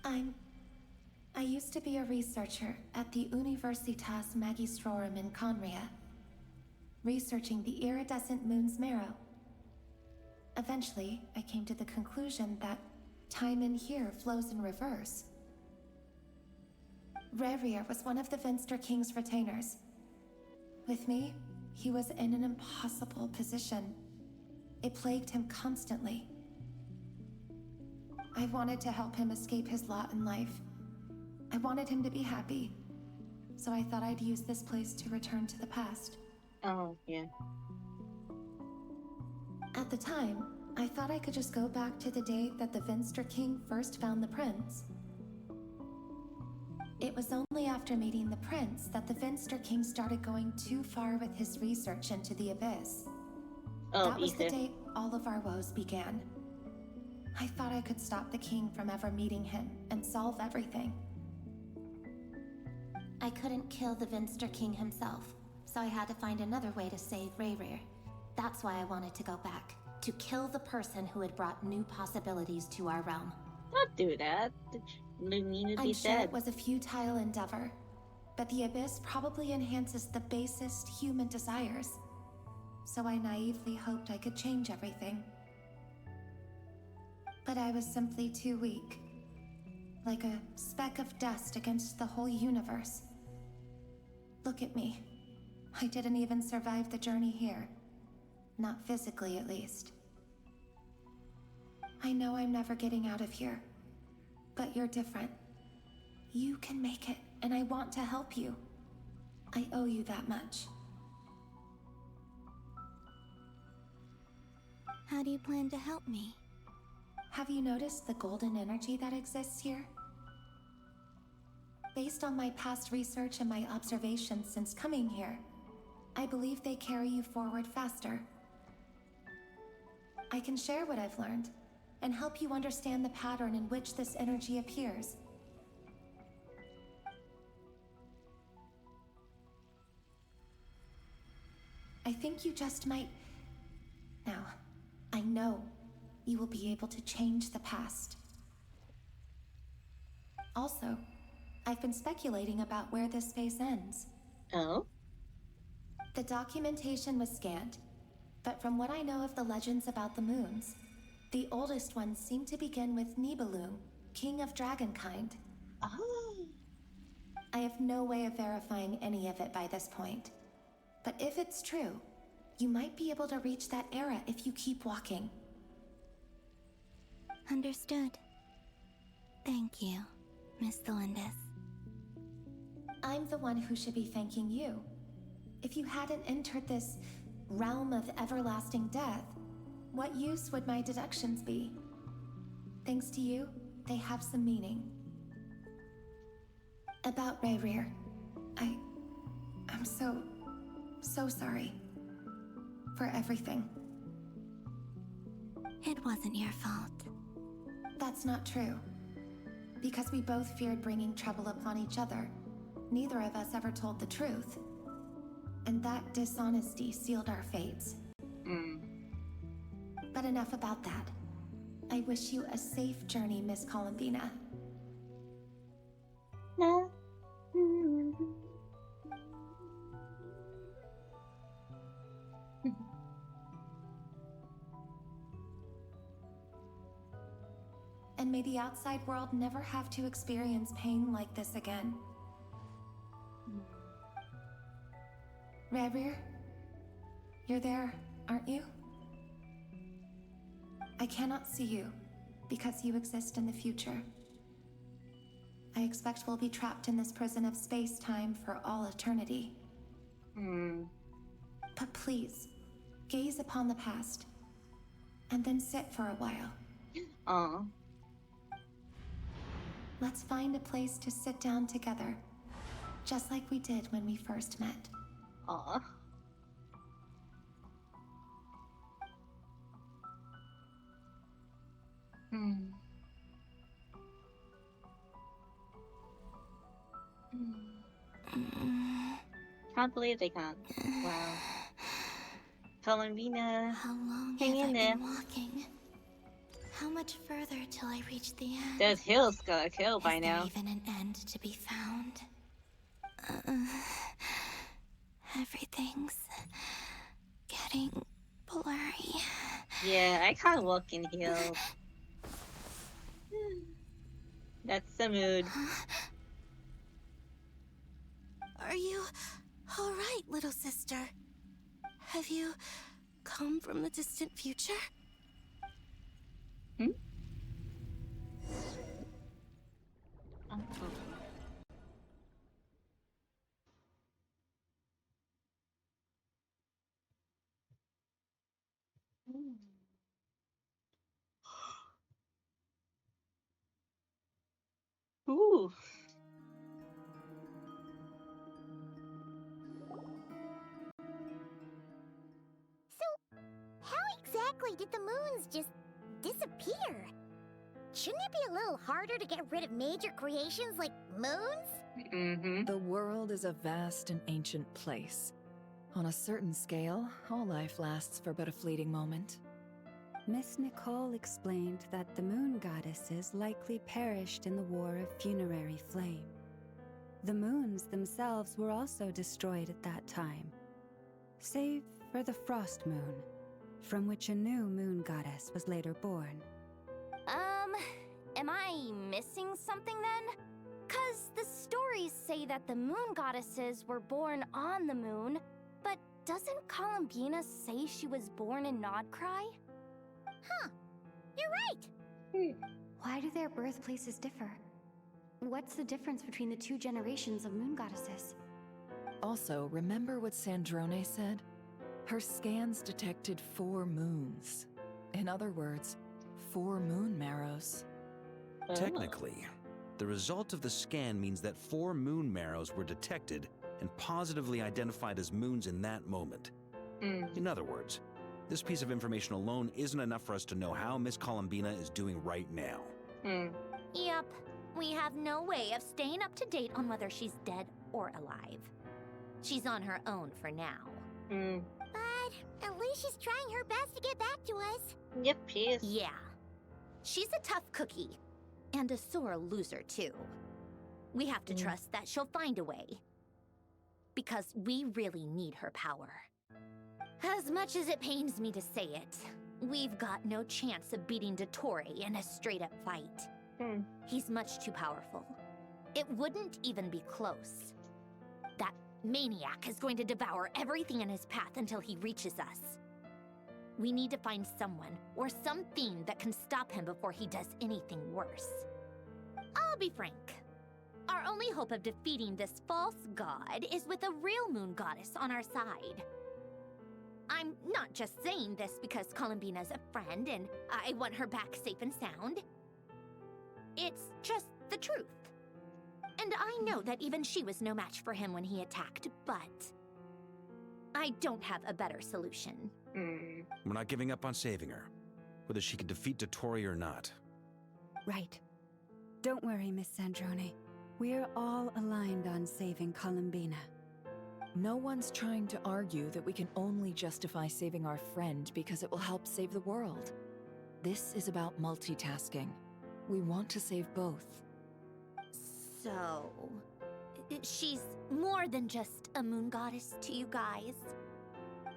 I used to be a researcher at the Universitas Magistrorum in Conria, researching the iridescent moon's marrow. Eventually, I came to the conclusion that time in here flows in reverse. Rayrir was one of the Vinster King's retainers. With me, he was in an impossible position. It plagued him constantly. I wanted to help him escape his lot in life. I wanted him to be happy. So I thought I'd use this place to return to the past. Oh, yeah. At the time, I thought I could just go back to the day that the Vinster King first found the prince. It was only after meeting the prince that the Vinster King started going too far with his research into the abyss. That was the day all of our woes began. I thought I could stop the king from ever meeting him and solve everything. I couldn't kill the Vinster King himself, so I had to find another way to save Rayrir. That's why I wanted to go back, to kill the person who had brought new possibilities to our realm. Don't do that. Lumina be I'm sure dead. it was a futile endeavor, but the abyss probably enhances the basest human desires. So I naively hoped I could change everything. But I was simply too weak. Like a speck of dust against the whole universe. Look at me. I didn't even survive the journey here. Not physically, at least. I know I'm never getting out of here. But you're different. You can make it, and I want to help you. I owe you that much. How do you plan to help me? Have you noticed the golden energy that exists here? Based on my past research and my observations since coming here, I believe they carry you forward faster. I can share what I've learned, and help you understand the pattern in which this energy appears. I think you just might... Now, I know you will be able to change the past. Also, I've been speculating about where this space ends. Oh? The documentation was scanned, but from what I know of the legends about the moons, the oldest ones seem to begin with Nibelung, king of dragonkind. Oh. I have no way of verifying any of it by this point. But if it's true, you might be able to reach that era if you keep walking. Understood. Thank you, Miss Delindis. I'm the one who should be thanking you. If you hadn't entered this realm of everlasting death, what use would my deductions be? Thanks to you, they have some meaning. About Rayrir, I'm so sorry. For everything. It wasn't your fault. That's not true. Because we both feared bringing trouble upon each other, neither of us ever told the truth. And that dishonesty sealed our fates. But enough about that. I wish you a safe journey, Miss Columbina. and may the outside world never have to experience pain like this again. Rerir, you're there, aren't you? I cannot see you, because you exist in the future. I expect we'll be trapped in this prison of space-time for all eternity. But please, gaze upon the past, and then sit for a while. Let's find a place to sit down together, just like we did when we first met. Can't believe they can't. Wow. Columbina, How long hang have in I there. been walking? How much further till I reach the end? Those hills got a kill by Is now. there even an end to be found? Everything's getting blurry. Yeah, I can't walk in hills. That's the mood. Are you all right, little sister? Have you come from the distant future? Ooh. So, how exactly did the moons just disappear? Shouldn't it be a little harder to get rid of major creations like moons? The world is a vast and ancient place. On a certain scale, all life lasts for but a fleeting moment. Miss Nicole explained that the moon goddesses likely perished in the War of Funerary Flame. The moons themselves were also destroyed at that time, save for the Frost Moon, from which a new moon goddess was later born. Am I missing something then? 'Cause the stories say that the moon goddesses were born on the moon, but doesn't Columbina say she was born in Nodcry? Huh. You're right. Why do their birthplaces differ? What's the difference between the two generations of moon goddesses? Also, remember what Sandrone said? Her scans detected 4 moons. In other words, 4 moon marrows. Technically, the result of the scan means that 4 moon marrows were detected and positively identified as moons in that moment. In other words, this piece of information alone isn't enough for us to know how Miss Columbina is doing right now. Yep. We have no way of staying up to date on whether she's dead or alive. She's on her own for now. But at least she's trying her best to get back to us. Yep, she is. Yeah. She's a tough cookie. And a sore loser, too. We have to trust that she'll find a way. Because we really need her power. As much as it pains me to say it, we've got no chance of beating Dottore in a straight-up fight. He's much too powerful. It wouldn't even be close. That maniac is going to devour everything in his path until he reaches us. We need to find someone or something that can stop him before he does anything worse. I'll be frank. Our only hope of defeating this false god is with a real moon goddess on our side. I'm not just saying this because Columbina's a friend and I want her back safe and sound. It's just the truth. And I know that even she was no match for him when he attacked, but I don't have a better solution. We're not giving up on saving her, whether she can defeat Dottore or not. Right. Don't worry, Miss Sandrone. We're all aligned on saving Columbina. No one's trying to argue that we can only justify saving our friend because it will help save the world. This is about multitasking. We want to save both. So, she's more than just a moon goddess to you guys?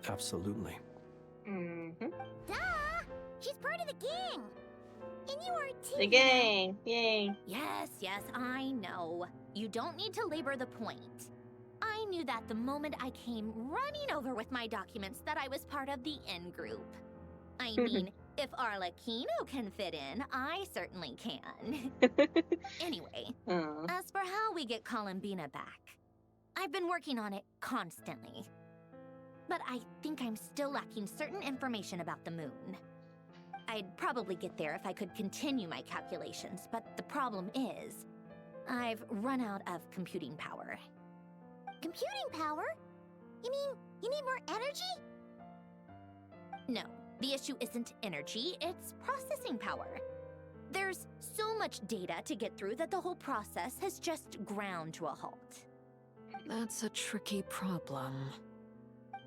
Absolutely. Duh! She's part of the gang! And you are too. The gang! Yay! Yes, I know. You don't need to labor the point. I knew that the moment I came running over with my documents that I was part of the in-group. I mean, if Arlecchino can fit in, I certainly can. Anyway, as for how we get Columbina back, I've been working on it constantly. But I think I'm still lacking certain information about the moon. I'd probably get there if I could continue my calculations, but the problem is, I've run out of computing power. Computing power? You mean you need more energy? No, the issue isn't energy, it's processing power. There's so much data to get through that the whole process has just ground to a halt. That's a tricky problem.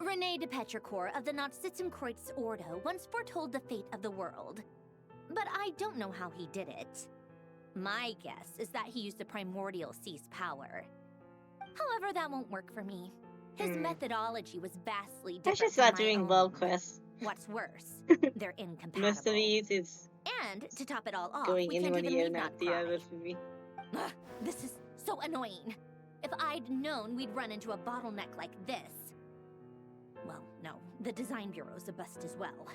René de Petrichor of the Nazissenkreuz Ordo once foretold the fate of the world. But I don't know how he did it. My guess is that he used the primordial sea's power. However, that won't work for me. His methodology was vastly different. That's just from not my doing own. well quests. What's worse, they're incompatible. Most of these is And to top it all off, going we in can't one even ear, leave not the Outcry. other for me. Ugh, this is so annoying. If I'd known we'd run into a bottleneck like this... Well, no, the design bureau's a bust as well.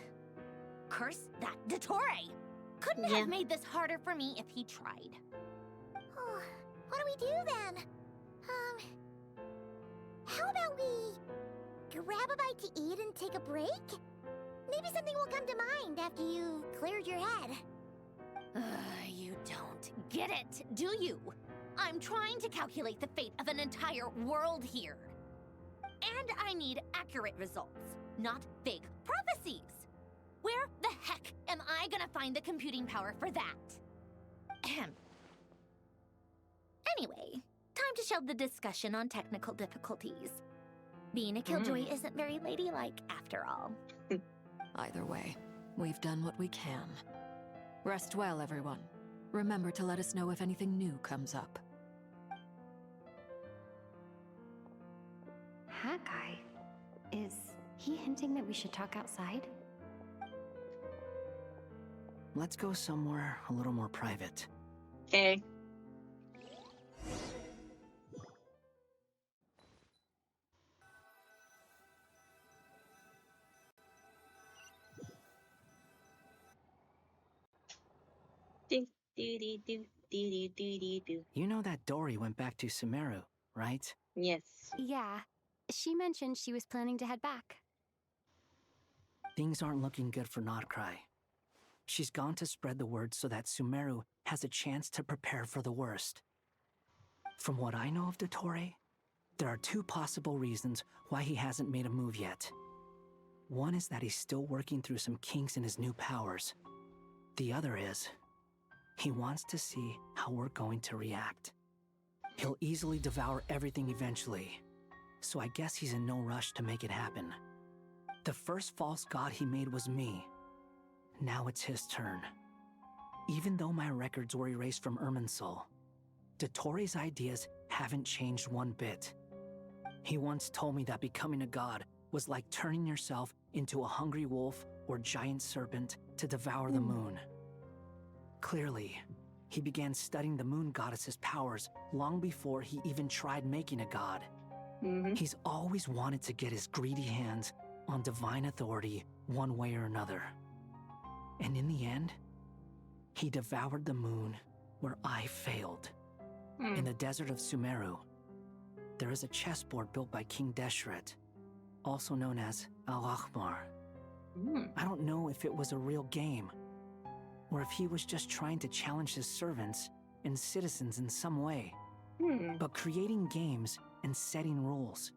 Curse that Dottore! Couldn't have made this harder for me if he tried. Oh, what do we do then? How about we grab a bite to eat and take a break? Maybe something will come to mind after you've cleared your head. You don't get it, do you? I'm trying to calculate the fate of an entire world here. And I need accurate results, not vague prophecies. Where the heck am I gonna find the computing power for that? Ahem. Anyway, time to shelve the discussion on technical difficulties. Being a killjoy isn't very ladylike, after all. Either way, we've done what we can. Rest well, everyone. Remember to let us know if anything new comes up. Hawkeye? Is he hinting that we should talk outside? Let's go somewhere a little more private. Okay. You know that Dory went back to Sumeru, right? Yes. Yeah. She mentioned she was planning to head back. Things aren't looking good for Notcry. She's gone to spread the word so that Sumeru has a chance to prepare for the worst. From what I know of Dottore, there are two possible reasons why he hasn't made a move yet. One is that he's still working through some kinks in his new powers. The other is, he wants to see how we're going to react. He'll easily devour everything eventually, so I guess he's in no rush to make it happen. The first false god he made was me. Now it's his turn. Even though my records were erased from Irminsul, Dottore's ideas haven't changed one bit. He once told me that becoming a god was like turning yourself into a hungry wolf or giant serpent to devour the moon. Clearly, he began studying the moon goddess's powers long before he even tried making a god. He's always wanted to get his greedy hands on divine authority one way or another. And in the end, he devoured the moon where I failed. In the desert of Sumeru, there is a chessboard built by King Deshret, also known as Al-Ahmar. I don't know if it was a real game, or if he was just trying to challenge his servants and citizens in some way. But creating games and setting rules,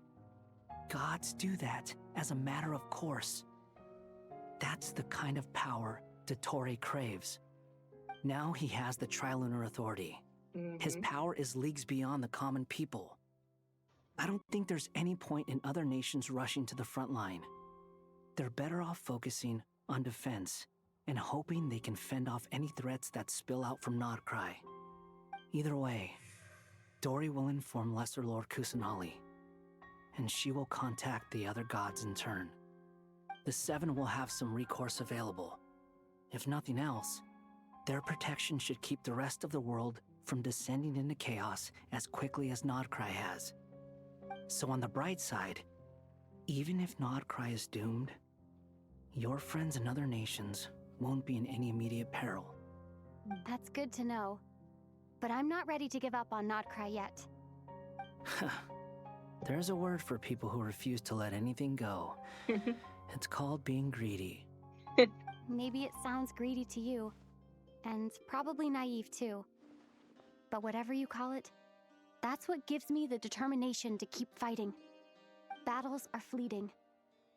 gods do that as a matter of course. That's the kind of power Dottore craves. Now he has the Trilunar Authority. His power is leagues beyond the common people. I don't think there's any point in other nations rushing to the front line. They're better off focusing on defense and hoping they can fend off any threats that spill out from Notcry. Either way, Dory will inform Lesser Lord Kusanali, and she will contact the other gods in turn. The Seven will have some recourse available. If nothing else, Their protection should keep the rest of the world from descending into chaos as quickly as Nodcry has. So on the bright side, even if Nodcry is doomed, your friends in other nations won't be in any immediate peril. That's good to know. But I'm not ready to give up on Nodcry yet. There's a word for people who refuse to let anything go. It's called being greedy. Maybe it sounds greedy to you, and probably naive too. But whatever you call it, that's what gives me the determination to keep fighting. Battles are fleeting,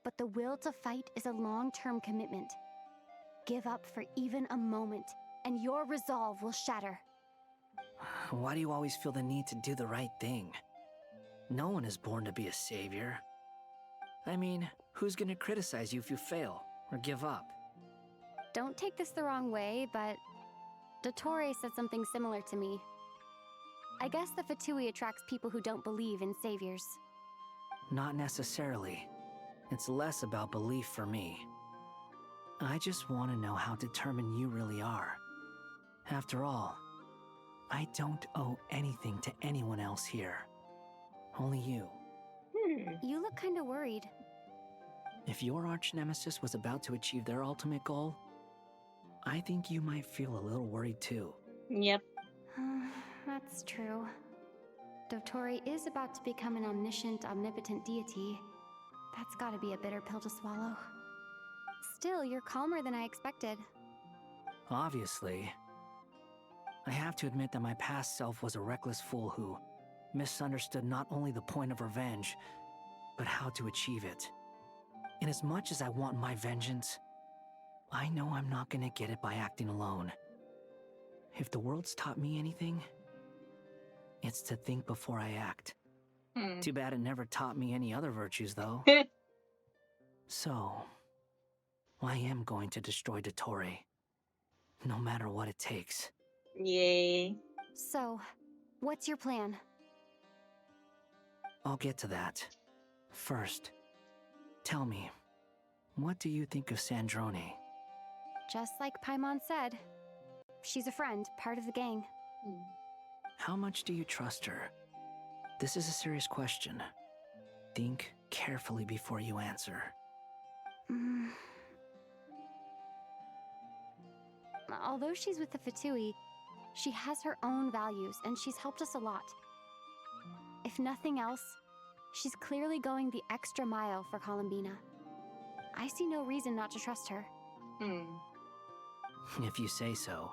but the will to fight is a long-term commitment. Give up for even a moment, and your resolve will shatter. Why do you always feel the need to do the right thing? No one is born to be a savior. I mean, who's gonna criticize you if you fail or give up? Don't take this the wrong way, but Dottore said something similar to me. I guess the Fatui attracts people who don't believe in saviors. Not necessarily. It's less about belief for me. I just want to know how determined you really are. After all, I don't owe anything to anyone else here. Only you. You look kinda worried. If your arch-nemesis was about to achieve their ultimate goal, I think you might feel a little worried too. Yep. That's true. Dottore is about to become an omniscient, omnipotent deity. That's gotta be a bitter pill to swallow. Still, you're calmer than I expected. Obviously. I have to admit that my past self was a reckless fool who misunderstood not only the point of revenge, but how to achieve it. And as much as I want my vengeance, I know I'm not gonna get it by acting alone. If the world's taught me anything, it's to think before I act. Too bad it never taught me any other virtues, though. So, I am going to destroy Dottore, no matter what it takes. Yay. So, what's your plan? I'll get to that. First, tell me, what do you think of Sandrone? Just like Paimon said, she's a friend, part of the gang. How much do you trust her? This is a serious question. Think carefully before you answer. Although she's with the Fatui, she has her own values, and she's helped us a lot. If nothing else, she's clearly going the extra mile for Columbina. I see no reason not to trust her. If you say so.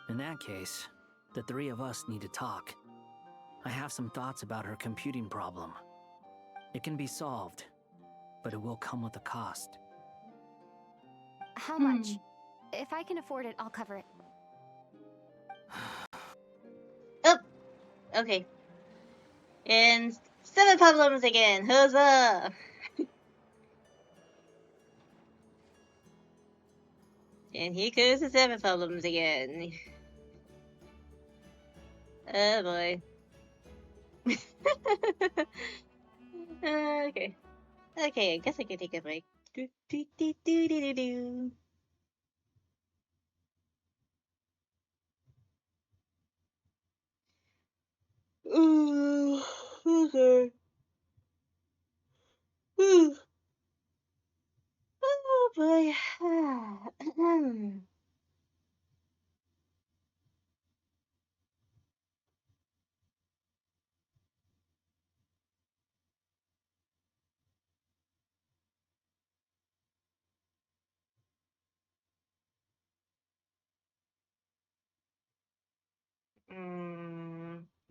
In that case, the three of us need to talk. I have some thoughts about her computing problem. It can be solved, but it will come with a cost. How much? If I can afford it, I'll cover it. Oh, okay. And 7 problems again. Huzzah! And here goes the 7 problems again. Oh boy. Okay. Okay, I guess I can take a break. Do, do, do, do, do, do, do. Ooh, okay. Ooh. Oh boy.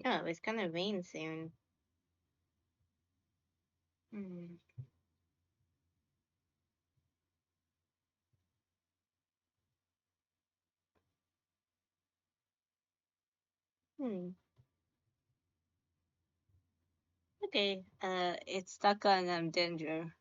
Oh, it's gonna rain soon. Hmm. Okay, it's stuck on danger.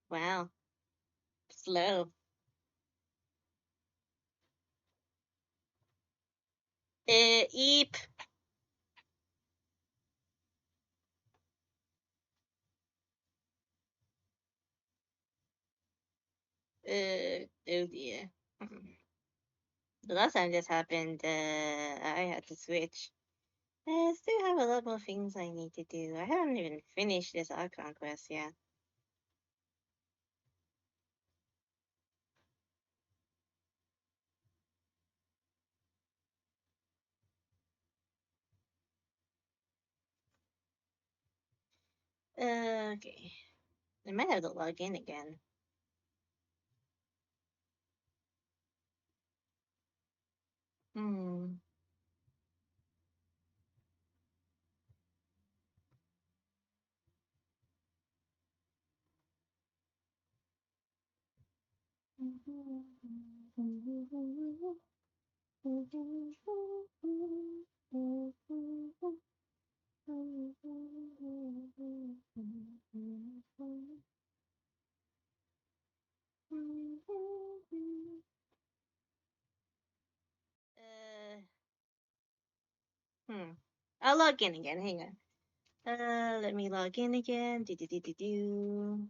Wow. Slow. Eep. Oh dear. The last time this happened, I had to switch. I still have a lot more things I need to do. I haven't even finished this Archon Quest yet. Okay. I might have to log in again. Hmm. I'll log in again. Hang on. Let me log in again. Do do do do do.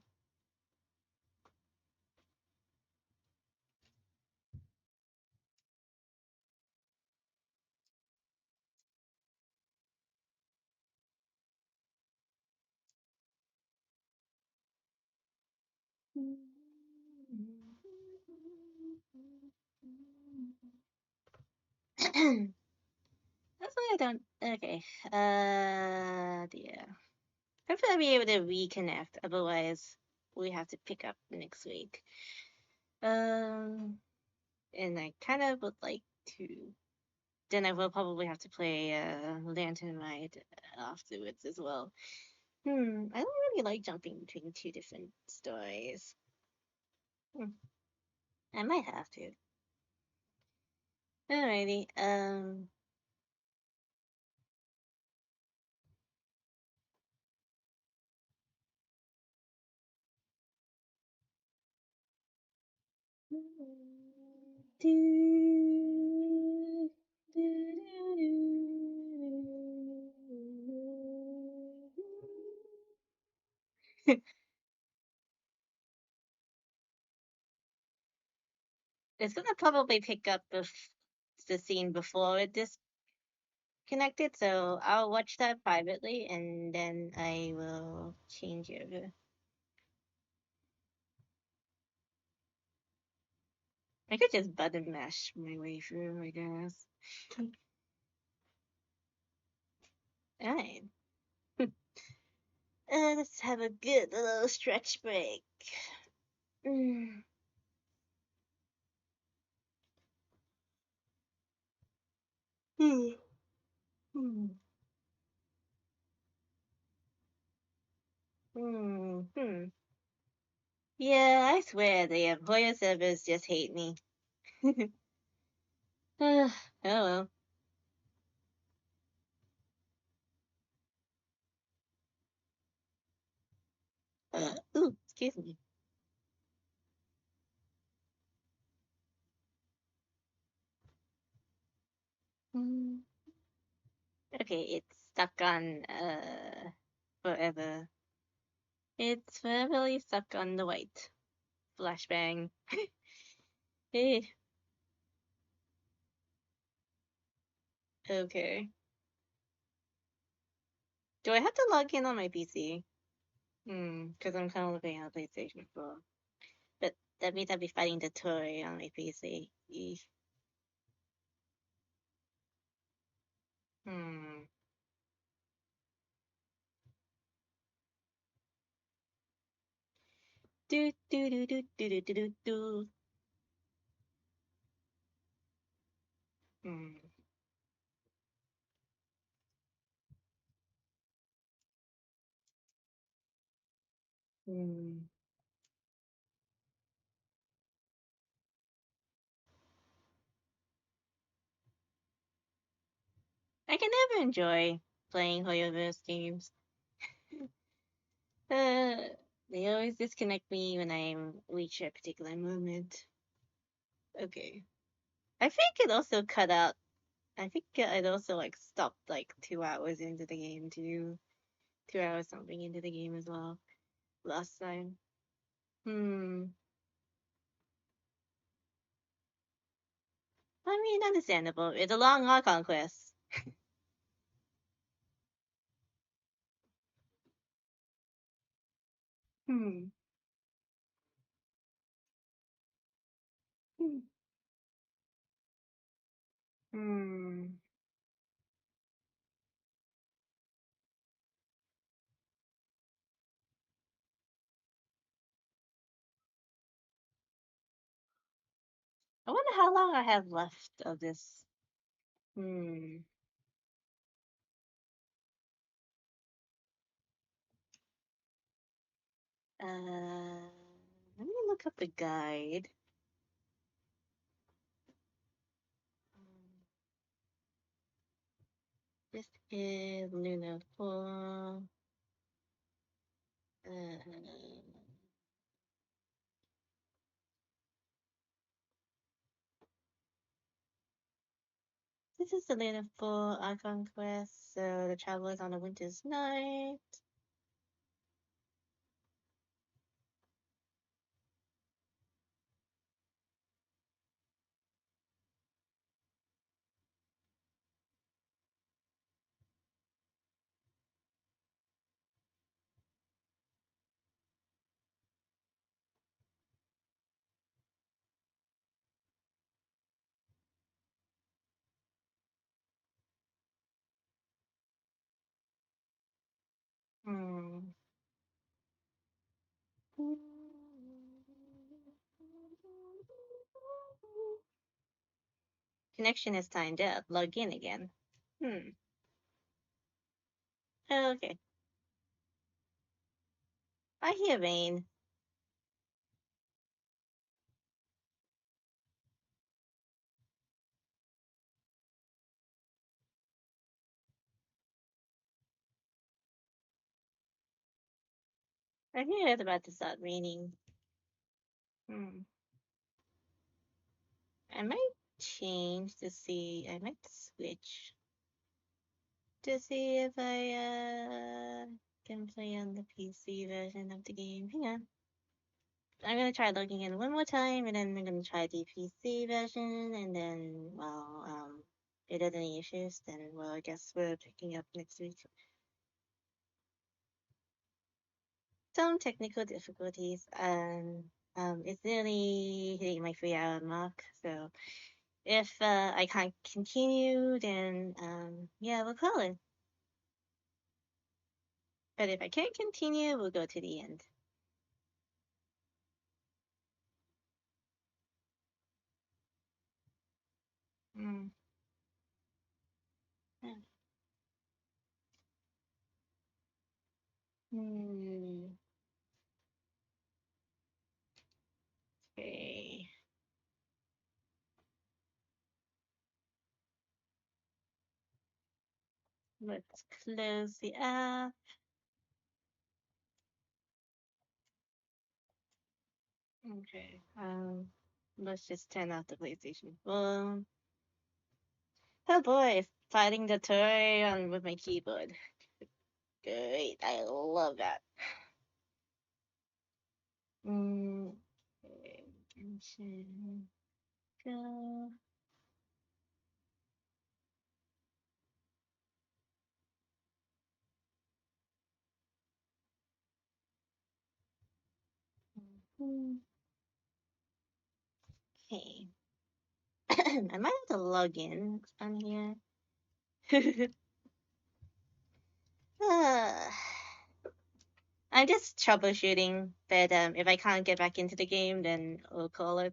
That's why I don't. Okay. Yeah. Hopefully I'll be able to reconnect. Otherwise, we have to pick up next week. And I kind of would like to. Then I will probably have to play Lantern Ride afterwards as well. I don't really like jumping between two different stories. I might have to. Alrighty. It's gonna probably pick up the scene before it disconnected, so I'll watch that privately and then I will change over. I could just button mash my way through, I guess. Alright. Let's have a good little stretch break. Mm. Hmm. Hmm. Hmm. Yeah, I swear the employer servers just hate me. Oh well. Ooh, excuse me. Mm. Okay, it's stuck on forever. It's foreverly stuck on the white. Flashbang. Eh, okay. Do I have to log in on my PC? Because I'm kind of looking at PlayStation 4. But that means I'll be fighting the toy on my PC. Eesh. Hmm. Do do do do do do do do do. Hmm. Hmm. I can never enjoy playing Hoyoverse games. They always disconnect me when I reach a particular moment. Okay. I think it also cut out. I think it also like stopped like 2 hours into the game too. 2 hours something into the game as well. Last time. Hmm. I mean, understandable. It's a long Archon Quest. Hmm. Hmm. Hmm. I wonder how long I have left of this. Hmm. Let me look up the guide. This is Luna 4. This is the Luna 4 Archon Quest. So the travelers on a winter's night. Hmm. Connection is timed up. Log in again. Hmm. Okay. I hear Vane. I hear it's about to start raining. Hmm. I might change to see. I might switch to see if I can play on the PC version of the game. Hang on. I'm gonna try logging in one more time, and then I'm gonna try the PC version, and then, well, if there's any issues, then, well, I guess we're picking up next week. Some technical difficulties, and it's nearly hitting my 3 hour mark, so if I can't continue, then, yeah, we'll call it. But if I can't continue, we'll go to the end. Mm. Yeah. Hmm. Okay. Let's close the app. Okay. Let's just turn off the PlayStation 4. Oh boy, fighting the toy on with my keyboard. Great, I love that. Okay. Go. Okay. I might have to log in on here. uh, I'm just troubleshooting, but if I can't get back into the game, then we'll call it.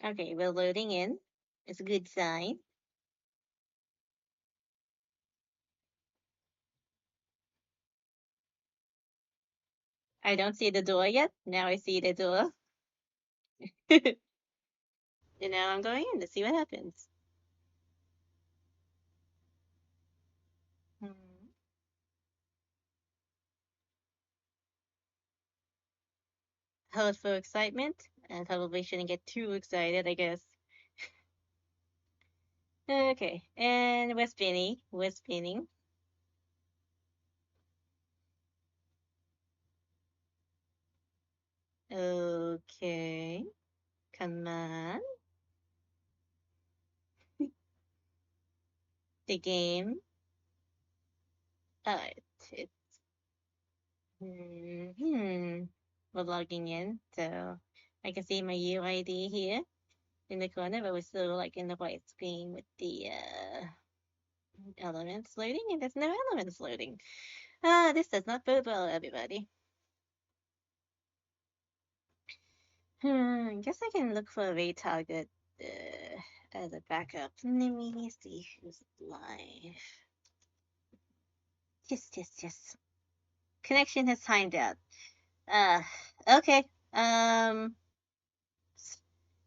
Okay, we're loading in. It's a good sign. I don't see the door yet. Now I see the door. And now I'm going in to see what happens. Hmm. Hold for excitement. I probably shouldn't get too excited, I guess. Okay, and we're spinning. We're spinning. Okay. Come on. The game. Alright. We're logging in, so I can see my UID here in the corner, but we're still like in the white screen with the elements loading, and there's no elements loading. This does not bode well, everybody. I guess I can look for a raid target as a backup. Let me see who's live. Yes. Connection has timed out. Okay.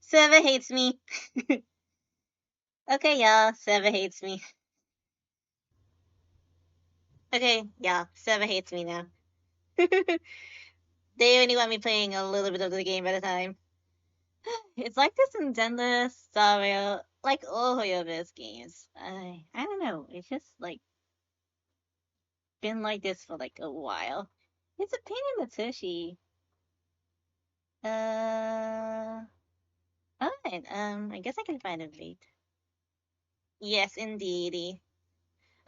Server hates me. Okay, y'all. Server hates me. Okay, yeah. Server hates me now. They only want me playing a little bit of the game at a time. It's like this in Zelda, Star Rail, like all Hoyoverse games. I don't know. It's just like been like this for like a while. It's a pain in the tushy. Alright, I guess I can find a bait. Yes, indeedy.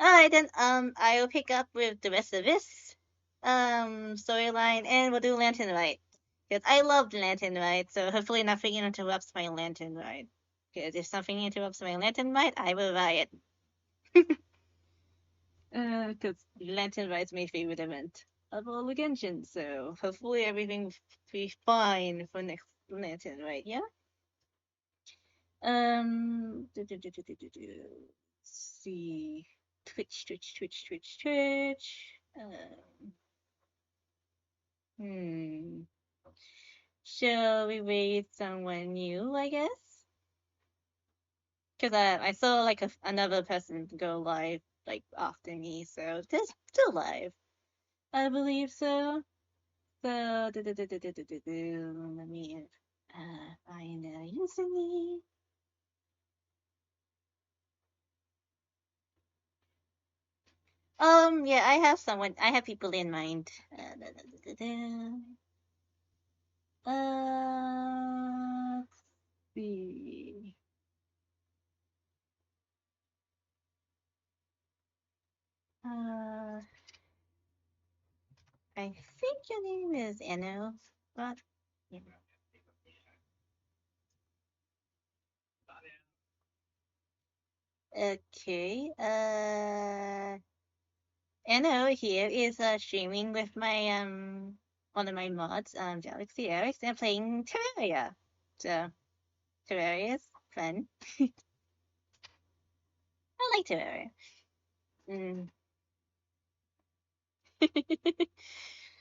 Alright then, I'll pick up with the rest of this, storyline, and we'll do Lantern Rite. Because I loved Lantern Rite, so hopefully nothing interrupts my Lantern Rite. Because if something interrupts my Lantern Rite, I will riot. Because Lantern Rite's my favorite event of all the Genshin, so hopefully everything will be fine for next Lantern Rite, yeah? See. Twitch. Shall we wait someone new, I guess? Because I saw like another person go live like after me, so they're still live. I believe so. So, let me find a username. Yeah, I have people in mind. Let's see. I think your name is Enno, but yeah. Okay. Enno here is streaming with my one of my mods, Galaxy Erics, and playing Terraria. So Terraria is fun. I like Terraria.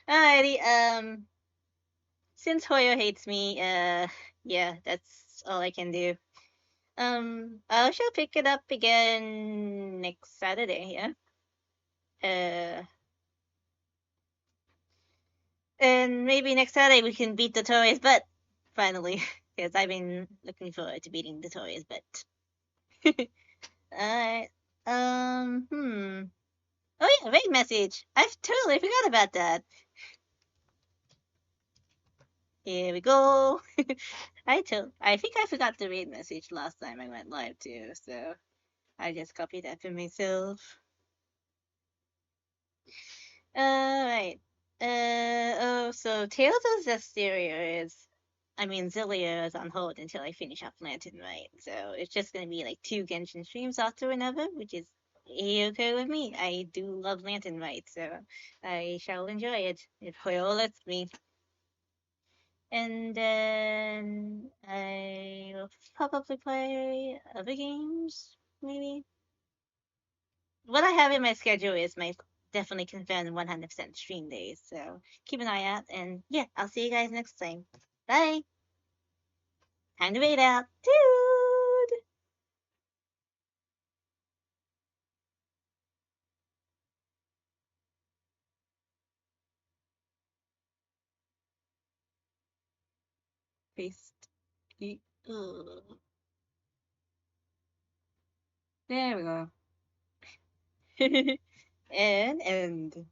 Alrighty, since Hoyo hates me, yeah, that's all I can do. I shall pick it up again next Saturday, yeah? And maybe next Saturday we can beat the Tories butt, finally. Because I've been looking forward to beating the Tories butt. Alright, Oh yeah, raid message! I've totally forgot about that. Here we go. I think I forgot the raid message last time I went live too, so I just copied that for myself. Alright. So Tales of Zestiria Zillia is on hold until I finish up Lantern Rite. So it's just gonna be like 2 Genshin streams after another, which is okay with me. I do love Lantern Rite, so I shall enjoy it if Hoyo lets me. And then I will probably play other games, maybe. What I have in my schedule is my definitely confirmed 100% stream days. So keep an eye out. And yeah, I'll see you guys next time. Bye. Time to wait out. Dude. Paste. There we go. And end.